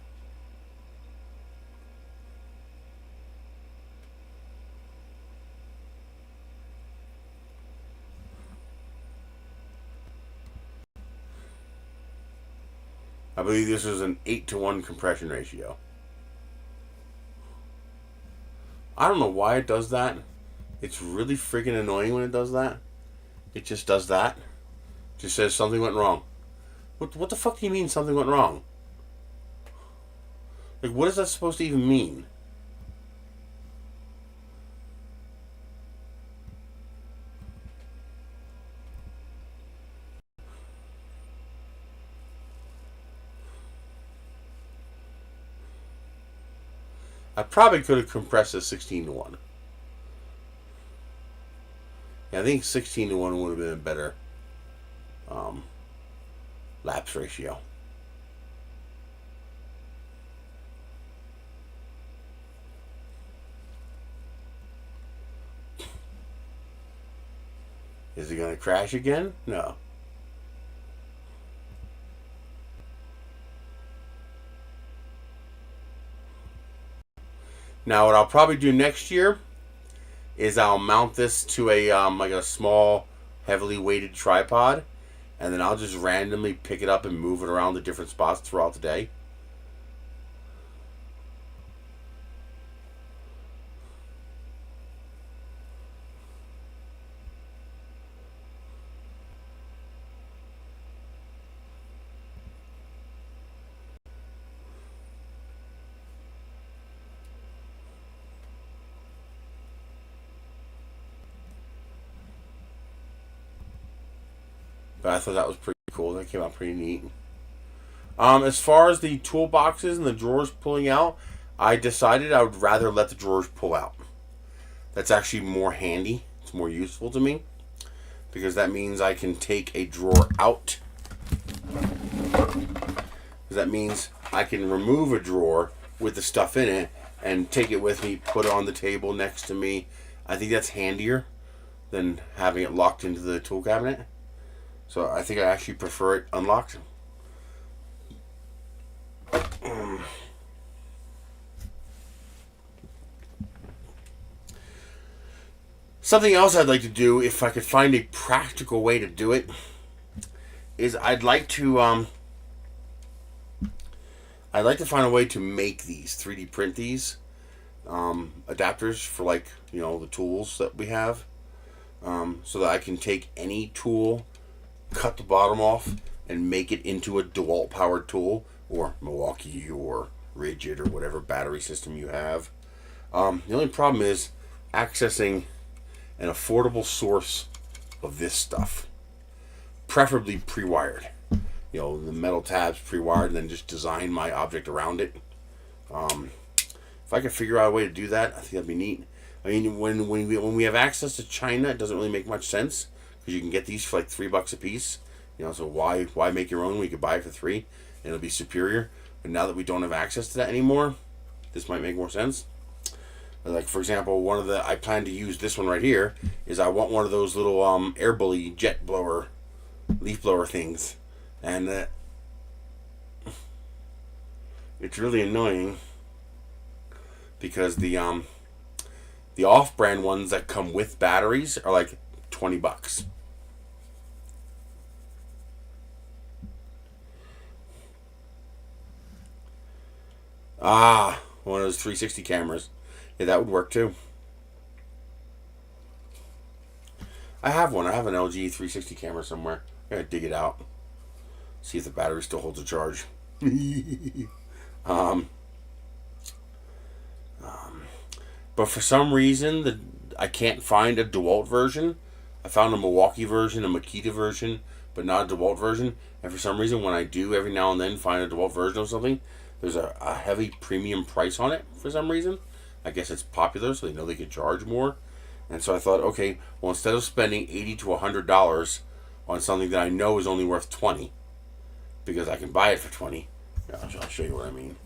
I believe this was an 8-to-1 compression ratio. I don't know why it does that. It's really freaking annoying when it does that. It just does that. Just says something went wrong. What the fuck do you mean something went wrong? Like, what is that supposed to even mean? I probably could have compressed it 16-to-1. Yeah, I think 16-to-1 would have been a better lapse ratio. Is it going to crash again? No. Now, what I'll probably do next year is I'll mount this to a like a small, heavily weighted tripod, and then I'll just randomly pick it up and move it around to different spots throughout the day. But I thought that was pretty cool. That came out pretty neat. As far as the toolboxes and the drawers pulling out, I decided I would rather let the drawers pull out. That's actually more handy. It's more useful to me, because that means I can take a drawer out. Because that means I can remove a drawer with the stuff in it and take it with me, put it on the table next to me. I think that's handier than having it locked into the tool cabinet. So I think I actually prefer it unlocked. Something else I'd like to do, if I could find a practical way to do it, is I'd like to find a way to make these 3D print these adapters for, like, you know, the tools that we have, so that I can take any tool, cut the bottom off, and make it into a DeWalt powered tool, or Milwaukee, or Rigid, or whatever battery system you have. The only problem is accessing an affordable source of this stuff, preferably pre-wired. You know, the metal tabs pre-wired, and then just design my object around it. If I could figure out a way to do that, I think that'd be neat. I mean, when we have access to China, it doesn't really make much sense, because you can get these for like $3 a piece. You know, so why make your own when you could buy it for $3 and it'll be superior? But now that we don't have access to that anymore, this might make more sense. Like, for example, I plan to use this one right here, is I want one of those little air bully jet blower, leaf blower things. And it's really annoying, because the off-brand ones that come with batteries are like $20. Ah, one of those 360 cameras. Yeah, that would work too. I have one. I have an LG 360 camera somewhere. I gotta dig it out. See if the battery still holds a charge. But for some reason, I can't find a DeWalt version. I found a Milwaukee version, a Makita version, but not a DeWalt version. And for some reason, when I do every now and then find a DeWalt version of something, there's a heavy premium price on it for some reason. I guess it's popular, so they know they can charge more. And so I thought, okay, well, instead of spending $80 to $100 on something that I know is only worth $20, because I can buy it for $20, I'll show you what I mean.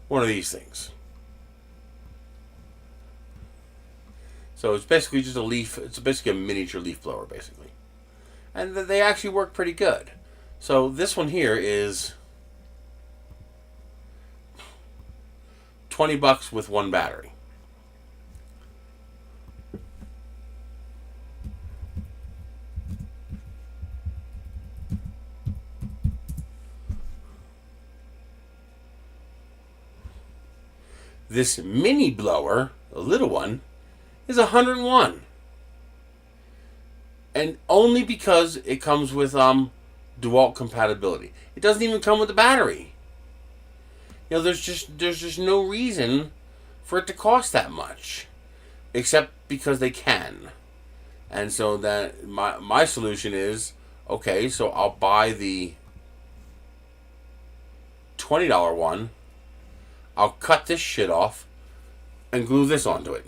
One of these things. So it's basically just a leaf. It's basically a miniature leaf blower, basically. And they actually work pretty good. So this one here is $20 with one battery. This mini blower, a little one, is $101. And only because it comes with DeWalt compatibility. It doesn't even come with the battery. You know, there's just no reason for it to cost that much, except because they can. And so that my solution is, okay, so I'll buy the $20 one. I'll cut this shit off and glue this onto it.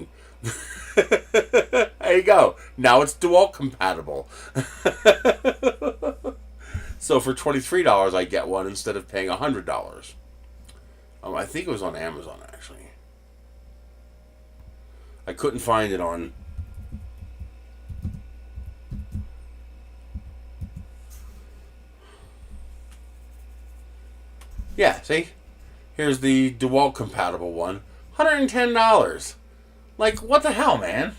There you go. Now it's DeWalt compatible. So for $23, I get one instead of paying $100. I think it was on Amazon, actually. I couldn't find it on... Yeah, see? Here's the DeWalt compatible one. $110. Like, what the hell, man?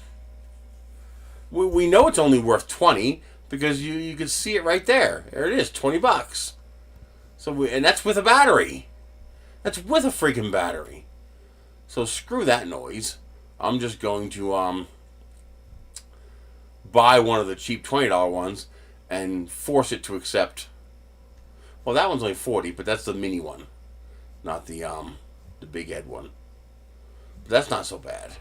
We know it's only worth $20 because you can see it right there. There it is, $20. So and that's with a battery. That's with a freaking battery. So screw that noise. I'm just going to buy one of the cheap $20 ones and force it to accept. Well, that one's only $40, but that's the mini one. Not the big head one. But that's not so bad.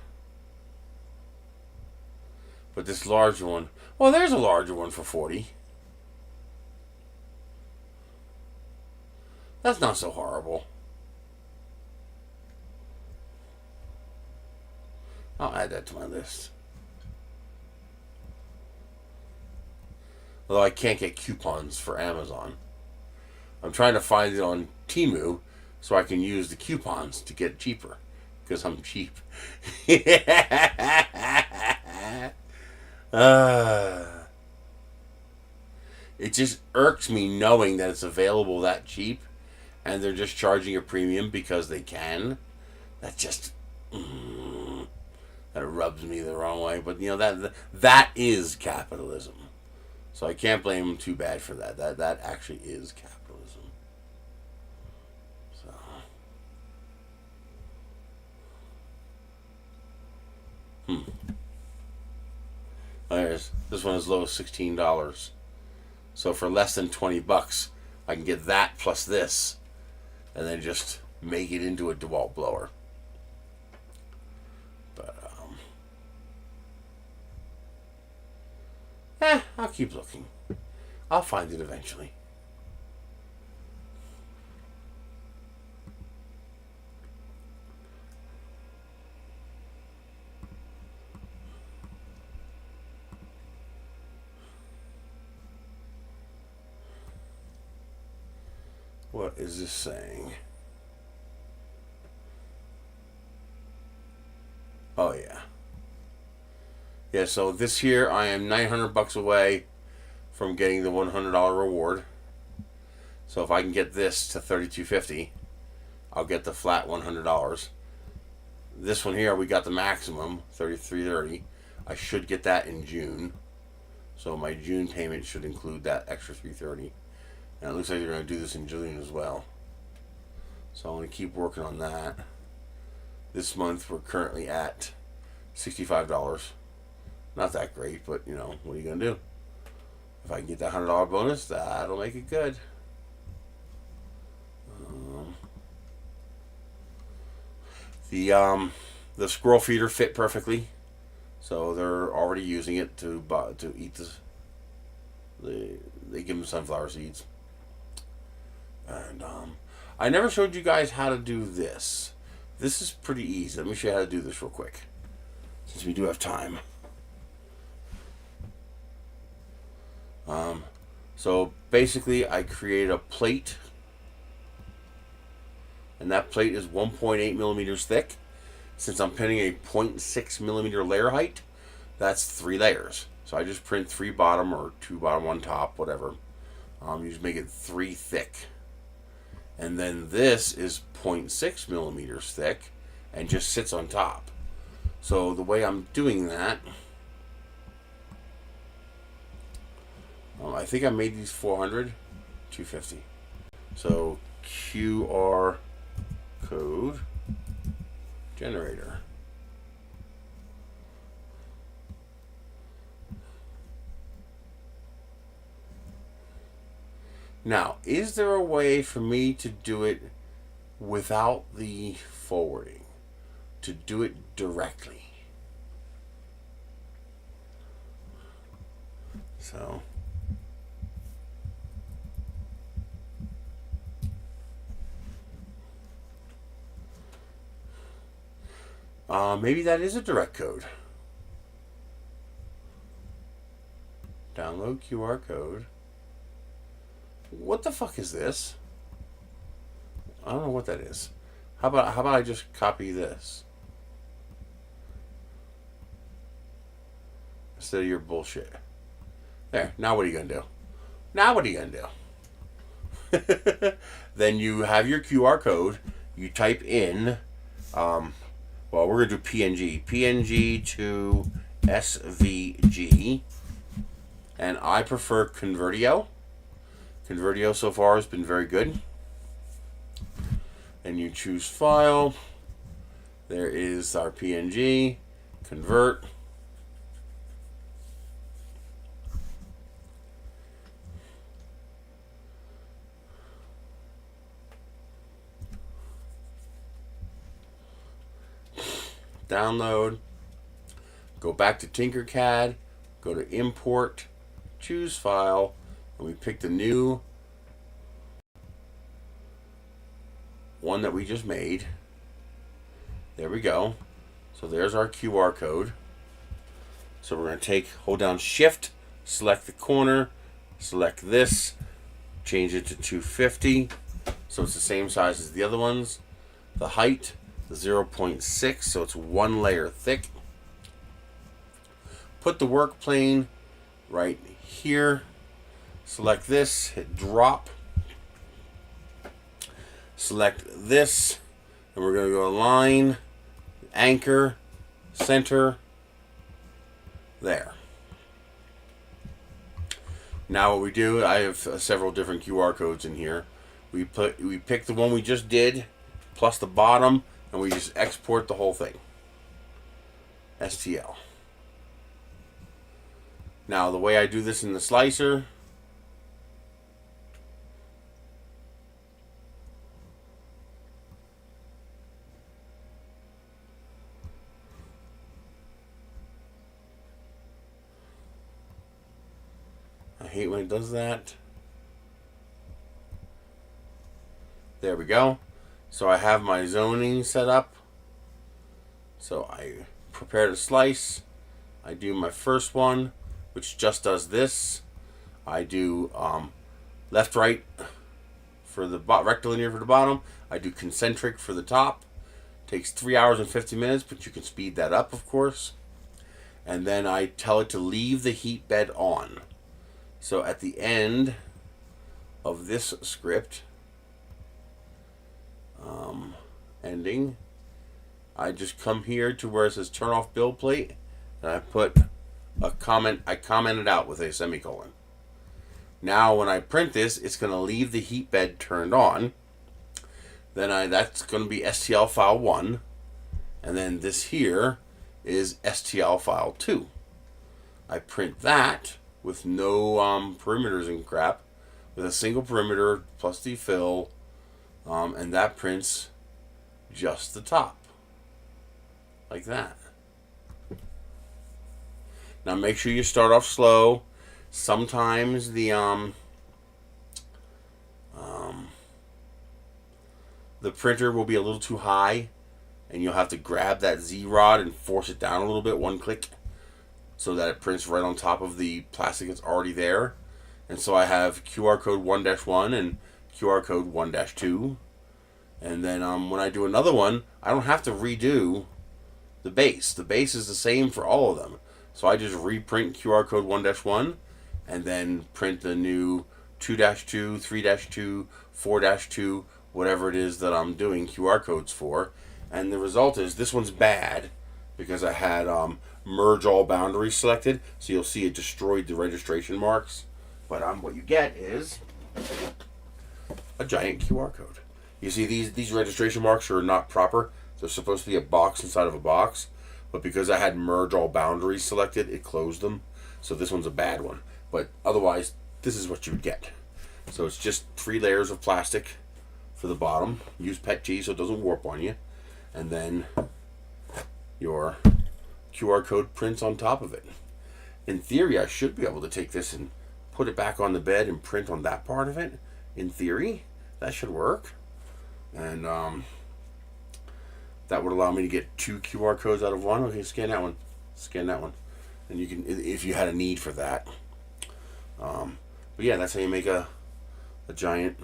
But this larger one, well, there's a larger one for 40. That's not so horrible. I'll add that to my list. Although I can't get coupons for Amazon. I'm trying to find it on Temu so I can use the coupons to get cheaper. Because I'm cheap. It just irks me knowing that it's available that cheap and they're just charging a premium because they can. That just that rubs me the wrong way. But you know, that is capitalism. So I can't blame them too bad for that. That actually is capitalism. So there's this one as low as $16. So for less than $20, I can get that plus this, and then just make it into a DeWalt blower. But I'll keep looking. I'll find it eventually. What is this saying? Oh yeah. Yeah, so this year I am $900 away from getting the $100 reward. So if I can get this to $32.50, I'll get the flat $100. This one here, we got the maximum, $33.30. I should get that in June. So my June payment should include that extra $3.30. And it looks like they're going to do this in June as well. So I'm going to keep working on that. This month we're currently at $65. Not that great, but you know, what are you going to do? If I can get that $100 bonus, that'll make it good. The squirrel feeder fit perfectly. So they're already using it to eat this. They give them sunflower seeds. And I never showed you guys how to do this. This is pretty easy. Let me show you how to do this real quick, since we do have time. So basically I create a plate, and that plate is 1.8 millimeters thick. Since I'm printing a 0.6 millimeter layer height, that's 3 layers. So I just print 3 bottom or 2 bottom, 1 top, whatever. You just make it 3 thick. And then this is 0.6 millimeters thick and just sits on top. So the way I'm doing that, I think I made these 400, 250. So QR code generator. Now, is there a way for me to do it without the forwarding? To do it directly? So maybe that is a direct code. Download QR code. What the fuck is this? I don't know what that is. How about I just copy this instead of your bullshit? There. Now what are you gonna do? Now what are you gonna do? Then you have your QR code. You type in. Well, we're gonna do PNG. PNG to SVG, and I prefer Convertio. Convertio so far has been very good. And you choose file. There is our PNG. Convert. Download. Go back to Tinkercad. go to import, choose file, and we pick the new one that we just made. There we go. So there's our QR code. So we're going to hold down shift, select the corner, select this, change it to 250. So it's the same size as the other ones. The height, the 0.6, so it's 1 layer thick. Put the work plane right here. Select this, hit drop. Select this, and we're going to go align, anchor, center, there. Now what we do, I have several different QR codes in here. We pick the one we just did, plus the bottom, and we just export the whole thing. STL. Now the way I do this in the slicer, I hate when it does that. There we go. So I have my zoning set up. So I prepare to slice. I do my first one, which just does this. I do left, right for the rectilinear for the bottom. I do concentric for the top. Takes 3 hours and 50 minutes, but you can speed that up, of course. And then I tell it to leave the heat bed on. So at the end of this script, ending, I just come here to where it says turn off build plate, and I put a comment. I comment it out with a semicolon. Now when I print this, it's going to leave the heat bed turned on. Then that's going to be STL file 1, and then this here is STL file 2. I print that with no perimeters and crap, with a single perimeter plus the fill, and that prints just the top, like that. Now make sure you start off slow. Sometimes the printer will be a little too high, and you'll have to grab that Z rod and force it down a little bit, one click, so that it prints right on top of the plastic that's already there. And so I have QR code 1-1 and QR code 1-2. And then when I do another one, I don't have to redo the base. The base is the same for all of them. So I just reprint QR code 1-1 and then print the new 2-2, 3-2, 4-2, whatever it is that I'm doing QR codes for. And the result is this one's bad because I had merge all boundaries selected. So you'll see it destroyed the registration marks. But what you get is a giant QR code. You see these registration marks are not proper. They're supposed to be a box inside of a box. But because I had merge all boundaries selected, it closed them. So this one's a bad one. But otherwise, this is what you would get. So it's just 3 layers of plastic for the bottom. Use PETG so it doesn't warp on you. And then your QR code prints on top of it. In theory, I should be able to take this and put it back on the bed and print on that part of it. In theory, that should work. And that would allow me to get 2 QR codes out of one. Okay, scan that one. Scan that one. And you can, if you had a need for that. But yeah, that's how you make a giant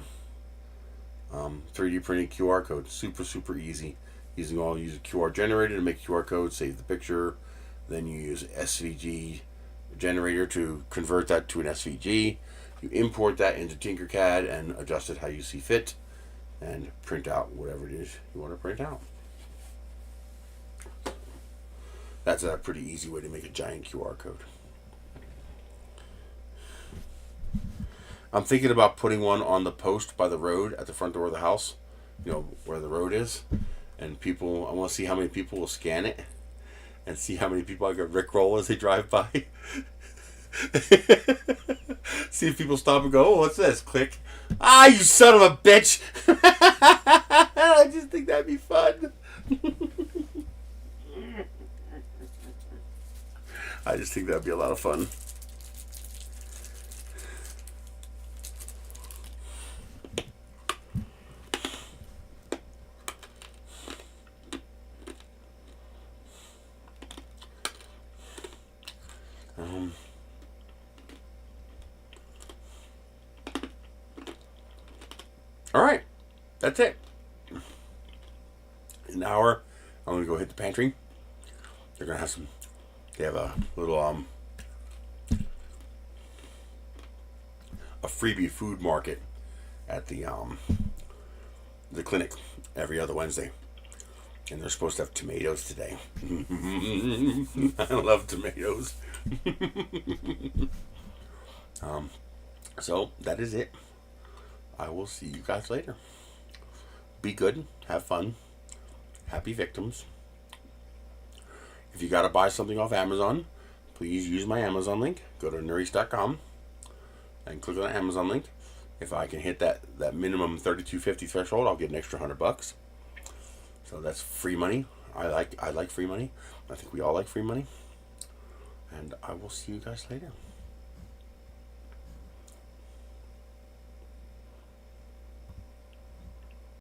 3D printed QR code. Super easy. Use a QR generator to make a QR code, save the picture. Then you use SVG generator to convert that to an SVG. You import that into Tinkercad and adjust it how you see fit, and print out whatever it is you want to print out. That's a pretty easy way to make a giant QR code. I'm thinking about putting one on the post by the road at the front door of the house, you know, where the road is. And people, I want to see how many people will scan it and see how many people I can rickroll as they drive by. See if people stop and go, oh, what's this? Click. Ah, you son of a bitch. I just think that'd be fun. I just think that'd be a lot of fun. All right, that's it. In an hour, I'm gonna go hit the pantry. They're gonna have some. They have a little a freebie food market at the clinic every other Wednesday, and they're supposed to have tomatoes today. I love tomatoes. So that is it. I will see you guys later. Be good. Have fun. Happy victims. If you gotta buy something off Amazon, please use my Amazon link. Go to nerdies.com and click on the Amazon link. If I can hit that minimum $32.50 threshold, I'll get an extra $100. So that's free money. I like free money. I think we all like free money. And I will see you guys later.